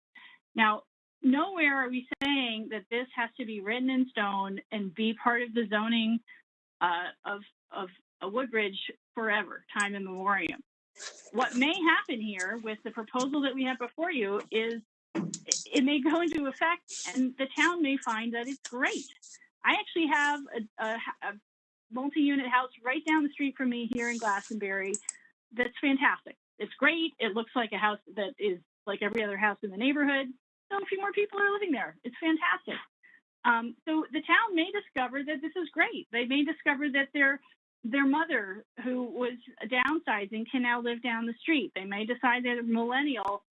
Now, nowhere are we saying that this has to be written in stone and be part of the zoning of a Woodbridge forever, time immemorial. What may happen here with the proposal that we have before you is it may go into effect and the town may find that it's great. I actually have a multi-unit house right down the street from me here in Glastonbury that's fantastic. It's great. It looks like a house that is like every other house in the neighborhood. So a few more people are living there. It's fantastic. So the town may discover that this is great. They may discover that their mother, who was downsizing, can now live down the street. They may decide that a millennial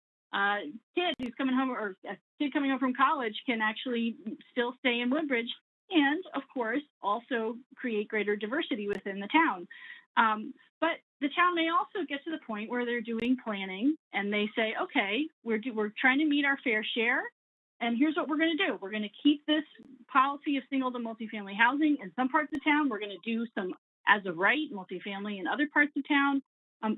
kid who's coming home, or a kid coming home from college, can actually still stay in Woodbridge, and of course also create greater diversity within the town. But the town may also get to the point where they're doing planning and they say, okay, we're trying to meet our fair share, and here's what we're going to do. We're going to keep this policy of single to multifamily housing in some parts of town. We're going to do some as of right multifamily in other parts of town.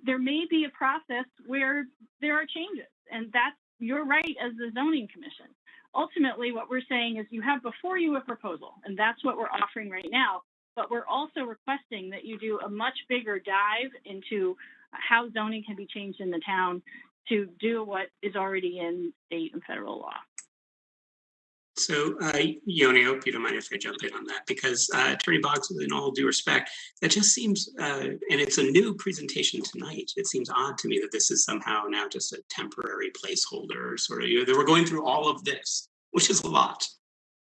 There may be a process where there are changes, and that's your right as the zoning commission. Ultimately, what we're saying is you have before you a proposal, and that's what we're offering right now. But we're also requesting that you do a much bigger dive into how zoning can be changed in the town to do what is already in state and federal law. So, Yoni, I hope you don't mind if I jump in on that, because Attorney Boggs, in all due respect, that just seems, and it's a new presentation tonight, it seems odd to me that this is somehow now just a temporary placeholder, sort of, that we're going through all of this, which is a lot,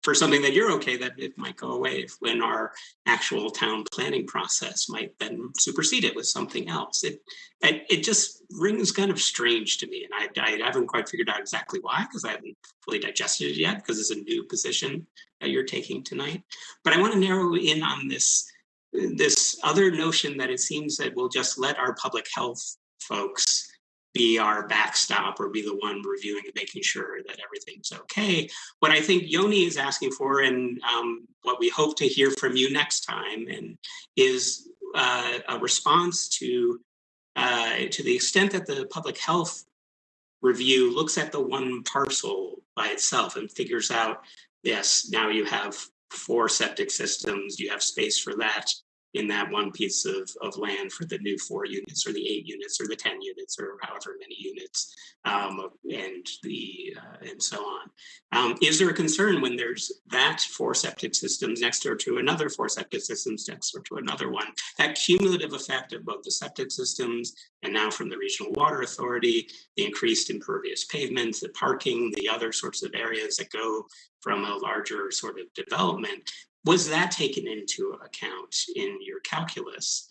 for something that you're okay that it might go away when our actual town planning process might then supersede it with something else. It just rings kind of strange to me, and I haven't quite figured out exactly why, because I haven't fully digested it yet, because it's a new position that you're taking tonight. But I want to narrow in on this other notion that it seems that we'll just let our public health folks be our backstop or be the one reviewing and making sure that everything's okay. What I think Yoni is asking for, and what we hope to hear from you next time, and is a response to the extent that the public health review looks at the one parcel by itself and figures out, yes, now you have 4 septic systems. Do you have space for that in that one piece of land for the new 4 units or the 8 units or the 10 units or however many units, and so on. Is there a concern when there's that 4 septic systems next door to another 4 septic systems next door to another one, that cumulative effect of both the septic systems and now from the Regional Water Authority, the increased impervious pavement, the parking, the other sorts of areas that go from a larger sort of development? Was that taken into account in your calculus?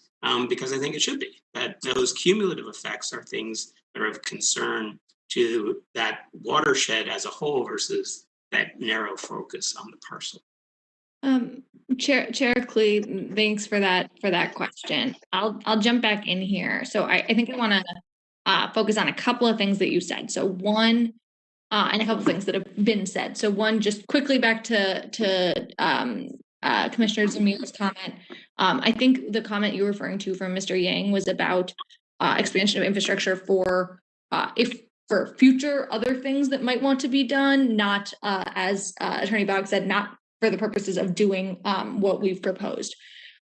Because I think it should be, that those cumulative effects are things that are of concern to that watershed as a whole versus that narrow focus on the parcel. Chair Klee, thanks for that question. I'll jump back in here. So I think I want to focus on a couple of things that you said. So one, and a couple of things that have been said. So one, just quickly back to Commissioner Zamir's comment. I think the comment you were referring to from Mr. Yang was about expansion of infrastructure for future other things that might want to be done, not as Attorney Bogg said, not for the purposes of doing what we've proposed.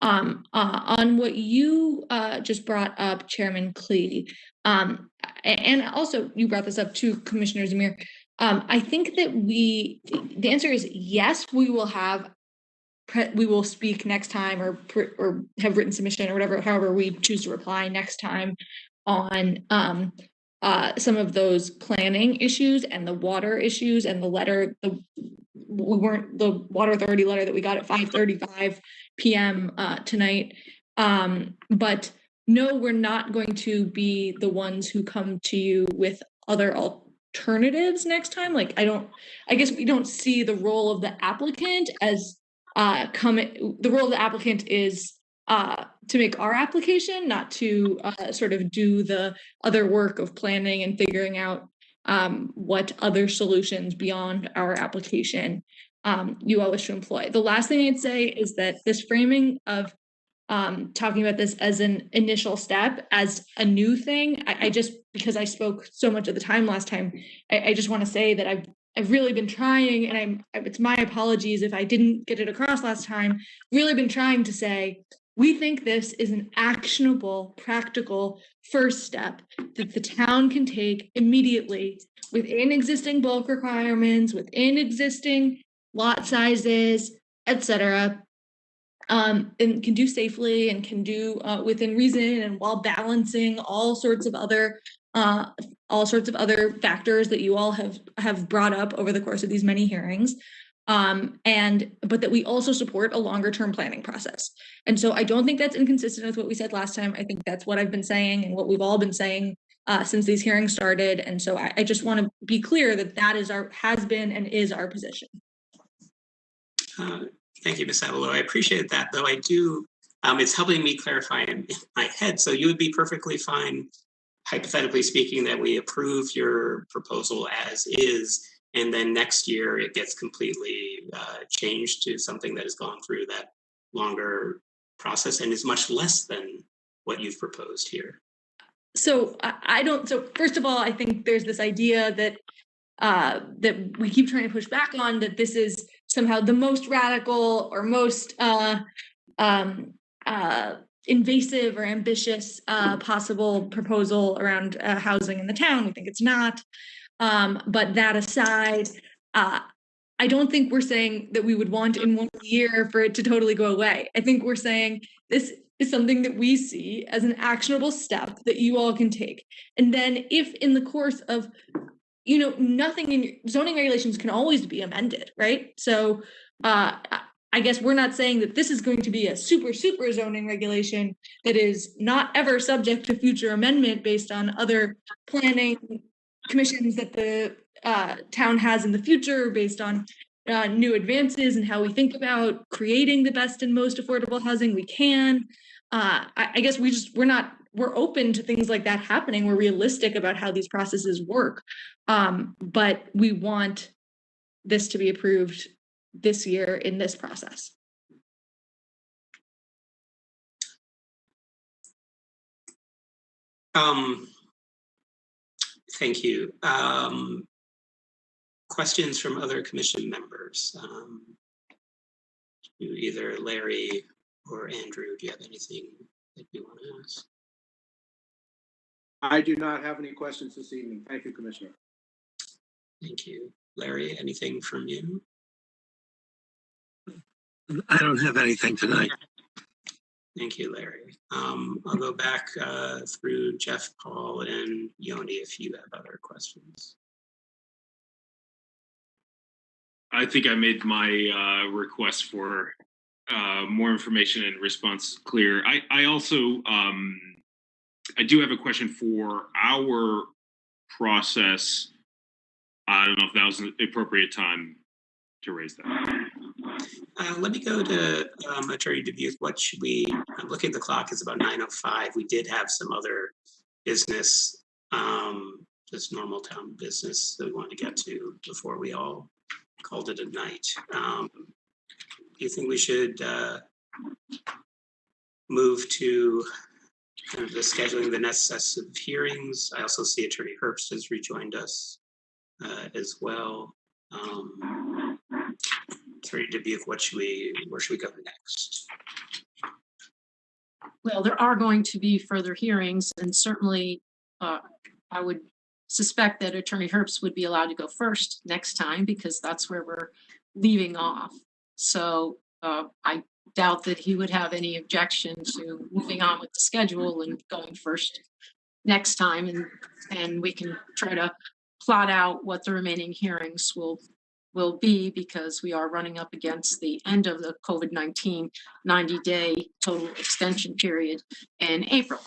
On what you just brought up, Chairman Klee, and also you brought this up to Commissioner Zamir. I think that the answer is yes, we will speak next time or have written submission or whatever, however we choose to reply next time on some of those planning issues and the water issues and the letter, the Water Authority letter that we got at 5:35 p.m. Tonight. But no, we're not going to be the ones who come to you with other alternatives next time. Like, I guess we don't see the role of the applicant as the role of the applicant is to make our application, not to sort of do the other work of planning and figuring out what other solutions beyond our application you all wish to employ. The last thing I'd say is that this framing of talking about this as an initial step, as a new thing, I just, because I spoke so much of the time last time, I just want to say that I've really been trying, and it's my apologies if I didn't get it across last time, really been trying to say, we think this is an actionable, practical first step that the town can take immediately within existing bulk requirements, within existing lot sizes, etc., and can do safely and can do within reason and while balancing all sorts of other factors that you all have brought up over the course of these many hearings. But that we also support a longer term planning process. And so I don't think that's inconsistent with what we said last time. I think that's what I've been saying and what we've all been saying since these hearings started. And so I just want to be clear that has been and is our position. Thank you, Ms. Avalo. I appreciate that, though I do, it's helping me clarify in my head. So you would be perfectly fine, hypothetically speaking, that we approve your proposal as is, and then next year it gets completely changed to something that has gone through that longer process and is much less than what you've proposed here. So so first of all, I think there's this idea that that we keep trying to push back on, that this is somehow the most radical or most invasive or ambitious possible proposal around housing in the town. We think it's not. But that aside, I don't think we're saying that we would want in 1 year for it to totally go away. I think we're saying this is something that we see as an actionable step that you all can take. And then if in the course of, nothing in your zoning regulations can always be amended, right? So I guess we're not saying that this is going to be a super zoning regulation that is not ever subject to future amendment based on other planning commissions that the town has in the future, based on new advances and how we think about creating the best and most affordable housing we can. I guess we're open to things like that happening. We're realistic about how these processes work. But we want this to be approved this year in this process. Thank you. Questions from other commission members? Either Larry or Andrew, do you have anything that you want to ask? I do not have any questions this evening. Thank you, Commissioner. Thank you. Larry, anything from you? I don't have anything tonight. Thank you, Larry. I'll go back through Jeff, Paul, and Yoni if you have other questions. I think I made my request for more information and response clear. I also I do have a question for our process. I don't know if that was an appropriate time to raise that. Let me go to Attorney Dubuque. What should we, I'm looking at the clock, it's about 9:05. We did have some other business, just normal town business that we wanted to get to before we all called it a night. Do you think we should move to kind of the scheduling the necessary hearings? I also see Attorney Herbst has rejoined us as well. Attorney Dubuque, where should we go next? Well, there are going to be further hearings, and certainly I would suspect that Attorney Herbst would be allowed to go first next time because that's where we're leaving off. So I doubt that he would have any objection to moving on with the schedule and going first next time, and we can try to plot out what the remaining hearings will be, because we are running up against the end of the COVID-19 90-day total extension period in April.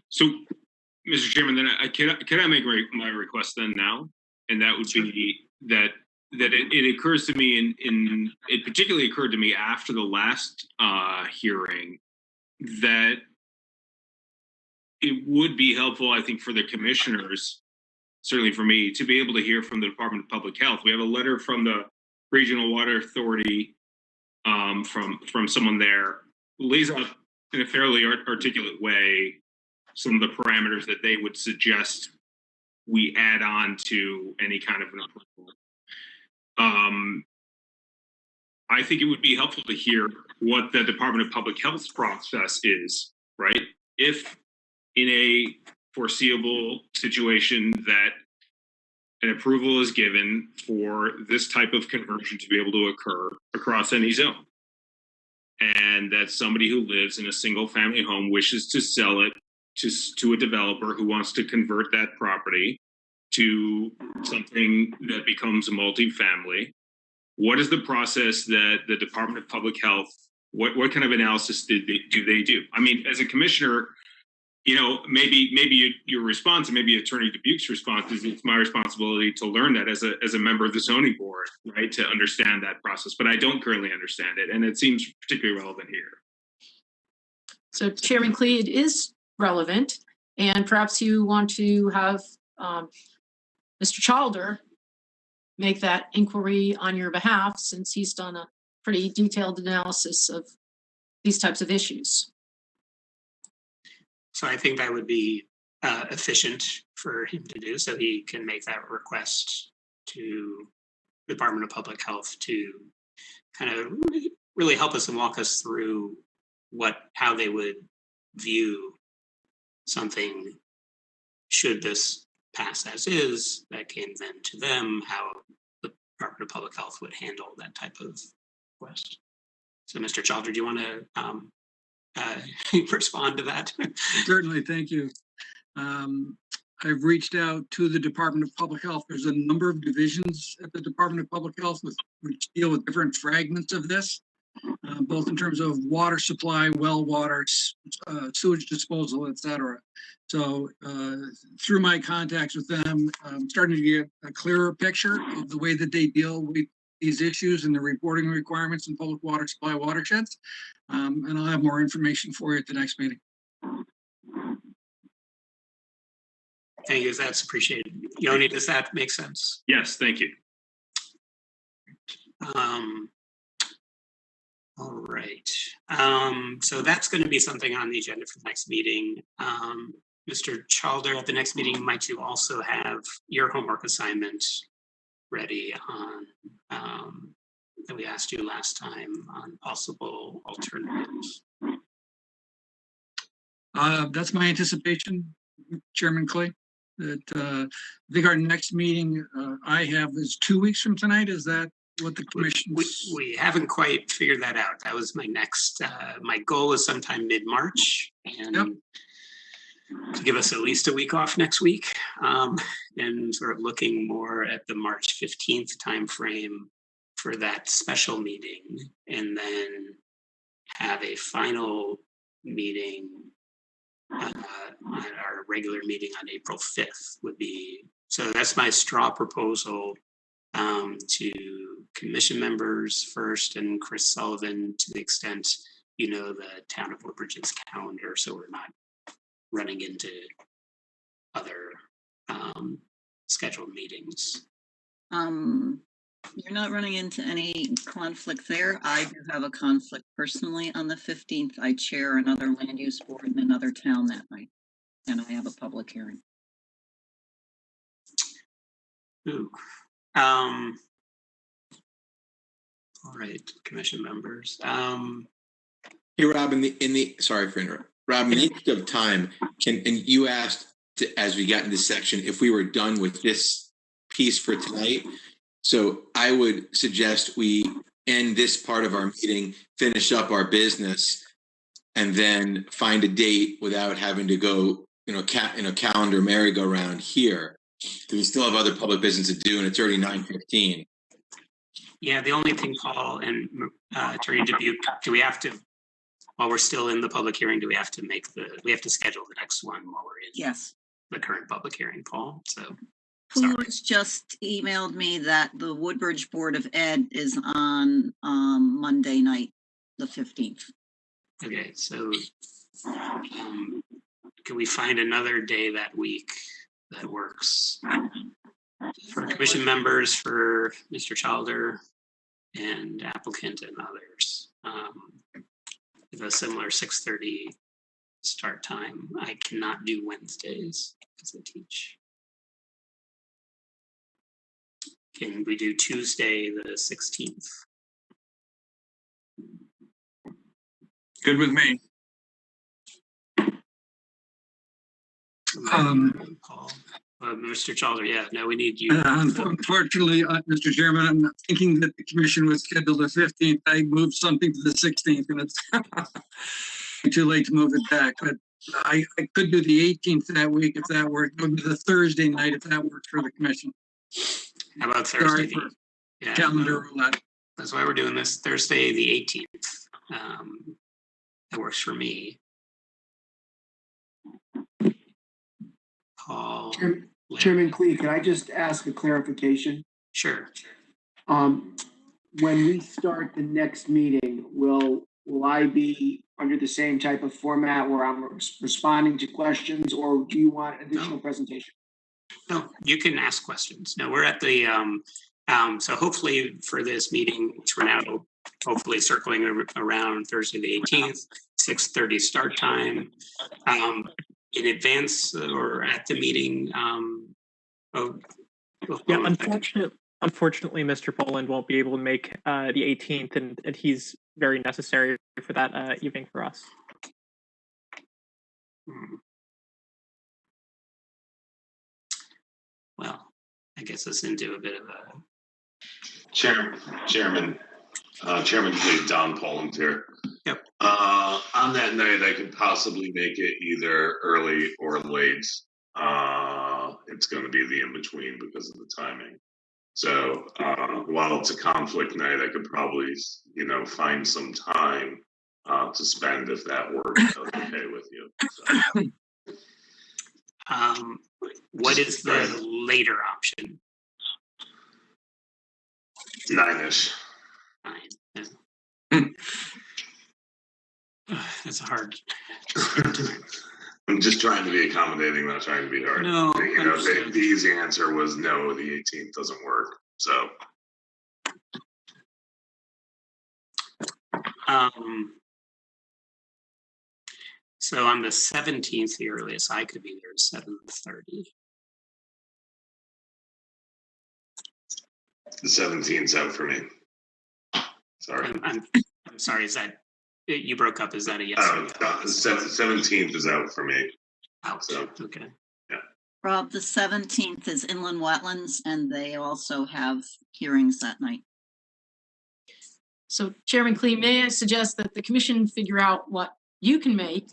So, Mr. Chairman, then can I make my request then now? And that would be that it occurs to me it particularly occurred to me after the last hearing that it would be helpful, I think, for the commissioners, certainly for me, to be able to hear from the Department of Public Health. We have a letter from the Regional Water Authority, from someone there, who lays out in a fairly articulate way some of the parameters that they would suggest we add on to any kind of an approval. I think it would be helpful to hear what the Department of Public Health's process is, right? If in a foreseeable situation that an approval is given for this type of conversion to be able to occur across any zone, and that somebody who lives in a single family home wishes to sell it to a developer who wants to convert that property to something that becomes a multifamily, what is the process that the Department of Public Health, what kind of analysis do they do? I mean, as a commissioner, you know, maybe your response, and maybe Attorney Dubuque's response is it's my responsibility to learn that as a member of the zoning board, right, to understand that process. But I don't currently understand it, and it seems particularly relevant here. So, Chairman Klee, it is relevant, and perhaps you want to have Mr. Chalder make that inquiry on your behalf, since he's done a pretty detailed analysis of these types of issues. So I think that would be efficient for him to do, so he can make that request to the Department of Public Health to kind of really help us and walk us through how they would view something should this pass as is, that came then to them, how the Department of Public Health would handle that type of request. So Mr. Chalder, do you want to respond to that? Certainly, thank you. I've reached out to the Department of Public Health. There's a number of divisions at the Department of Public Health which deal with different fragments of this, both in terms of water supply, well water, sewage disposal, etc. So through my contacts with them, I'm starting to get a clearer picture of the way that they deal with these issues and the reporting requirements in public water supply watersheds. And I'll have more information for you at the next meeting. Thank you, that's appreciated. Yoni, does that make sense? Yes, thank you. All right, so that's going to be something on the agenda for the next meeting. Mr. Chalder, at the next meeting, might you also have your homework assignment ready on that we asked you last time on possible alternatives. That's my anticipation, Chairman Clay, that I think our next meeting I have is 2 weeks from tonight. Is that what the commission? We haven't quite figured that out. That was my next, my goal is sometime mid-March, and to give us at least a week off next week, and sort of looking more at the March 15th timeframe for that special meeting, and then have a final meeting at our regular meeting on April 5th would be. So that's my straw proposal to commission members first, and Chris Sullivan, to the extent you know the town of Woodbridge's calendar, so we're not running into other scheduled meetings. You're not running into any conflict there. I do have a conflict personally on the 15th. I chair another land use board in another town that night, and I have a public hearing. Ooh. All right, commission members. Hey, Rob, sorry for interrupting. Rob, in the interest of time, and you asked as we got into this section if we were done with this piece for tonight. So I would suggest we end this part of our meeting, finish up our business, and then find a date without having to go, calendar merry-go-round here. Because we still have other public business to do, and it's already 9:15. Yeah, the only thing, Paul and Attorney Dubuque, do we have to, while we're still in the public hearing, do we have to schedule the next one while we're in the current public hearing, Paul? So. Who's just emailed me that the Woodbridge Board of Ed is on Monday night, the 15th. Okay, so can we find another day that week that works for commission members, for Mr. Childer and applicant and others? With a similar 6:30 start time. I cannot do Wednesdays because I teach. Can we do Tuesday the 16th? Good with me. Mr. Childer, we need you. Unfortunately, Mr. Chairman, I'm thinking that the commission was scheduled the 15th. I moved something to the 16th, and it's too late to move it back. But I could do the 18th that week if that worked. It would be the Thursday night if that works for the commission. How about Thursday? Calendar roulette. That's why we're doing this. Thursday the 18th. That works for me. Paul. Chairman Clee, can I just ask a clarification? Sure. When we start the next meeting, will I be under the same type of format where I'm responding to questions, or do you want additional presentation? No, you can ask questions. No, we're at the, so hopefully for this meeting, which we're now hopefully circling around Thursday the 18th, 6:30 start time. In advance or at the meeting. Unfortunately, Mr. Poland won't be able to make the 18th, and he's very necessary for that evening for us. Well, I guess it's into a bit of a Chairman Clee, Don Poland here. Yep. On that night, I could possibly make it either early or late. It's going to be the in-between because of the timing. So while it's a conflict night, I could probably, find some time to spend if that works okay with you. So. What is the later option? 9-ish. 9. Yeah. That's hard. I'm just trying to be accommodating, not trying to be hard. No, the easy answer was no, the 18th doesn't work. So. So on the 17th, the earliest I could be there is 7:30. The 17th's out for me. Sorry. I'm sorry, is that, you broke up, is that a yes? Or no? The 17th is out for me. Out, So, okay. Rob, the 17th is inland wetlands, and they also have hearings that night. So Chairman Klee, may I suggest that the commission figure out what you can make?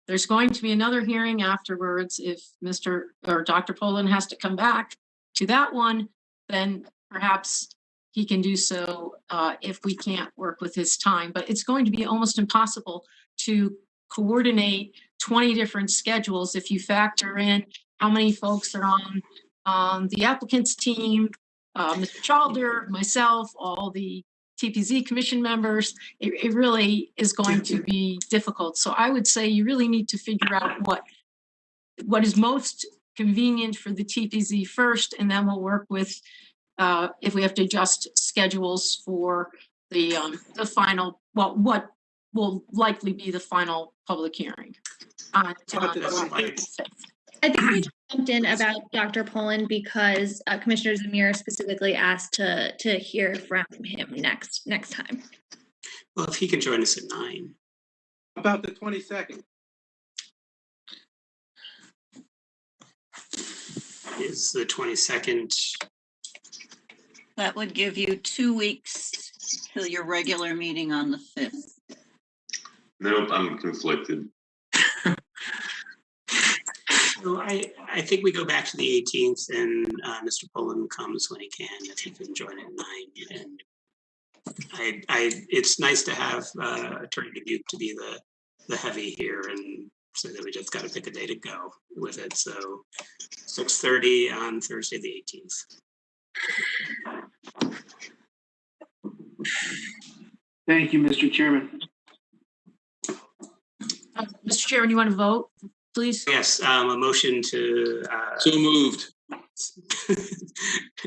There's going to be another hearing afterwards. If Mr. or Dr. Poland has to come back to that one, then perhaps he can do so if we can't work with his time. But it's going to be almost impossible to coordinate 20 different schedules if you factor in how many folks are on the applicant's team, Mr. Chalder, myself, all the TPZ commission members. It really is going to be difficult. So I would say you really need to figure out what is most convenient for the TPZ first, and then we'll work with if we have to adjust schedules for the final, well, what will likely be the final public hearing. I think we just jumped in about Dr. Poland because Commissioner Zamir specifically asked to hear from him next time. Well, if he can join us at 9. About the 22nd. Is the 22nd? That would give you 2 weeks till your regular meeting on the 5th. Nope, I'm conflicted. So I think we go back to the 18th, and Mr. Poland comes when he can, if he can join at 9. And it's nice to have Attorney Dubuque to be the heavy here, and so that we just got to pick a day to go with it. So 6:30 on Thursday the 18th. Thank you, Mr. Chairman. Mr. Chairman, you want to vote, please? Yes, a motion to. So moved.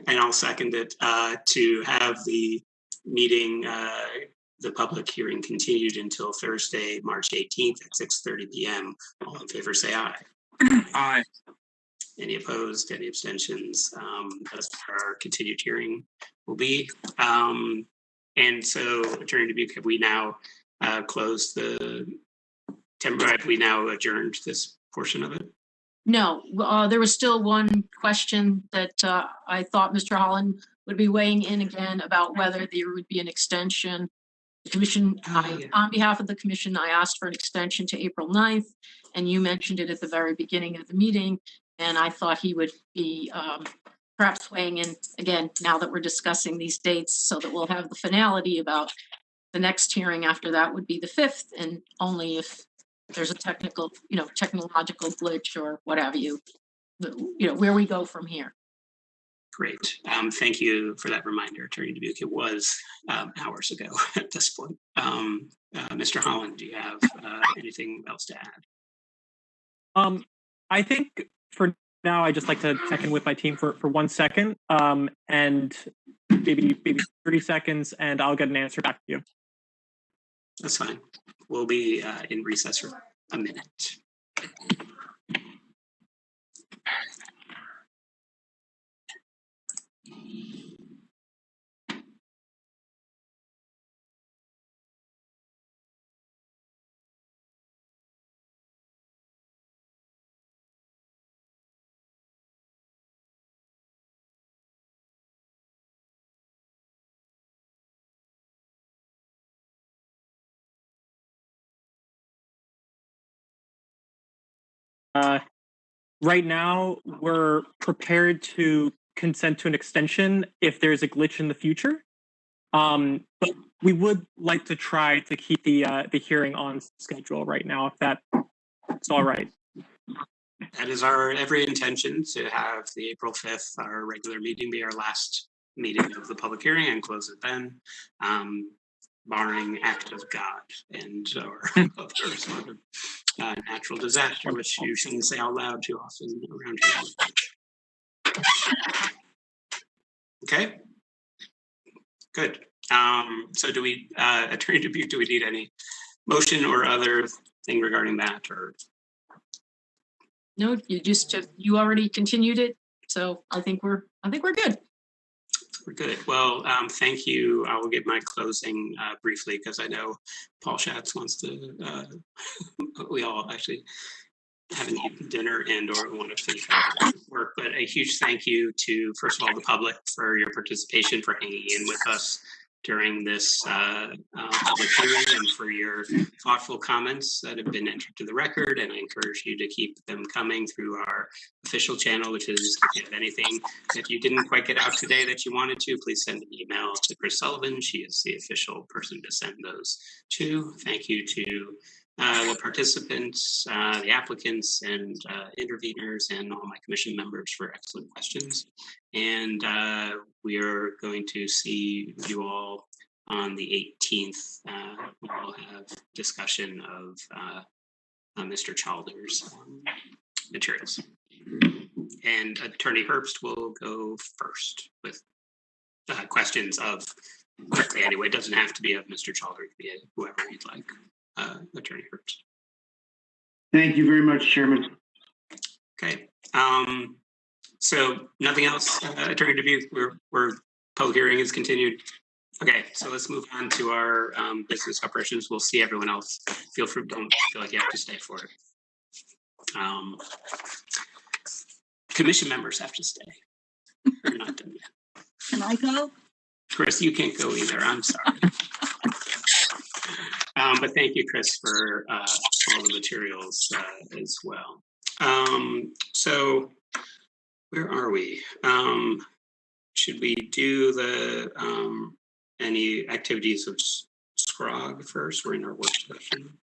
And I'll second it, to have the meeting, the public hearing continued until Thursday, March 18th at 6:30 p.m. All in favor, say aye. Aye. Any opposed, any abstentions? That's what our continued hearing will be. And so, Attorney Dubuque, have we now closed have we now adjourned this portion of it? No, there was still one question that I thought Mr. Holland would be weighing in again about whether there would be an extension. The commission, on behalf of the commission, I asked for an extension to April 9th, and you mentioned it at the very beginning of the meeting. And I thought he would be perhaps weighing in again, now that we're discussing these dates, so that we'll have the finality about the next hearing after that would be the 5th, and only if there's a technological glitch or what have you, where we go from here. Great. Thank you for that reminder, Attorney Dubuque. It was hours ago at this point. Mr. Holland, do you have anything else to add? I think for now, I'd just like to check in with my team for 1 second, and maybe 30 seconds, and I'll get an answer back to you. That's fine. We'll be in recess for a minute. Right now, we're prepared to consent to an extension if there's a glitch in the future. But we would like to try to keep the hearing on schedule right now, if that's all right. That is our every intention, to have the April 5th, our regular meeting, be our last meeting of the public hearing and close it then, barring act of God and or other sort of natural disaster, which you shouldn't say out loud too often around here. Okay, good. So do we, Attorney Dubuque, do we need any motion or other thing regarding that, or? No, you already continued it, so I think we're good. We're good. Well, thank you. I will give my closing briefly because I know Paul Schatz wants to, we all actually haven't eaten dinner and or want to finish our work, but a huge thank you to, first of all, the public for your participation, for hanging in with us during this public hearing, and for your thoughtful comments that have been entered to the record. And I encourage you to keep them coming through our official channel, which is, if you have anything that you didn't quite get out today that you wanted to, please send an email to Chris Sullivan. She is the official person to send those to. Thank you to the participants, the applicants, and interveners, and all my commission members for excellent questions. And we are going to see you all on the 18th. We'll have discussion of Mr. Chalder's materials. And Attorney Herbst will go first with questions of, quickly anyway, it doesn't have to be of Mr. Chalder, it could be whoever you'd like. Attorney Herbst. Thank you very much, Chairman. Okay. So nothing else, Attorney Dubuque. We're public hearing is continued. Okay, so let's move on to our business operations. We'll see everyone else. Feel free, don't feel like you have to stay for it. Commission members have to stay. We're not done yet. Can I go? Chris, you can't go either. I'm sorry. But thank you, Chris, for all the materials as well. So where are we? Should we do the any activities of SCROG first? We're in our work session.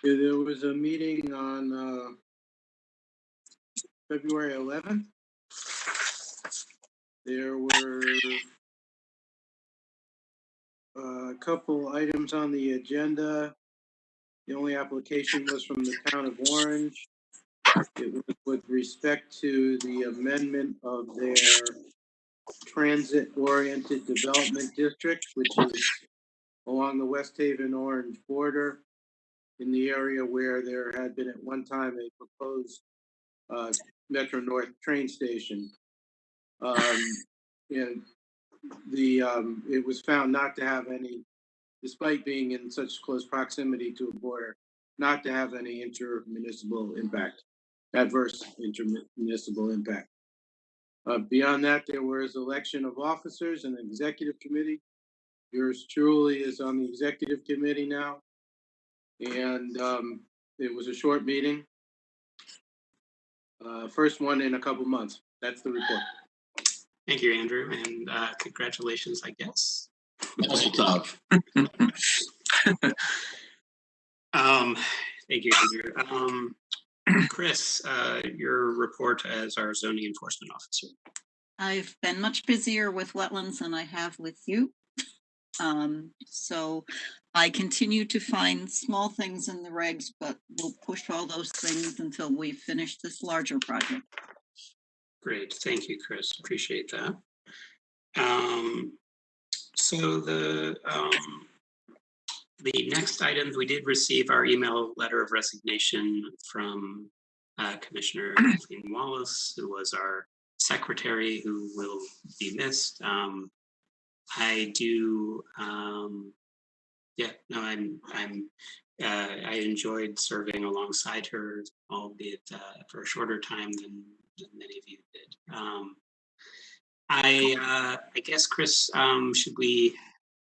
Yeah, there was a meeting on February 11th. There were a couple items on the agenda. The only application was from the town of Orange. It was with respect to the amendment of their transit-oriented development district, which is along the West Haven Orange border in the area where there had been at one time a proposed Metro North train station. And it was found not to have any, despite being in such close proximity to a border, not to have any intermunicipal impact, adverse intermunicipal impact. Beyond that, there was election of officers and an executive committee. Yours truly is on the executive committee now. And it was a short meeting. First one in a couple months. That's the report. Thank you, Andrew, and congratulations, I guess. Mazel tov. Thank you, Andrew. Chris, your report as our zoning enforcement officer. I've been much busier with wetlands than I have with you. So I continue to find small things in the regs, but we'll push all those things until we finish this larger project. Great, thank you, Chris. Appreciate that. So the next item, we did receive our email letter of resignation from Commissioner Marcia Wallace, who was our secretary, who will be missed. I do, yeah, no, I enjoyed serving alongside her, albeit for a shorter time than many of you did. I guess, Chris, should we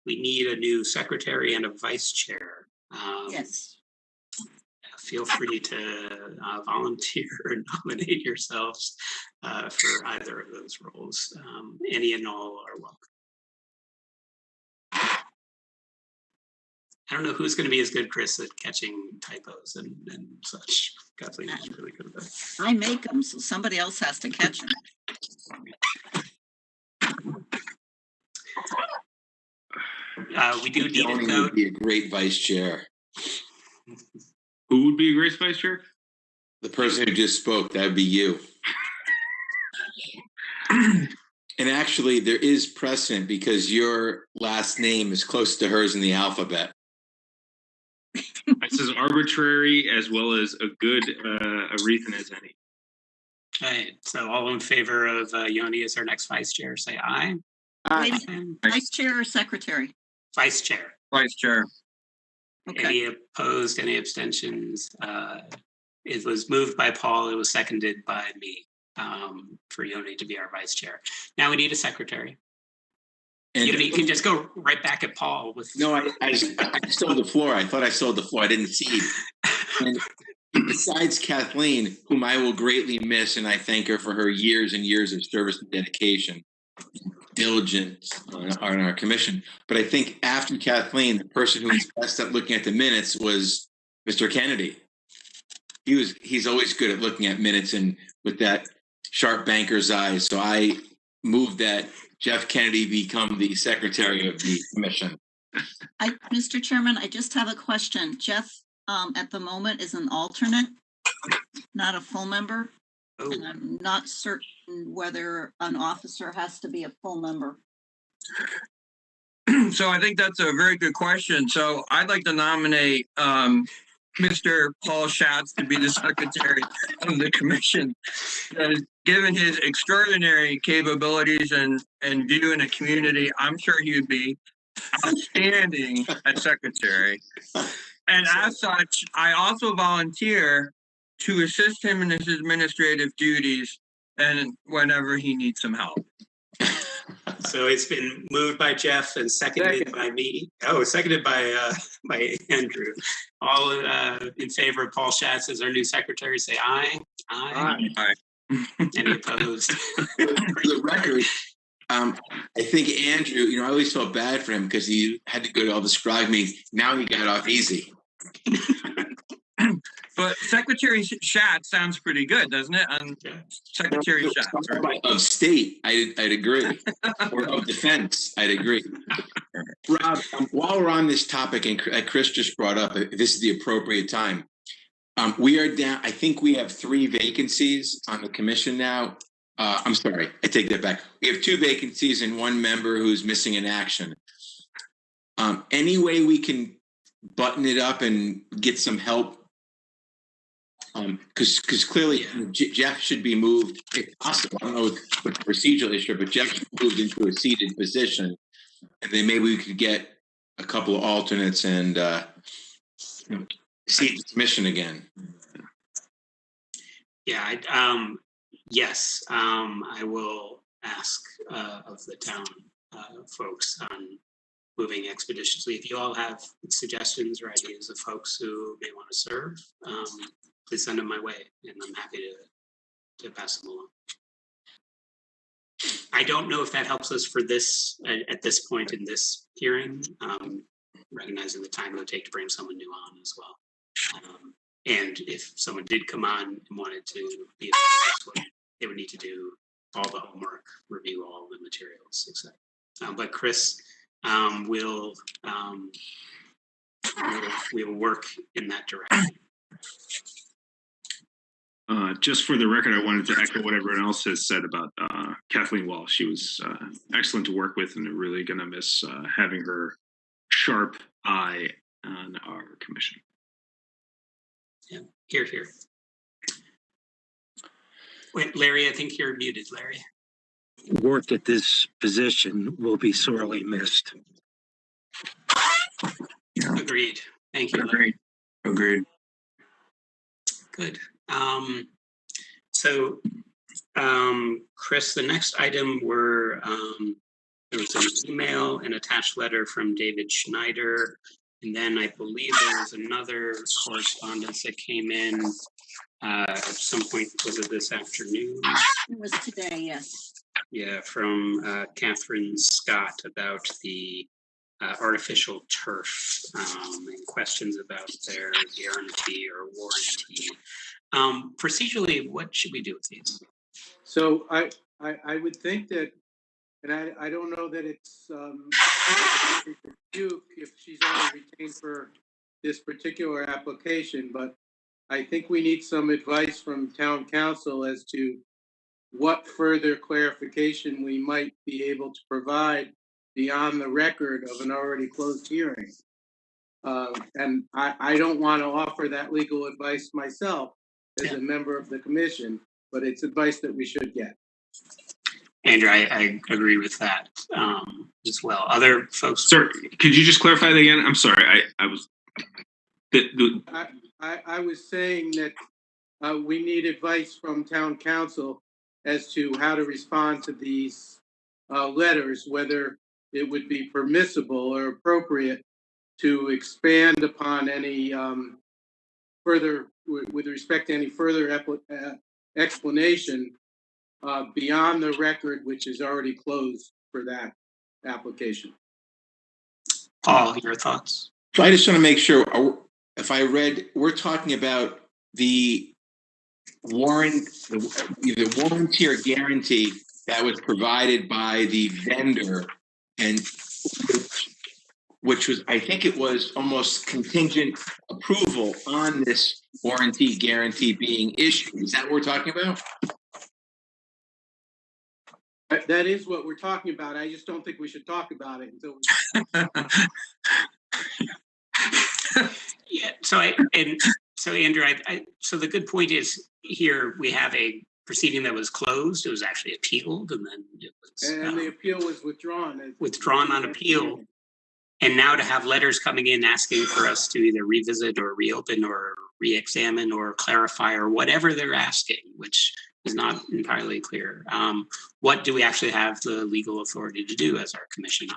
need a new secretary and a vice chair? Yes. Feel free to volunteer or nominate yourselves for either of those roles. Any and all are welcome. I don't know who's going to be as good, Chris, at catching typos and such. Kathleen is really good at that. I make them, so somebody else has to catch them. We do need Tony would be a great vice chair. Who would be a great vice chair? The person who just spoke, that would be you. And actually, there is precedent because your last name is close to hers in the alphabet. It's as arbitrary as well as a good a reason as any. Okay, so all in favor of Yoni as our next vice chair, say aye. Wait, Aye. vice chair or secretary? Vice chair. Vice chair. Okay. Any opposed, any abstentions? It was moved by Paul, it was seconded by me for Yoni to be our vice chair. Now we need a secretary. And You can just go right back at Paul with. no, I stole the floor. I thought I stole the floor. I didn't see. And besides Kathleen, whom I will greatly miss, and I thank her for her years and years of service and dedication, diligence on our commission. But I think after Kathleen, the person who was best at looking at the minutes was Mr. Kennedy. He's always good at looking at minutes and with that sharp banker's eyes. So I moved that Jeff Kennedy become the secretary of the commission. Mr. Chairman, I just have a question. Jeff, at the moment is an alternate, not a full member. Oh. And I'm not certain whether an officer has to be a full member. So I think that's a very good question. So I'd like to nominate Mr. Paul Schatz to be the secretary of the commission. Given his extraordinary capabilities and view in the community, I'm sure he would be outstanding as secretary. And as such, I also volunteer to assist him in his administrative duties and whenever he needs some help. So it's been moved by Jeff and seconded by me. Oh, seconded by Andrew. All in favor of Paul Schatz as our new secretary, say aye. Aye. Aye. Any opposed? For the record, I think Andrew, I always felt bad for him because he had to go to all the scribe meetings. Now he got off easy. But Secretary Schatz sounds pretty good, doesn't it? Secretary Schatz. Right? Of state, I'd agree. Or of defense, I'd agree. Rob, while we're on this topic, and Chris just brought up, this is the appropriate time. We are down, I think we have 3 vacancies on the commission now. I'm sorry, I take that back. We have 2 vacancies and 1 member who's missing in action. Any way we can button it up and get some help? Because clearly Jeff should be moved, if possible. I don't know what the procedural issue, but Jeff should be moved into a seated position, and then maybe we could get a couple of alternates and seat the commission again. Yeah, yes, I will ask of the town folks on moving expeditiously. If you all have suggestions or ideas of folks who may want to serve, please send them my way, and I'm happy to pass them along. I don't know if that helps us for this at this point in this hearing, recognizing the time it would take to bring someone new on as well. And if someone did come on and wanted to be a they would need to do all the homework, review all the materials, etc. But Chris will work in that direction. Just for the record, I wanted to echo what everyone else has said about Kathleen Walsh. She was excellent to work with, and they're really going to miss having her sharp eye on our commission. Yeah, here. Wait, Larry, I think you're muted, Larry. Worked at this position will be sorely missed. Agreed. Thank you, Larry. Agreed. Good. So, Chris, the next item were there was an email, an attached letter from David Schneider, and then I believe there was another correspondence that came in at some point. Was it this afternoon? It was today, yes. Yeah, from Catherine Scott about the artificial turf and questions about their guarantee or warranty. Procedurally, what should we do with these? So I would think that, and I don't know that it's if she's only retained for this particular application, but I think we need some advice from town council as to what further clarification we might be able to provide beyond the record of an already closed hearing. And I don't want to offer that legal advice myself as a member of the commission. but it's advice that we should get. Andrew, I agree with that as well. Other folks? Sir, could you just clarify that again? I'm sorry, I was. I was saying that we need advice from town council as to how to respond to these letters, whether it would be permissible or appropriate to expand upon any further, with respect to any further explanation beyond the record, which is already closed for that application. Paul, your thoughts? So I just want to make sure, if I read, we're talking about the either warranty or guarantee that was provided by the vendor, and which was, I think it was almost contingent approval on this warranty guarantee being issued. Is that what we're talking about? That is what we're talking about. I just don't think we should talk about it until. Yeah. So Andrew, so the good point is here we have a proceeding that was closed. It was actually appealed, and then it was. And the appeal was withdrawn. Withdrawn on appeal. And now to have letters coming in asking for us to either revisit or reopen or re-examine or clarify or whatever they're asking, which is not entirely clear. What do we actually have the legal authority to do as our commission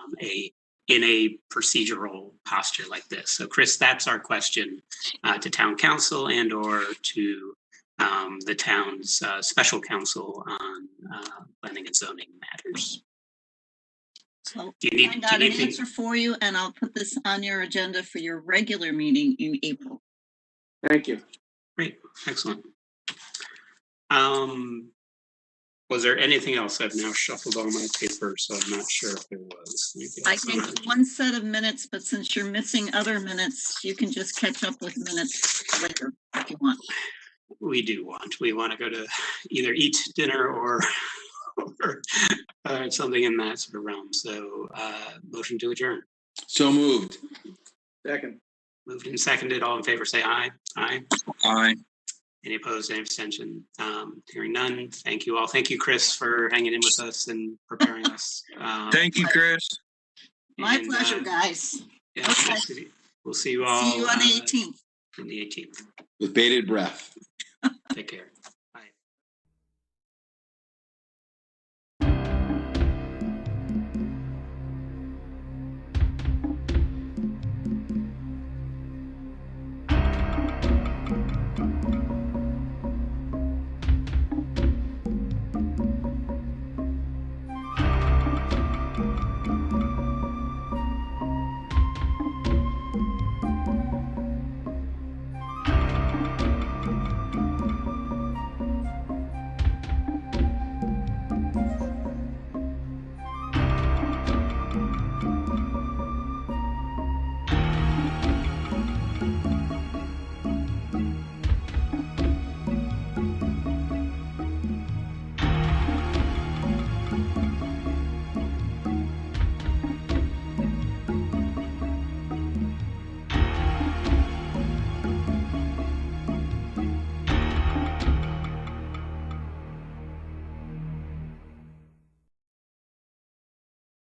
in a procedural posture like this? So Chris, that's our question to town council and or to the town's special counsel on planning and zoning matters. So do you I got an answer for you, and I'll put this on your agenda for your regular meeting in April. Thank you. Great, excellent. Was there anything else? I've now shuffled all my papers, so I'm not sure if there was. I gave you one set of minutes, but since you're missing other minutes, you can just catch up with minutes later if you want. We do want. We want to go to either eat dinner or something in that sort of realm. So motion to adjourn. So moved. Second. Moved and seconded. All in favor say aye. Aye. Aye. Any opposed, any abstention? Hearing none. Thank you all. Thank you, Chris, for hanging in with us and preparing us. Thank you, Chris. My pleasure, guys. Yeah, Okay. We'll see you all. See you on the 18th. On the 18th. With bated breath. Take care.